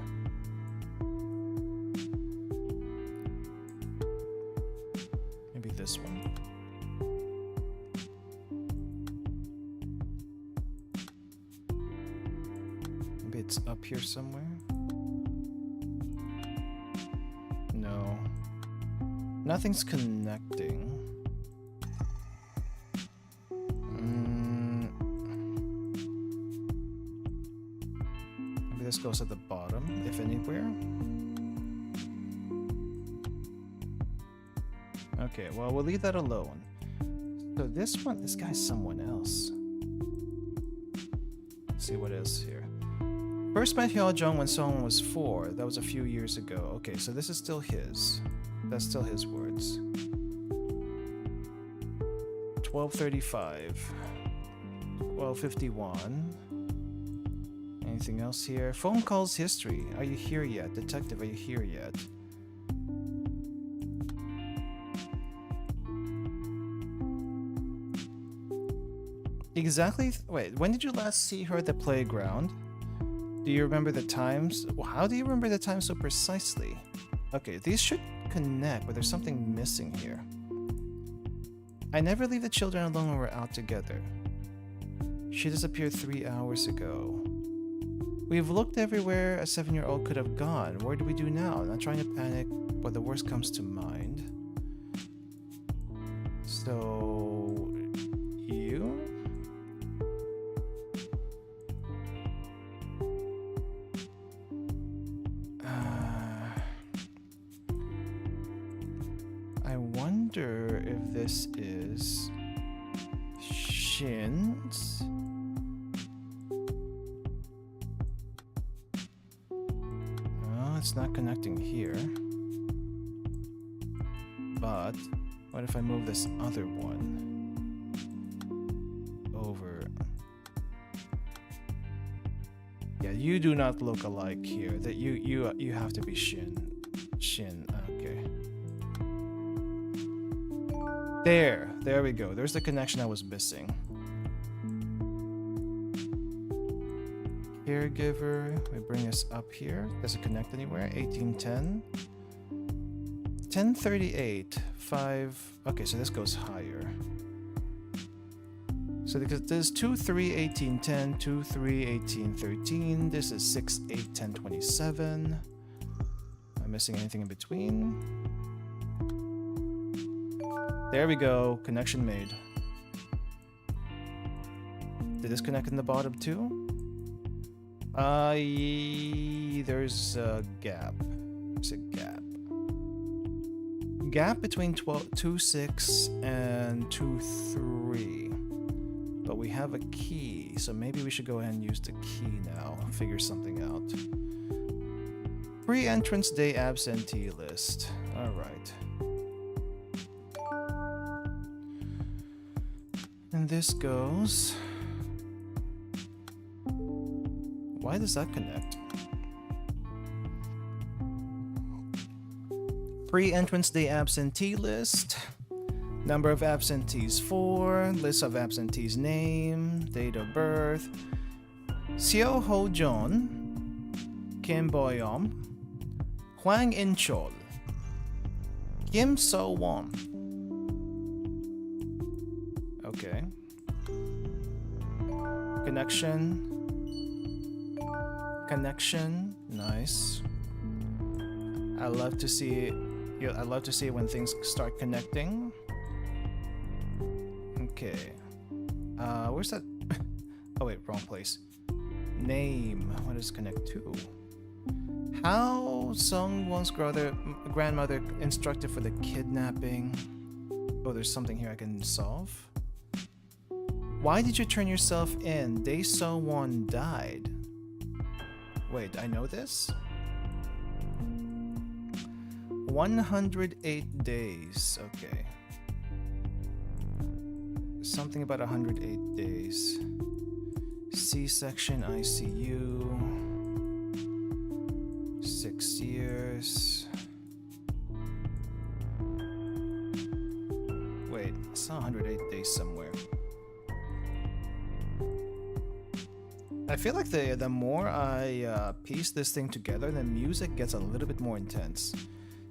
Maybe this one. Maybe it's up here somewhere. No. Nothing's connecting. Maybe this goes at the bottom, if anywhere. Okay, well, we'll leave that alone. So this guy's someone else. Let's see what is here. First met Hyojung when someone was 4. That was a few years ago. Okay, so this is still his. That's still his words. 12:35. 12:51. Anything else here? Phone calls history. Are you here yet? Detective, are you here yet? Exactly. Wait, when did you last see her at the playground? Do you remember the times? How do you remember the time so precisely? Okay, these should connect, but there's something missing here. I never leave the children alone when we're out together. She disappeared 3 hours ago. We've looked everywhere a 7-year-old could have gone. Where do we do now? Not trying to panic, but the worst comes to mind. So... you? I wonder if this is Shin's. No, it's not connecting here. But what if I move this other one over? Yeah, you do not look alike here. That you have to be Shin. Okay. There we go. There's the connection I was missing. Caregiver, we bring us up here. Does it connect anywhere? 1810. 1038. 5. Okay, so this goes higher. So because this is 2, 3, 18, 10, 2, 3, 18, 13. This is 6, 8, 10, 27. Am I missing anything in between? There we go. Connection made. Did this connect in the bottom too? There's a gap. There's a gap. Gap between 2, 6 and 2, 3. But we have a key, so maybe we should go ahead and use the key now. Figure something out. Pre-entrance day absentee list. Alright. And this goes... Why does that connect? Pre-entrance day absentee list. Number of absentees 4. List of absentees name. Date of birth. Seo Ho Jon. Kim Boyom. Hwang In Chol. Kim So Won. Okay. Connection. Connection. Nice. I love to see it. I love to see it when things start connecting. Okay. Where's that? Oh wait, wrong place. Name. What does connect to? How Sungwon's grandmother instructed for the kidnapping. Oh, there's something here I can solve. Why did you turn yourself in? Dae So-won died. Wait, I know this? 108 days. Okay. Something about 108 days. C-section ICU. 6 years. Wait, I saw 108 days somewhere. I feel like the more I piece this thing together, the music gets a little bit more intense.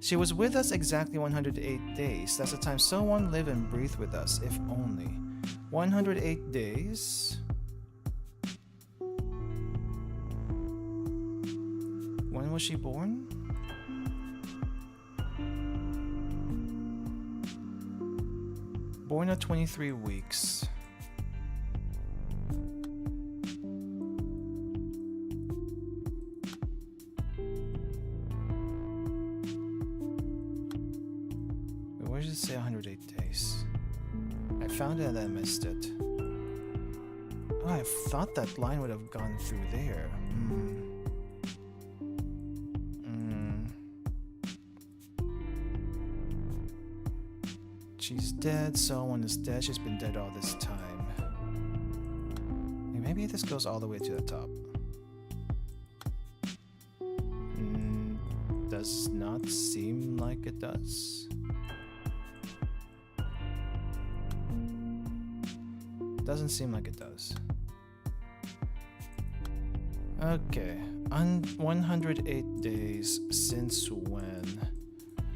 She was with us exactly 108 days. That's the time someone lived and breathed with us, if only. 108 days. When was she born? Born at 23 weeks. Where does it say 108 days? I found it and I missed it. Oh, I thought that line would have gone through there. She's dead, someone is dead, she's been dead all this time. Maybe this goes all the way to the top. Does not seem like it does. Doesn't seem like it does. Okay, 108 days since when?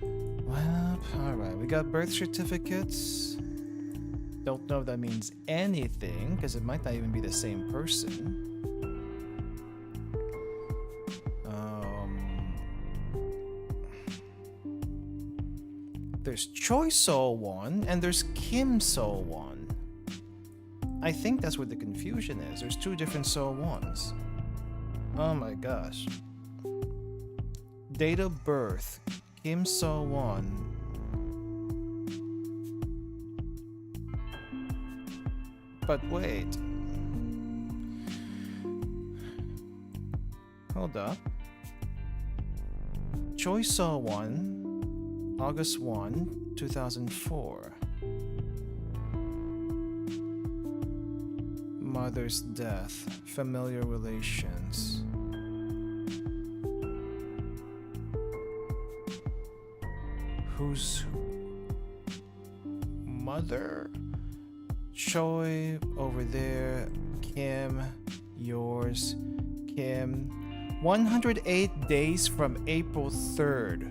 Well, alright, we got birth certificates. Don't know if that means anything, because it might not even be the same person. There's Choi So-won and there's Kim So-won. I think that's what the confusion is. There's two different So-wons. Oh my gosh. Date of birth. Kim So-won. But wait. Hold up. Choi So-won. August 1, 2004. Mother's death. Familiar relations. Whose mother? Choi over there. Kim. Yours. Kim. 108 days from April 3rd.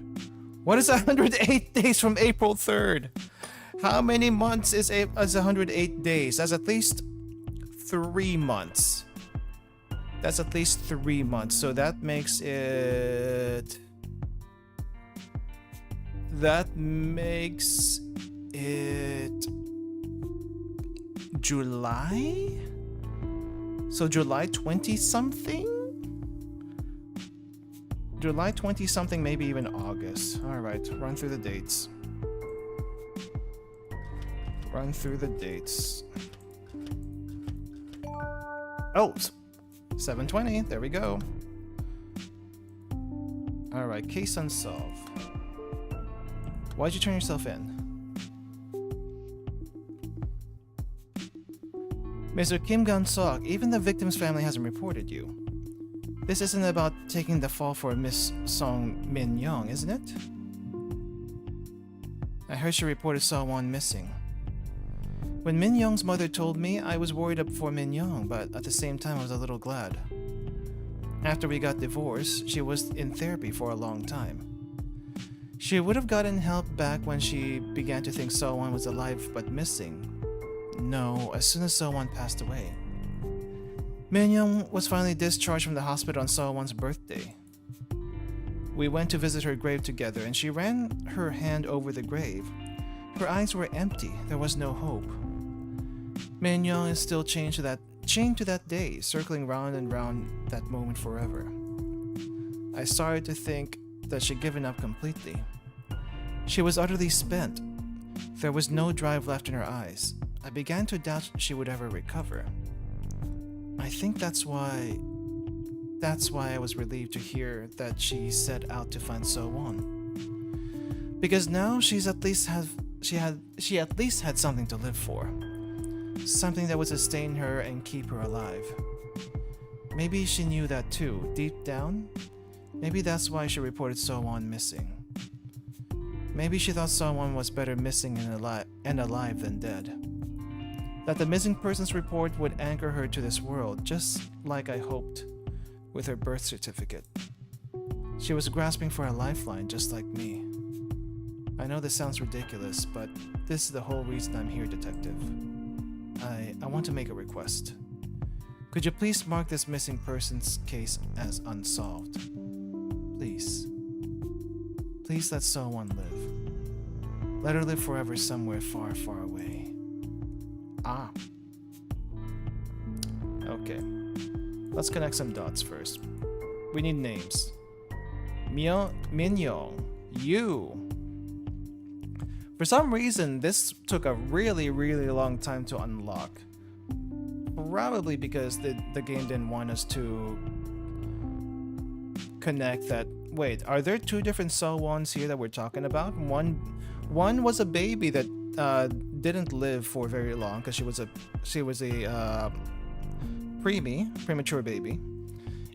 What is 108 days from April 3rd? How many months is 108 days? That's at least 3 months. That's at least 3 months. So that makes it... That makes it... July? So July 20-something? July 20-something, maybe even August. Alright, run through the dates. Run through the dates. Oh, 7/20. There we go. Alright, case unsolved. Why'd you turn yourself in? Mr. Kim Gun-sok, even the victim's family hasn't reported you. This isn't about taking the fall for Miss Song Min Young, isn't it? I heard she reported someone missing. When Min Young's mother told me, I was worried up for Min Young, but at the same time I was a little glad. After we got divorced, she was in therapy for a long time. She would have gotten help back when she began to think someone was alive but missing. No, as soon as someone passed away. Min Young was finally discharged from the hospital on someone's birthday. We went to visit her grave together and she ran her hand over the grave. Her eyes were empty, there was no hope. Min Young is still chained to that day, circling round and round that moment forever. I started to think that she'd given up completely. She was utterly spent. There was no drive left in her eyes. I began to doubt she would ever recover. I think that's why I was relieved to hear that she set out to find So-won. Because now she at least had something to live for. Something that would sustain her and keep her alive. Maybe she knew that too, deep down. Maybe that's why she reported So-won missing. Maybe she thought someone was better missing and alive than dead. That the missing persons report would anchor her to this world, just like I hoped with her birth certificate. She was grasping for a lifeline, just like me. I know this sounds ridiculous, but this is the whole reason I'm here, Detective. I want to make a request. Could you please mark this missing persons case as unsolved? Please. Please let someone live. Let her live forever somewhere far, far away. Ah. Okay. Let's connect some dots first. We need names. Min Young. You. For some reason, this took a really, really long time to unlock. Probably because the game didn't want us to connect that. Wait, are there two different So-wons here that we're talking about? One was a baby that didn't live for very long because she was a premature baby,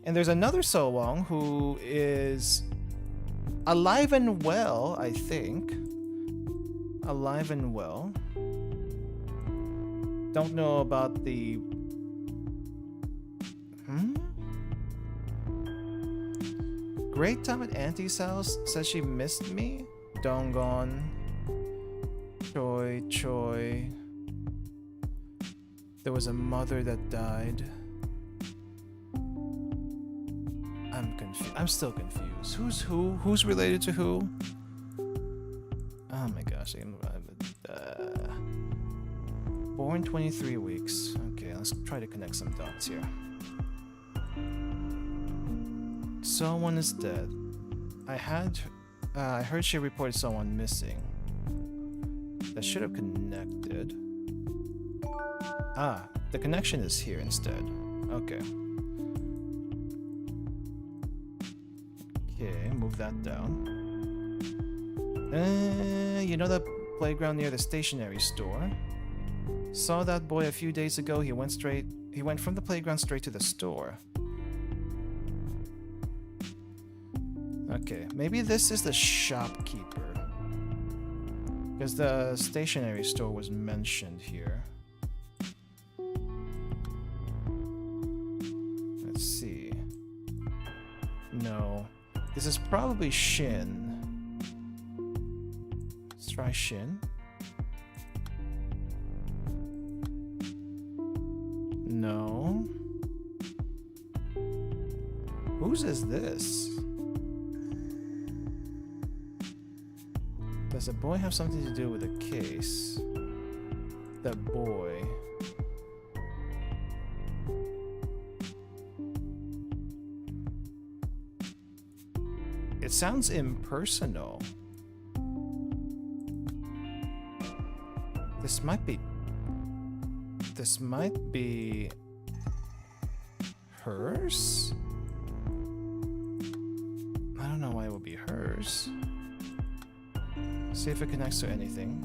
and there's another So-won who is alive and well. I think alive and well. Don't know about the Great time at Auntie's house. Says she missed me. Donggon. Choi. There was a mother that died. I'm confused. I'm still confused. Who's who? Who's related to who? Oh my gosh. Born 23 weeks. Okay, let's try to connect some dots here. Someone is dead. I heard she reported someone missing. That should have connected. Ah, the connection is here instead. Okay. Okay, move that down. You know that playground near the stationery store? Saw that boy a few days ago. He went from the playground straight to the store. Okay, maybe this is the shopkeeper. Because the stationery store was mentioned here. Let's see. No. This is probably Shin. Let's try Shin. No. Whose is this? Does the boy have something to do with the case? The boy. It sounds impersonal. This might be hers? I don't know why it would be hers. See if it connects to anything.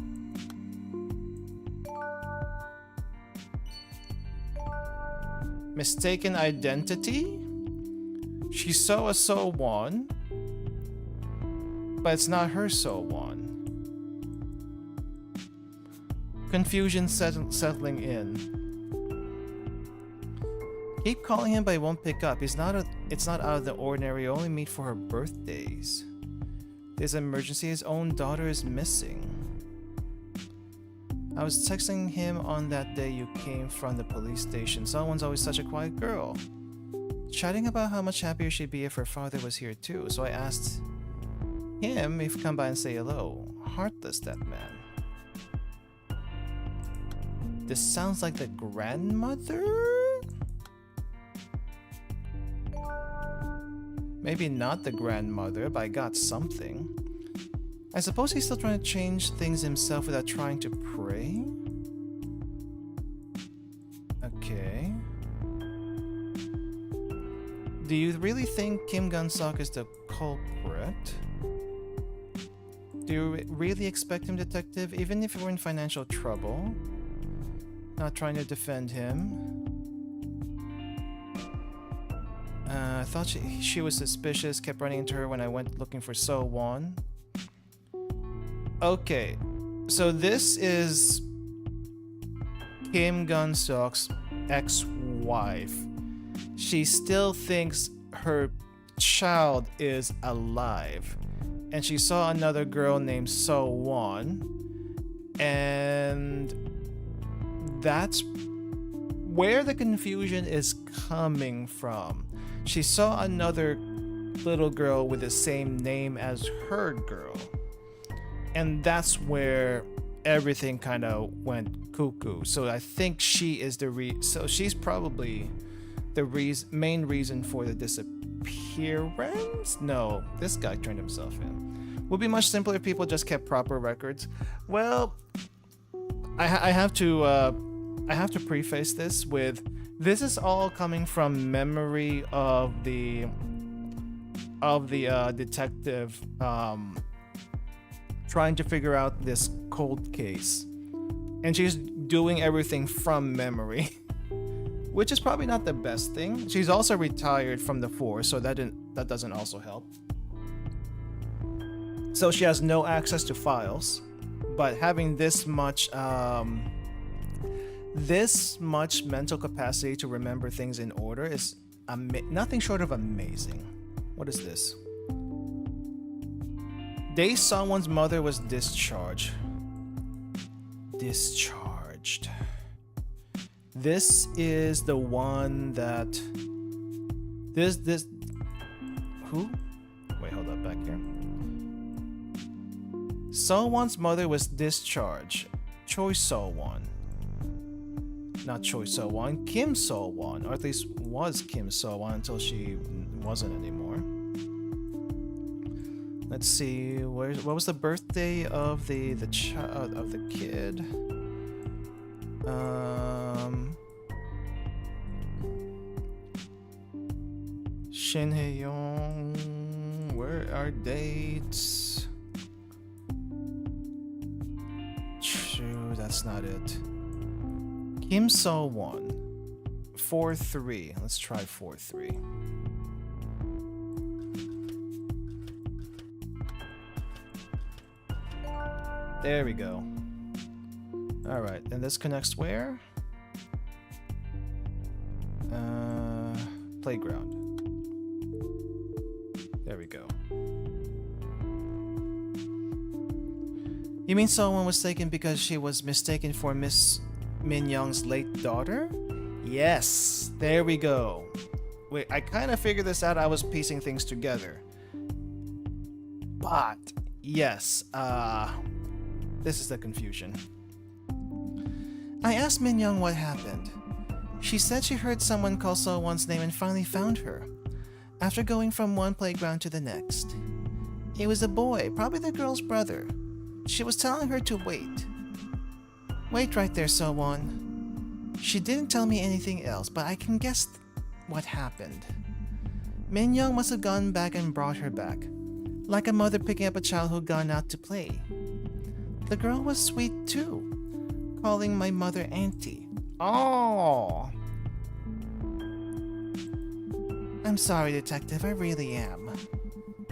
Mistaken identity? She saw a So-won, but it's not her So-won. Confusion settling in. Keep calling him, but he won't pick up. It's not out of the ordinary. You only meet for her birthdays. There's an emergency. His own daughter is missing. I was texting him on that day you came from the police station. Someone's always such a quiet girl. Chatting about how much happier she'd be if her father was here too. So I asked him if he'd come by and say hello. Heartless, that man. This sounds like the grandmother? Maybe not the grandmother, but I got something. I suppose he's still trying to change things himself without trying to pray? Okay. Do you really think Kim Gun-sok is the culprit? Do you really expect him, detective, even if we're in financial trouble? Not trying to defend him. I thought she was suspicious, kept running into her when I went looking for So-won. Okay, so this is Kim Gun-sok's ex-wife. She still thinks her child is alive. And she saw another girl named So-won. And that's where the confusion is coming from. She saw another little girl with the same name as her girl. And that's where everything kind of went cuckoo. So I think she is so she's probably the main reason for the disappearance? No, this guy turned himself in. Would be much simpler if people just kept proper records. Well, I have to preface this with this is all coming from memory of the detective trying to figure out this cold case, and she's doing everything from memory, which is probably not the best thing. She's also retired from the force, so that doesn't also help. So she has no access to files, but having this much mental capacity to remember things in order is nothing short of amazing. What is this? Day someone's mother was discharged. This is the one that this who? Wait, hold up, back here. Someone's mother was discharged. Choi So-won. Not Choi So-won, Kim So-won, or at least was Kim So-won until she wasn't anymore. Let's see, what was the birthday of the kid? Shin Hae-young, where are dates? True, that's not it. Kim So-won, 4-3. Let's try 4-3. There we go. Alright, and this connects where? Playground. There we go. You mean someone was taken because she was mistaken for Miss Min Young's late daughter? Yes, there we go. wait, I kind of figured this out. I was piecing things together. But yes, this is the confusion. I asked Min Young what happened. She said she heard someone call So-won's name and finally found her, after going from one playground to the next. He was a boy, probably the girl's brother. She was telling her to wait. Wait right there, So-won. She didn't tell me anything else, but I can guess what happened. Min Young must have gone back and brought her back, like a mother picking up a child who'd gone out to play. The girl was sweet too, calling my mother auntie. Oh! I'm sorry, Detective, I really am.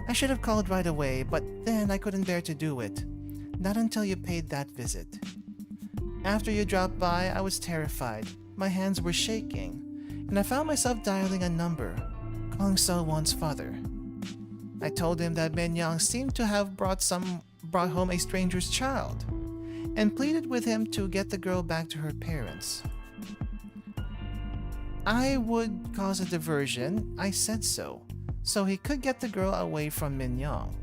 I should have called right away, but then I couldn't bear to do it. Not until you paid that visit. After you dropped by, I was terrified. My hands were shaking, and I found myself dialing a number, calling So-won's father. I told him that Min Young seemed to have brought home a stranger's child, and pleaded with him to get the girl back to her parents. I would cause a diversion, I said so he could get the girl away from Min Young.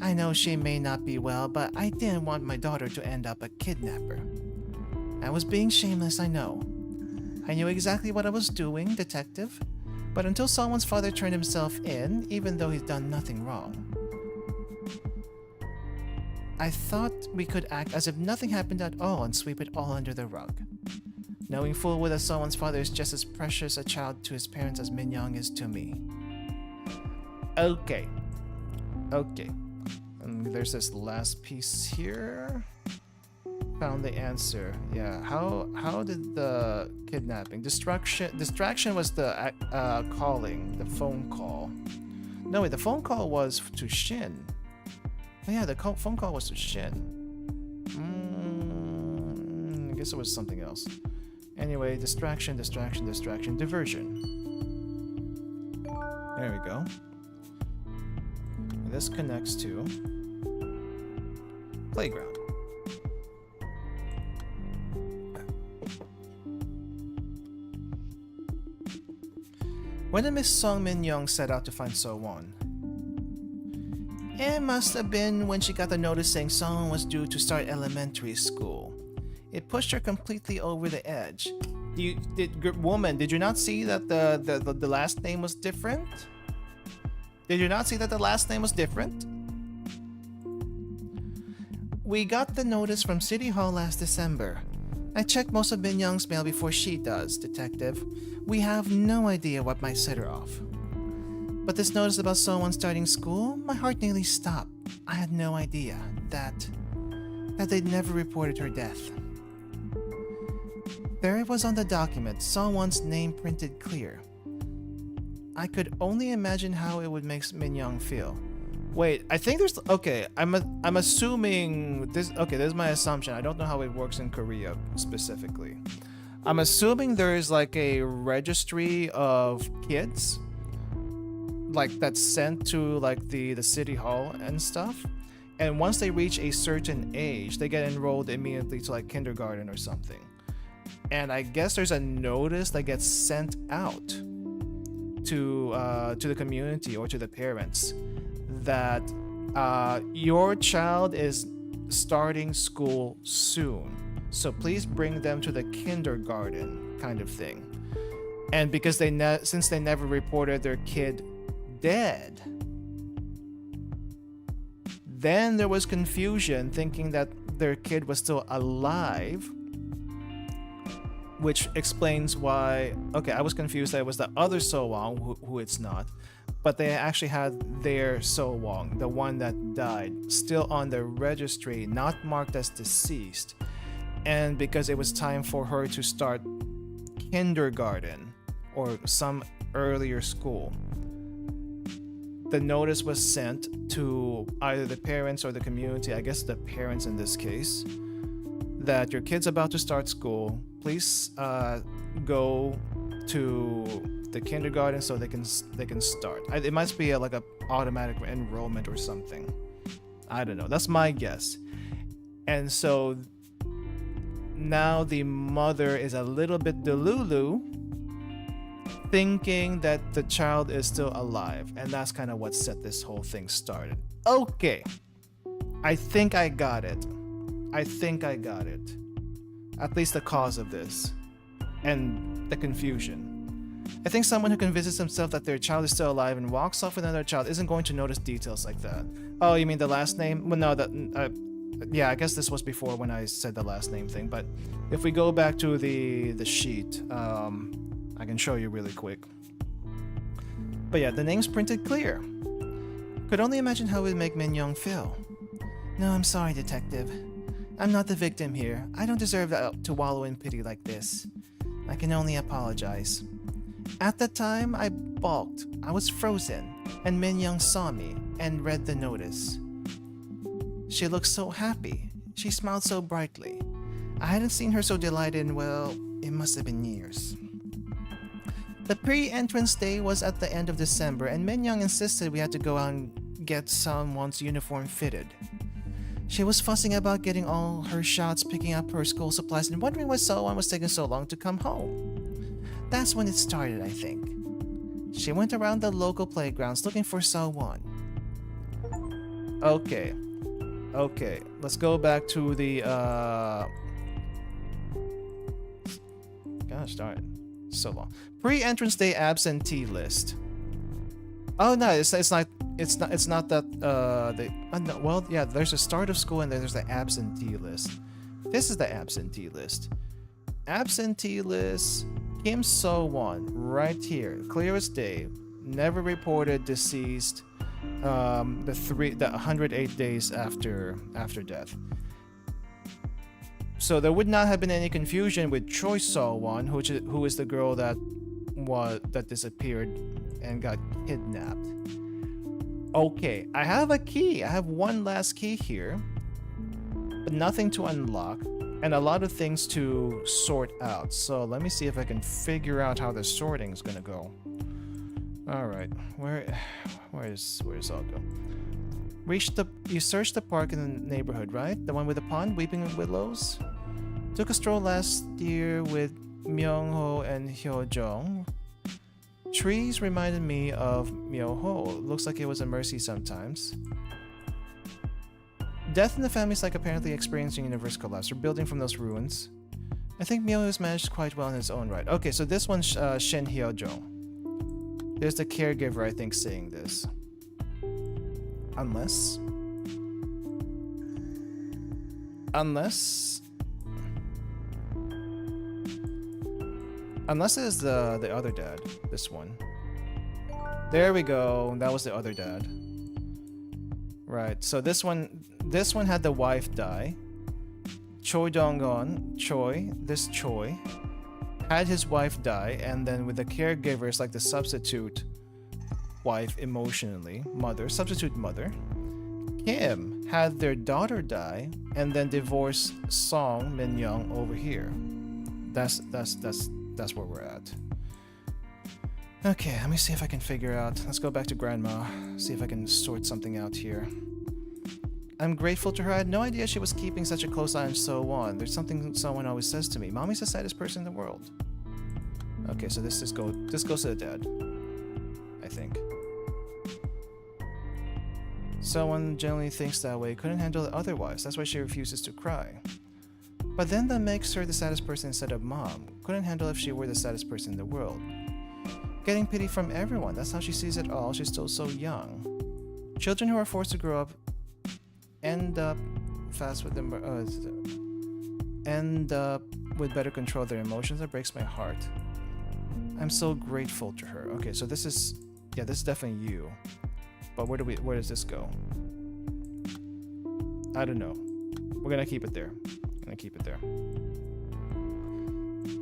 I know she may not be well, but I didn't want my daughter to end up a kidnapper. I was being shameless, I know. I knew exactly what I was doing, Detective, but until someone's father turned himself in, even though he's done nothing wrong. I thought we could act as if nothing happened at all and sweep it all under the rug, knowing full well that someone's father is just as precious a child to his parents as Min Young is to me. Okay. And there's this last piece here. Found the answer. Yeah. How did the kidnapping distraction was the calling, the phone call. No wait, the phone call was to Shin. Oh yeah, the phone call was to Shin. I guess it was something else. Anyway, distraction, diversion. There we go. And this connects to playground. When did Miss Song Min Young set out to find So-won? It must have been when she got the notice saying So-won was due to start elementary school. It pushed her completely over the edge. Woman, did you not see that the last name was different? Did you not see that the last name was different? We got the notice from City Hall last December. I checked most of Min Young's mail before she does, Detective. We have no idea what might set her off. But this notice about So-won starting school, my heart nearly stopped. I had no idea that they'd never reported her death. There it was on the document, So-won's name printed clear. I could only imagine how it would make Min Young feel. Wait, I think there's... Okay, I'm assuming... This is my assumption. I don't know how it works in Korea specifically. I'm assuming there is like a registry of kids, like that's sent to like the city hall and stuff. And once they reach a certain age, they get enrolled immediately to like kindergarten or something. And I guess there's a notice that gets sent out to the community or to the parents that your child is starting school soon, so please bring them to the kindergarten, kind of thing. And because since they never reported their kid dead, then there was confusion thinking that their kid was still alive, which explains why... Okay, I was confused that it was the other So-won who it's not, but they actually had their So-won, the one that died, still on the registry, not marked as deceased. And because it was time for her to start kindergarten or some earlier school, the notice was sent to either the parents or the community, I guess the parents in this case, that your kid's about to start school. Please go to the kindergarten so they can start. It must be like a automatic enrollment or something. I don't know. That's my guess. And so now the mother is a little bit delulu, thinking that the child is still alive, and that's kind of what set this whole thing started. Okay, I think I got it. I think I got it. At least the cause of this and the confusion. I think someone who convinces himself that their child is still alive and walks off with another child isn't going to notice details like that. Oh, you mean the last name? Well, no, that yeah, I guess this was before when I said the last name thing, but if we go back to the sheet, I can show you really quick. But yeah, the name's printed clear. Could only imagine how it would make Min Young feel. No, I'm sorry, detective. I'm not the victim here. I don't deserve to wallow in pity like this. I can only apologize. At the time, I balked. I was frozen, and Min Young saw me and read the notice. She looked so happy. She smiled so brightly. I hadn't seen her so delighted in, well, it must have been years. The pre-entrance day was at the end of December, and Min Young insisted we had to go out and get someone's uniform fitted. She was fussing about getting all her shots, picking up her school supplies, and wondering why someone was taking so long to come home. That's when it started, I think. She went around the local playgrounds looking for someone. Okay, let's go back to the, gosh darn it, so long. Pre-entrance day absentee list. Oh no, it's not that no, well, yeah, there's a start of school and then there's the absentee list. This is the absentee list. Absentee list, Kim So-won, right here, clear as day, never reported deceased, the 108 days after death. So there would not have been any confusion with Choi So-won, who is the girl that disappeared and got kidnapped. Okay, I have a key. I have one last key here, but nothing to unlock and a lot of things to sort out. So let me see if I can figure out how the sorting is gonna go. All right, where's all go? You searched the park in the neighborhood, right? The one with the pond, weeping willows. Took a stroll last year with Myung-ho and Hyo-jung. Trees reminded me of Myo-ho. Looks like it was a mercy sometimes. Death in the family is like apparently experiencing universe collapse. We're building from those ruins. I think Myo has managed quite well in his own right. Okay, so this one's Shin Hyo-jung. There's the caregiver, I think, saying this. Unless it is the other dad, this one. There we go, that was the other dad. Right, so this one had the wife die. Choi Dong-gon, this Choi, had his wife die, and then with the caregiver, it's like the substitute wife emotionally, substitute mother. Kim had their daughter die, and then divorce Song Min Young over here. That's where we're at. Okay, let me see if I can figure out. Let's go back to Grandma, see if I can sort something out here. I'm grateful to her. I had no idea she was keeping such a close eye on So-won. There's something someone always says to me. Mommy's the saddest person in the world. Okay, so this goes to the dad, I think. Someone generally thinks that way, couldn't handle it otherwise. That's why she refuses to cry. But then that makes her the saddest person instead of mom. Couldn't handle if she were the saddest person in the world. Getting pity from everyone, that's how she sees it all. She's still so young. Children who are forced to grow up end up with better control of their emotions. That breaks my heart. I'm so grateful to her. Okay, so this is definitely you. But where does this go? I don't know. We're gonna keep it there.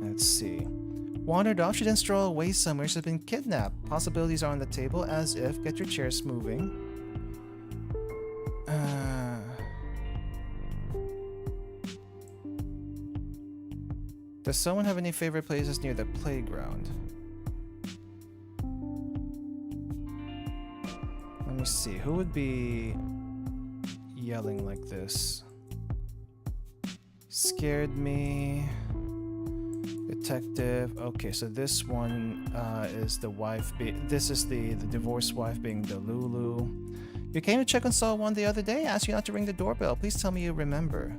Let's see. Wandered off, she then strolled away somewhere. She's been kidnapped. Possibilities are on the table, as if. Get your chairs moving. Does someone have any favorite places near the playground? Let me see. Who would be yelling like this? Scared me. Detective. Okay, so this one is the wife. This is the divorced wife being the Lulu. You came to check on Saw 1 the other day. Asked you not to ring the doorbell. Please tell me you remember.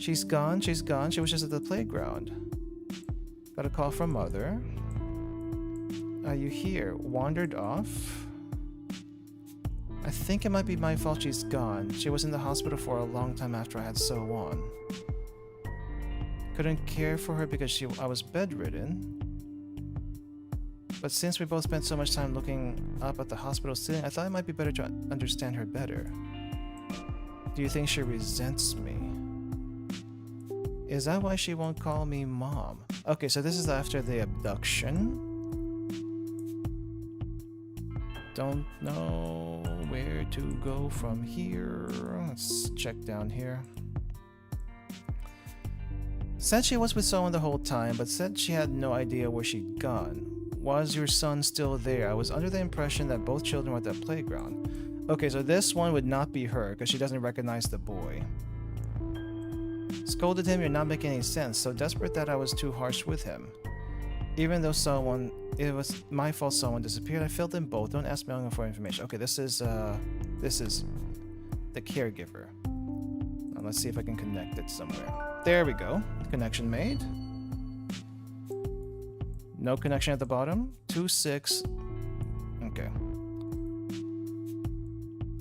She's gone. She's gone. She was just at the playground. Got a call from mother. Are you here? Wandered off. I think it might be my fault she's gone. She was in the hospital for a long time after I had So Won. Couldn't care for her because I was bedridden. But since we both spent so much time looking up at the hospital ceiling, I thought it might be better to understand her better. Do you think she resents me? Is that why she won't call me mom? Okay, so this is after the abduction. Don't know where to go from here. Let's check down here. Said she was with someone the whole time, but said she had no idea where she'd gone. Was your son still there? I was under the impression that both children were at the playground. Okay, so this one would not be her because she doesn't recognize the boy. Scolded him, you're not making any sense. So desperate that I was too harsh with him. Even though it was my fault someone disappeared, I failed them both. Don't ask me for information. Okay, this is the caregiver. Now let's see if I can connect it somewhere. There we go. Connection made. No connection at the bottom. 2-6. Okay.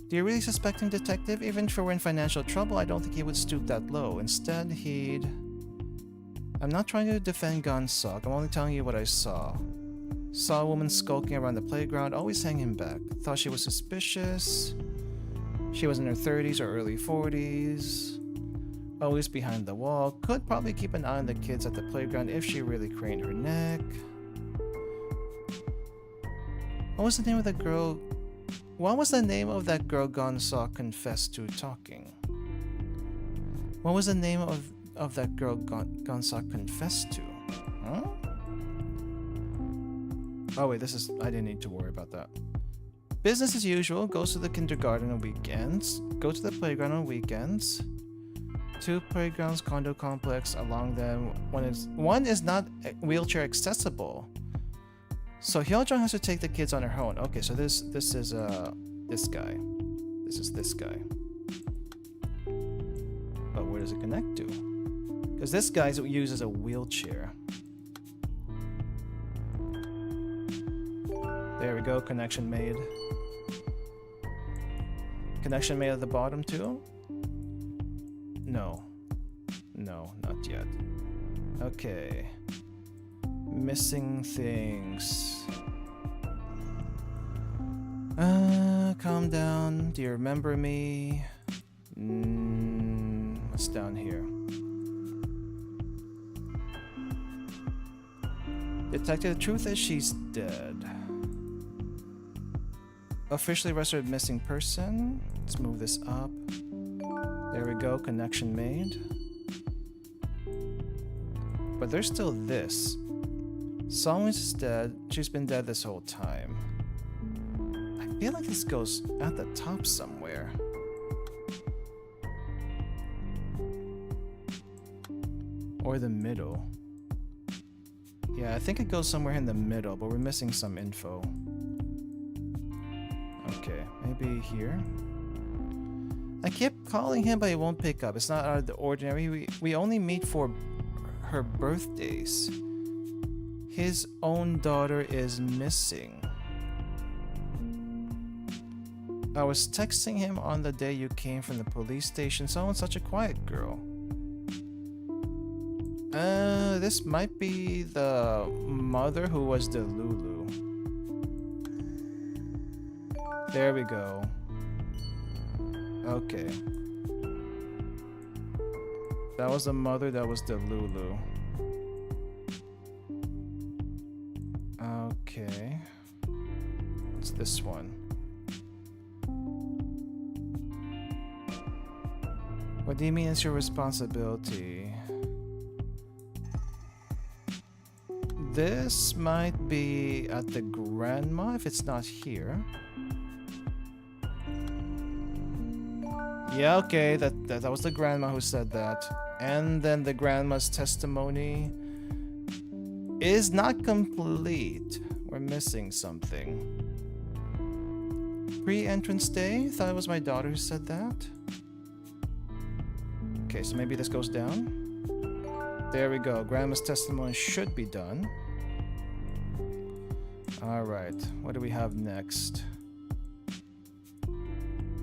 Do you really suspect him, detective? Even if we're in financial trouble, I don't think he would stoop that low. Instead, he'd... I'm not trying to defend Gonsock. I'm only telling you what I saw. Saw a woman skulking around the playground, always hanging back. Thought she was suspicious. She was in her 30s or early 40s. Always behind the wall. Could probably keep an eye on the kids at the playground if she really craned her neck. What was the name of the girl? What was the name of that girl Gonsock confessed to talking? What was the name of that girl Gonsock confessed to? Huh? Oh wait, I didn't need to worry about that. Business as usual, goes to the kindergarten on weekends, go to the playground on weekends. 2 playgrounds, condo complex along them. One is not wheelchair accessible. So Hyojong has to take the kids on her own. Okay, so this is this guy. This is this guy. But where does it connect to? Because this guy uses a wheelchair. There we go, connection made. Connection made at the bottom too? No. No, not yet. Okay. Missing things. Calm down. Do you remember me? What's down here? Detective, the truth is she's dead. Officially arrested missing person. Let's move this up. There we go, connection made. But there's still this. Someone's dead. She's been dead this whole time. I feel like this goes at the top somewhere. Or the middle. Yeah, I think it goes somewhere in the middle, but we're missing some info. Okay, maybe here. I kept calling him, but he won't pick up. It's not out of the ordinary. We only meet for her birthdays. His own daughter is missing. I was texting him on the day you came from the police station. Someone's such a quiet girl. This might be the mother who was the Lulu. There we go. Okay. That was the mother, that was the Lulu. Okay. What's this one? What do you mean it's your responsibility? This might be at the grandma if it's not here. Yeah, okay, that was the grandma who said that. And then the grandma's testimony. is not complete. We're missing something. Pre-entrance day? Thought it was my daughter who said that. Okay, so maybe this goes down. There we go. Grandma's testimony should be done. Alright, what do we have next?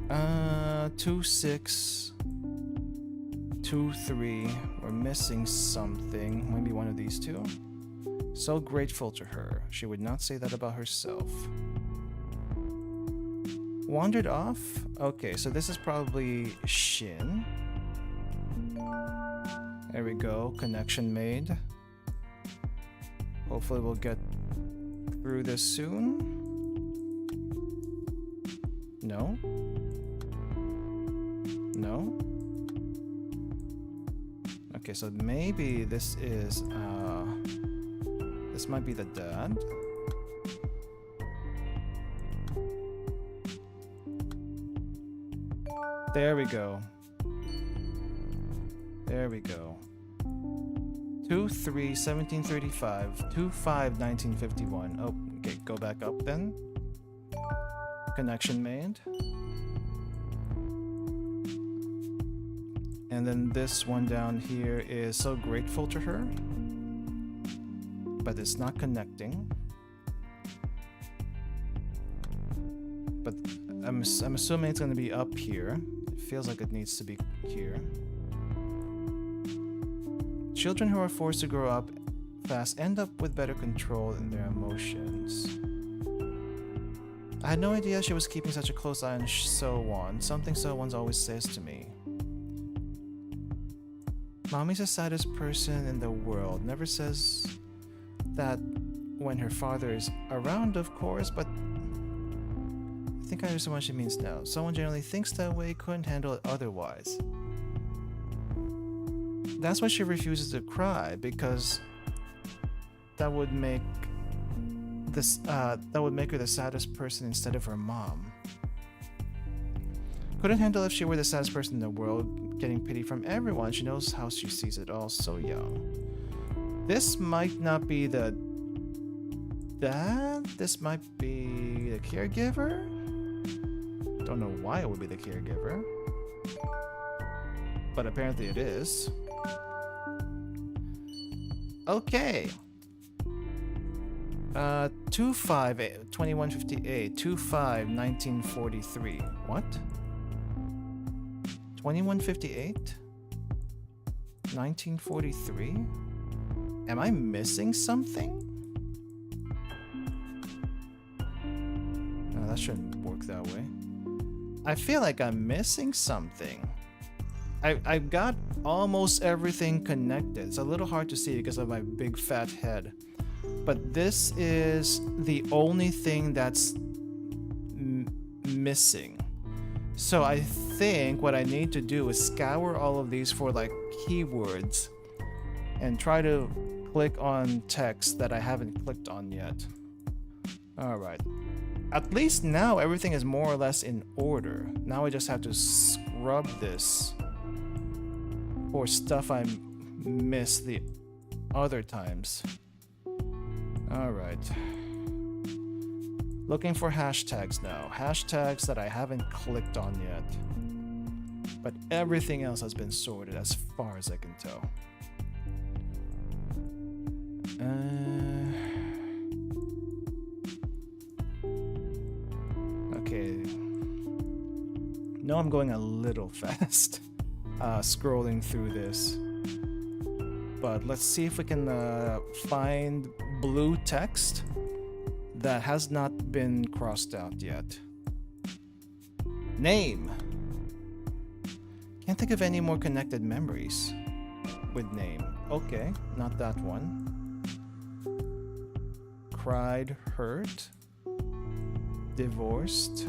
2-6. 2-3. We're missing something. Maybe one of these two. So grateful to her. She would not say that about herself. Wandered off? Okay, so this is probably Shin. There we go. Connection made. Hopefully we'll get through this soon. No? No? Okay, so maybe this is this might be the dad. There we go. There we go. 2-3, 1735. 2-5, 1951. Oh, okay, go back up then. Connection made. And then this one down here is so grateful to her, but it's not connecting. But I'm assuming it's going to be up here. It feels like it needs to be here. Children who are forced to grow up fast end up with better control in their emotions. I had no idea she was keeping such a close eye on So-won, something So-won always says to me. Mommy's the saddest person in the world. Never says that when her father is around, of course, but I think I understand what she means now. Someone generally thinks that way, couldn't handle it otherwise. That's why she refuses to cry, because that would make this that would make her the saddest person instead of her mom. Couldn't handle if she were the saddest person in the world, getting pity from everyone. She knows how she sees it all so young. This might not be the dad. This might be the caregiver. Don't know why it would be the caregiver, but apparently it is. Okay. 2-5, 2158. 2-5, 1943. What? 2158? 1943? Am I missing something? No, that shouldn't work that way. I feel like I'm missing something. I've got almost everything connected. It's a little hard to see because of my big fat head. But this is the only thing that's missing. So I think what I need to do is scour all of these for like keywords and try to click on text that I haven't clicked on yet. Alright. At least now everything is more or less in order. Now I just have to scrub this for stuff I missed the other times. Alright. Looking for hashtags now. Hashtags that I haven't clicked on yet. But everything else has been sorted as far as I can tell. Okay. No, I'm going a little fast. Scrolling through this. But let's see if we can find blue text that has not been crossed out yet. Name. Can't think of any more connected memories with name. Okay, not that one. Cried, hurt, divorced.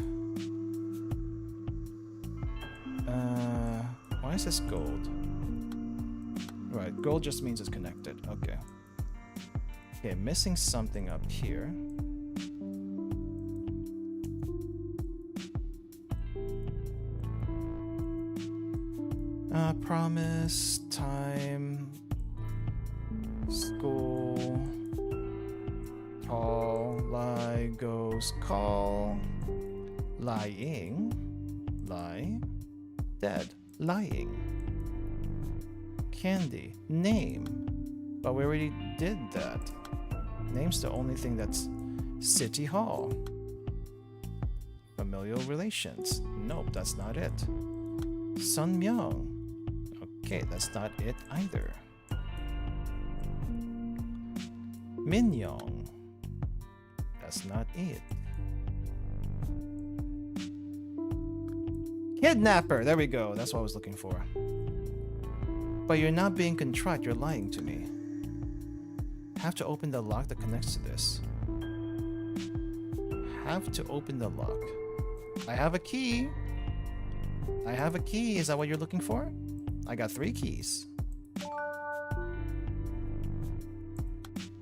Why is this gold? Right, gold just means it's connected. Okay. Okay, missing something up here. Promise, time, school. Close call. Lying. Lie. Dead. Lying. Candy. Name. But we already did that. Name's the only thing that's City Hall. Familial relations. Nope, that's not it. Sun Myung. Okay, that's not it either. Min Young. That's not it. Kidnapper! There we go. That's what I was looking for. But you're not being contrite. You're lying to me. Have to open the lock that connects to this. Have to open the lock. I have a key. I have a key. Is that what you're looking for? I got 3 keys.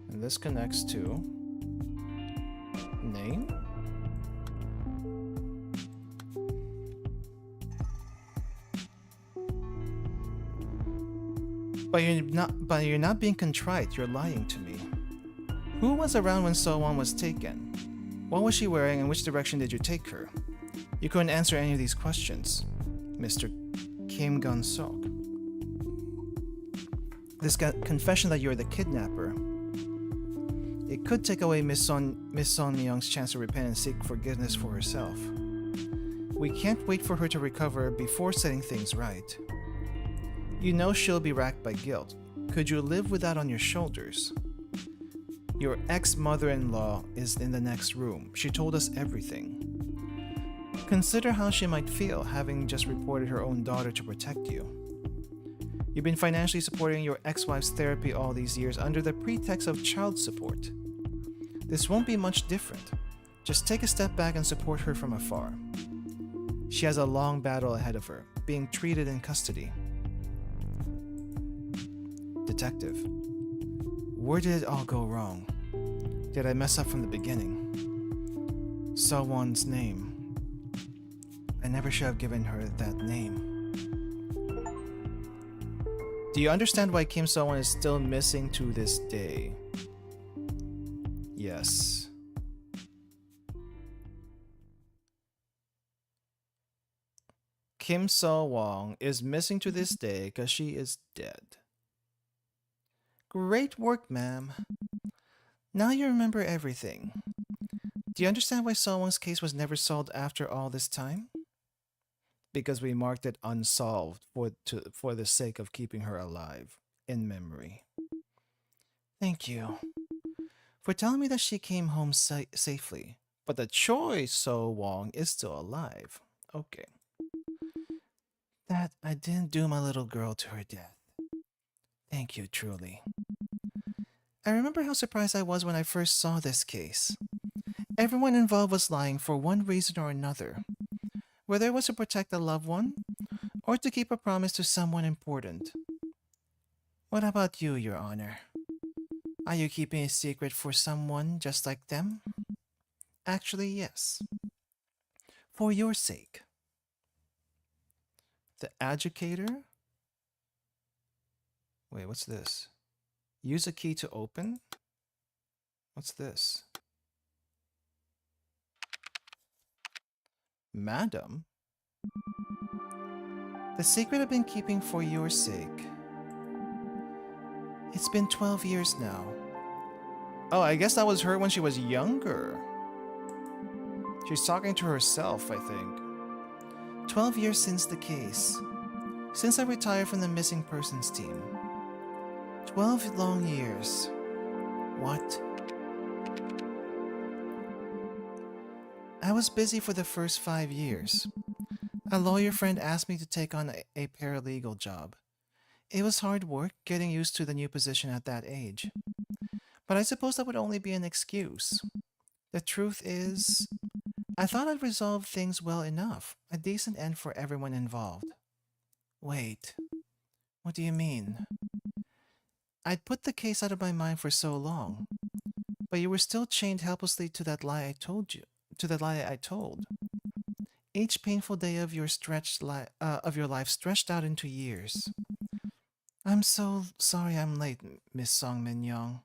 And this connects to name. But you're not being contrite. You're lying to me. Who was around when So-won was taken? What was she wearing and which direction did you take her? You couldn't answer any of these questions, Mr. Kim Gun-sok. This confession that you're the kidnapper, it could take away Miss Son Myung's chance to repent and seek forgiveness for herself. We can't wait for her to recover before setting things right. You know she'll be racked by guilt. Could you live with that on your shoulders? Your ex-mother-in-law is in the next room. She told us everything. Consider how she might feel having just reported her own daughter to protect you. You've been financially supporting your ex-wife's therapy all these years under the pretext of child support. This won't be much different. Just take a step back and support her from afar. She has a long battle ahead of her, being treated in custody. Detective, where did it all go wrong? Did I mess up from the beginning? So-won's name. I never should have given her that name. Do you understand why Kim So-won is still missing to this day? Yes. Kim So-won is missing to this day because she is dead. Great work, ma'am. Now you remember everything. Do you understand why So-won's case was never solved after all this time? Because we marked it unsolved for the sake of keeping her alive, in memory. Thank you for telling me that she came home safely, but the Choi So-won is still alive. Okay. That I didn't do my little girl to her death. Thank you, truly. I remember how surprised I was when I first saw this case. Everyone involved was lying for one reason or another, whether it was to protect a loved one or to keep a promise to someone important. What about you, Your Honor? Are you keeping a secret for someone just like them? Actually, yes. For your sake. The educator? Wait, what's this? Use a key to open? What's this? Madam? The secret I've been keeping for your sake. It's been 12 years now. Oh, I guess that was her when she was younger. She's talking to herself, I think. 12 years since the case. Since I retired from the missing persons team. 12 long years. What? I was busy for the first 5 years. A lawyer friend asked me to take on a paralegal job. It was hard work getting used to the new position at that age. But I suppose that would only be an excuse. The truth is, I thought I'd resolved things well enough. A decent end for everyone involved. Wait, what do you mean? I'd put the case out of my mind for so long, but you were still chained helplessly to that lie I told you. Each painful day of your life stretched out into years. I'm so sorry I'm late, Miss Song Min Young.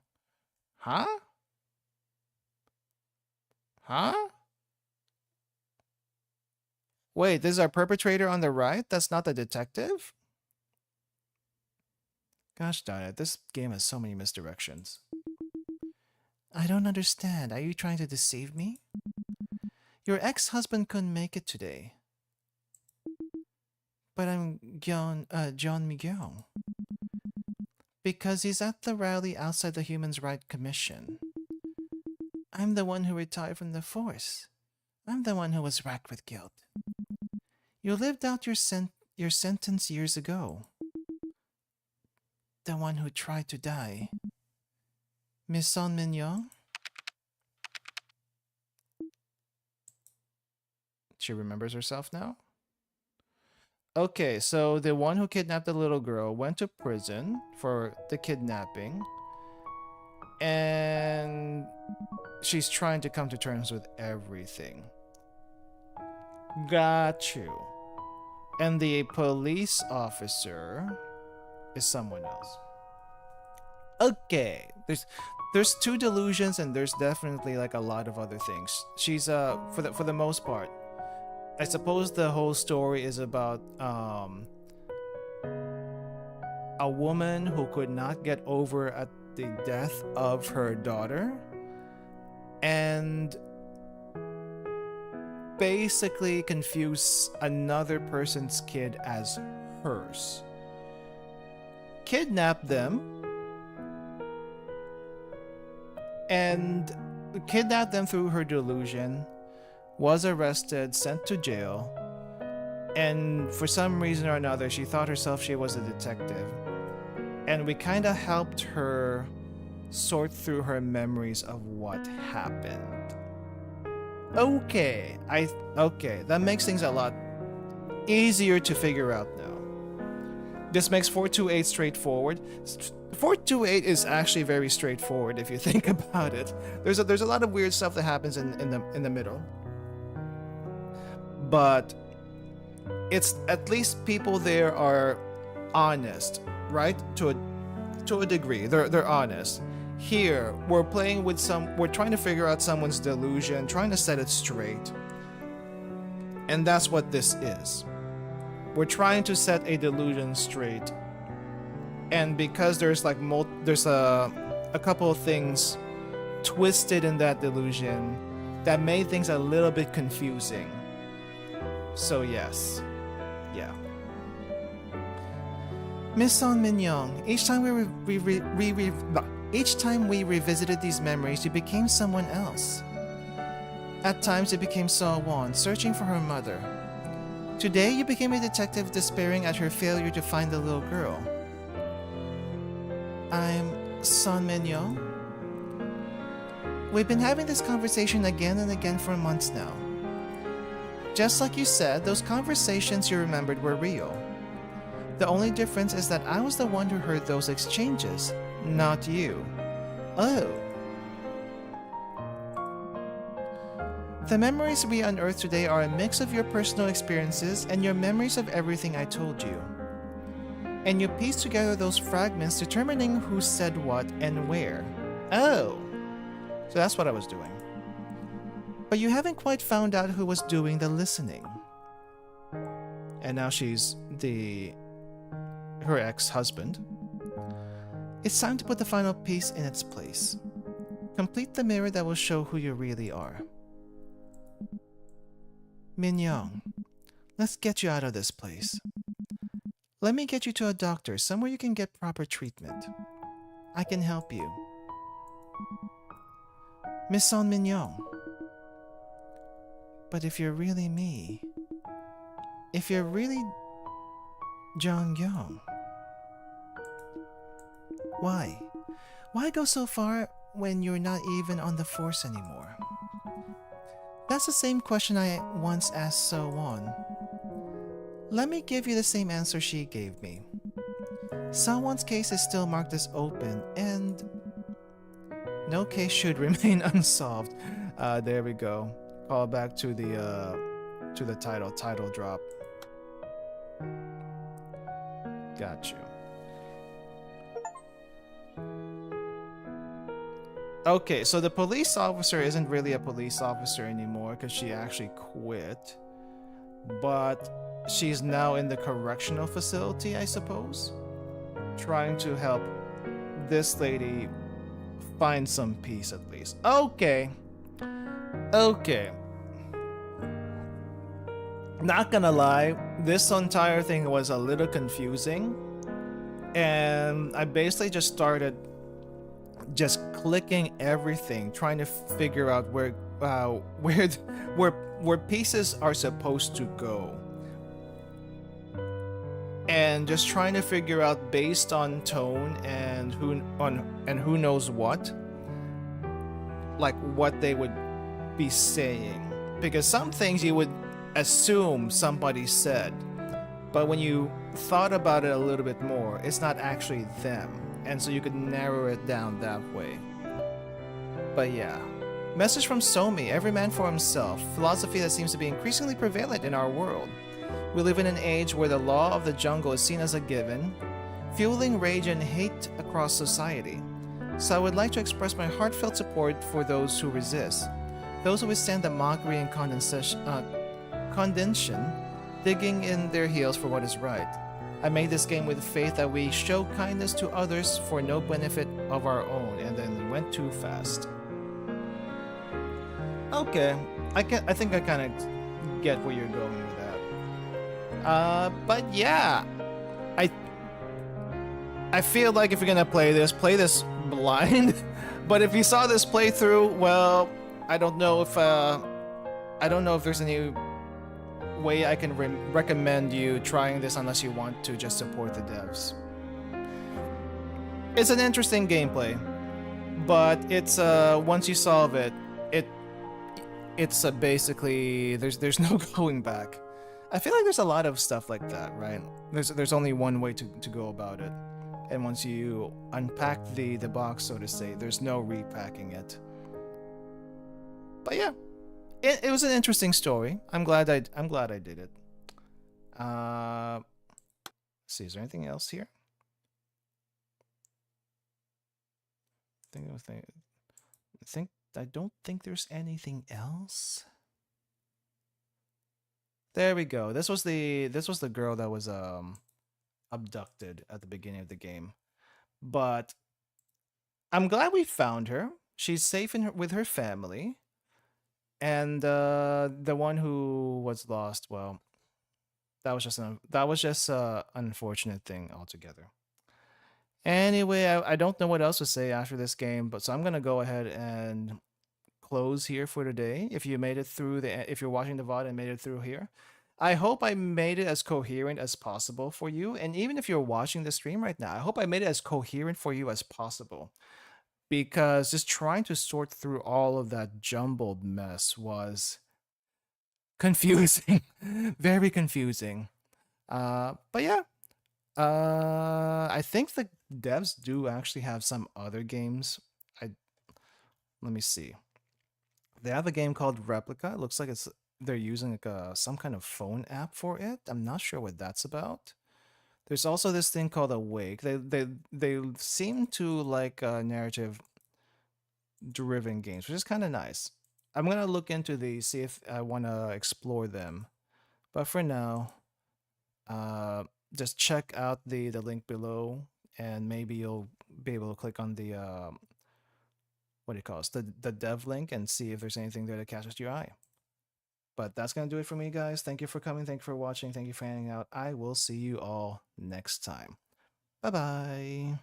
Huh? Huh? Wait, this is our perpetrator on the right? That's not the detective? Gosh darn it, this game has so many misdirections. I don't understand. Are you trying to deceive me? Your ex-husband couldn't make it today. But I'm John Miguel. Because he's at the rally outside the Human Rights Commission. I'm the one who retired from the force. I'm the one who was racked with guilt. You lived out your sentence years ago. The one who tried to die. Miss Son Mignon? She remembers herself now? Okay, so the one who kidnapped the little girl went to prison for the kidnapping. And she's trying to come to terms with everything. Got you. And the police officer is someone else. Okay, there's two delusions and there's definitely like a lot of other things. She's for the most part, I suppose the whole story is about a woman who could not get over at the death of her daughter and basically confuse another person's kid as hers. Kidnap them and kidnapped them through her delusion, was arrested, sent to jail, and for some reason or another she thought herself she was a detective, and we kind of helped her sort through her memories of what happened. Okay, that makes things a lot easier to figure out now. This makes 428 straightforward. 428 is actually very straightforward if you think about it. There's a lot of weird stuff that happens in the middle, but it's at least people there are honest, right? To a degree, they're honest. Here, we're trying to figure out someone's delusion, trying to set it straight. And that's what this is. We're trying to set a delusion straight. And because there's like there's a couple of things twisted in that delusion that made things a little bit confusing. So yes. Yeah. Miss Son Mignon, each time we revisited these memories, you became someone else. At times, you became Saw-won, searching for her mother. Today, you became a detective despairing at her failure to find the little girl. I'm Son Mignon. We've been having this conversation again and again for months now. Just like you said, those conversations you remembered were real. The only difference is that I was the one who heard those exchanges, not you. Oh. The memories we unearthed today are a mix of your personal experiences and your memories of everything I told you. And you piece together those fragments determining who said what and where. Oh. So that's what I was doing. But you haven't quite found out who was doing the listening. And now she's her ex-husband. It's time to put the final piece in its place. Complete the mirror that will show who you really are. Mignon, let's get you out of this place. Let me get you to a doctor, somewhere you can get proper treatment. I can help you. Miss Son Mignon. But if you're really me, if you're really Jong Yong, why? Why go so far when you're not even on the force anymore? That's the same question I once asked So-won. Let me give you the same answer she gave me. So-won's case is still marked as open, and no case should remain unsolved. There we go. Call back to the title drop. Got you. Okay, so the police officer isn't really a police officer anymore because she actually quit. But she's now in the correctional facility, I suppose, trying to help this lady find some peace at least. Okay. Okay. Not gonna lie, this entire thing was a little confusing. And I basically just started just clicking everything, trying to figure out where where pieces are supposed to go, and just trying to figure out based on tone and who knows what, like what they would be saying, because some things you would assume somebody said, but when you thought about it a little bit more, it's not actually them, and so you could narrow it down that way. But yeah. Message from Somi, every man for himself, philosophy that seems to be increasingly prevalent in our world. We live in an age where the law of the jungle is seen as a given, fueling rage and hate across society. So I would like to express my heartfelt support for those who resist, those who withstand the mockery and condescension, digging in their heels for what is right. I made this game with faith that we show kindness to others for no benefit of our own, and then it went too fast. Okay, I think I kind of get where you're going with that. But yeah, I feel like if you're gonna play this blind. But if you saw this playthrough, well, I don't know if there's any way I can recommend you trying this unless you want to just support the devs. It's an interesting gameplay, but it's once you solve it, it's basically there's no going back. I feel like there's a lot of stuff like that, right? There's only one way to go about it, and once you unpack the box, so to say, there's no repacking it. But yeah, it was an interesting story. I'm glad I did it. Let's see, is there anything else here? I don't think there's anything else. There we go. This was the girl that was abducted at the beginning of the game. But I'm glad we found her. She's safe with her family. And the one who was lost, well, that was just an unfortunate thing altogether. Anyway, I don't know what else to say after this game, but so I'm gonna go ahead and close here for today. If you made it through if you're watching the VOD and made it through here, I hope I made it as coherent as possible for you. And even if you're watching the stream right now, I hope I made it as coherent for you as possible. Because just trying to sort through all of that jumbled mess was confusing. Very confusing. But yeah. I think the devs do actually have some other games. Let me see. They have a game called Replica. It looks like they're using like some kind of phone app for it. I'm not sure what that's about. There's also this thing called Awake. They seem to like narrative driven games, which is kind of nice. I'm gonna look into these, see if I want to explore them. But for now, just check out the link below, and maybe you'll be able to click on the what do you call it, the dev link, and see if there's anything there that catches your eye. But that's gonna do it for me, guys. Thank you for coming. Thank you for watching. Thank you for hanging out. I will see you all next time. Bye bye.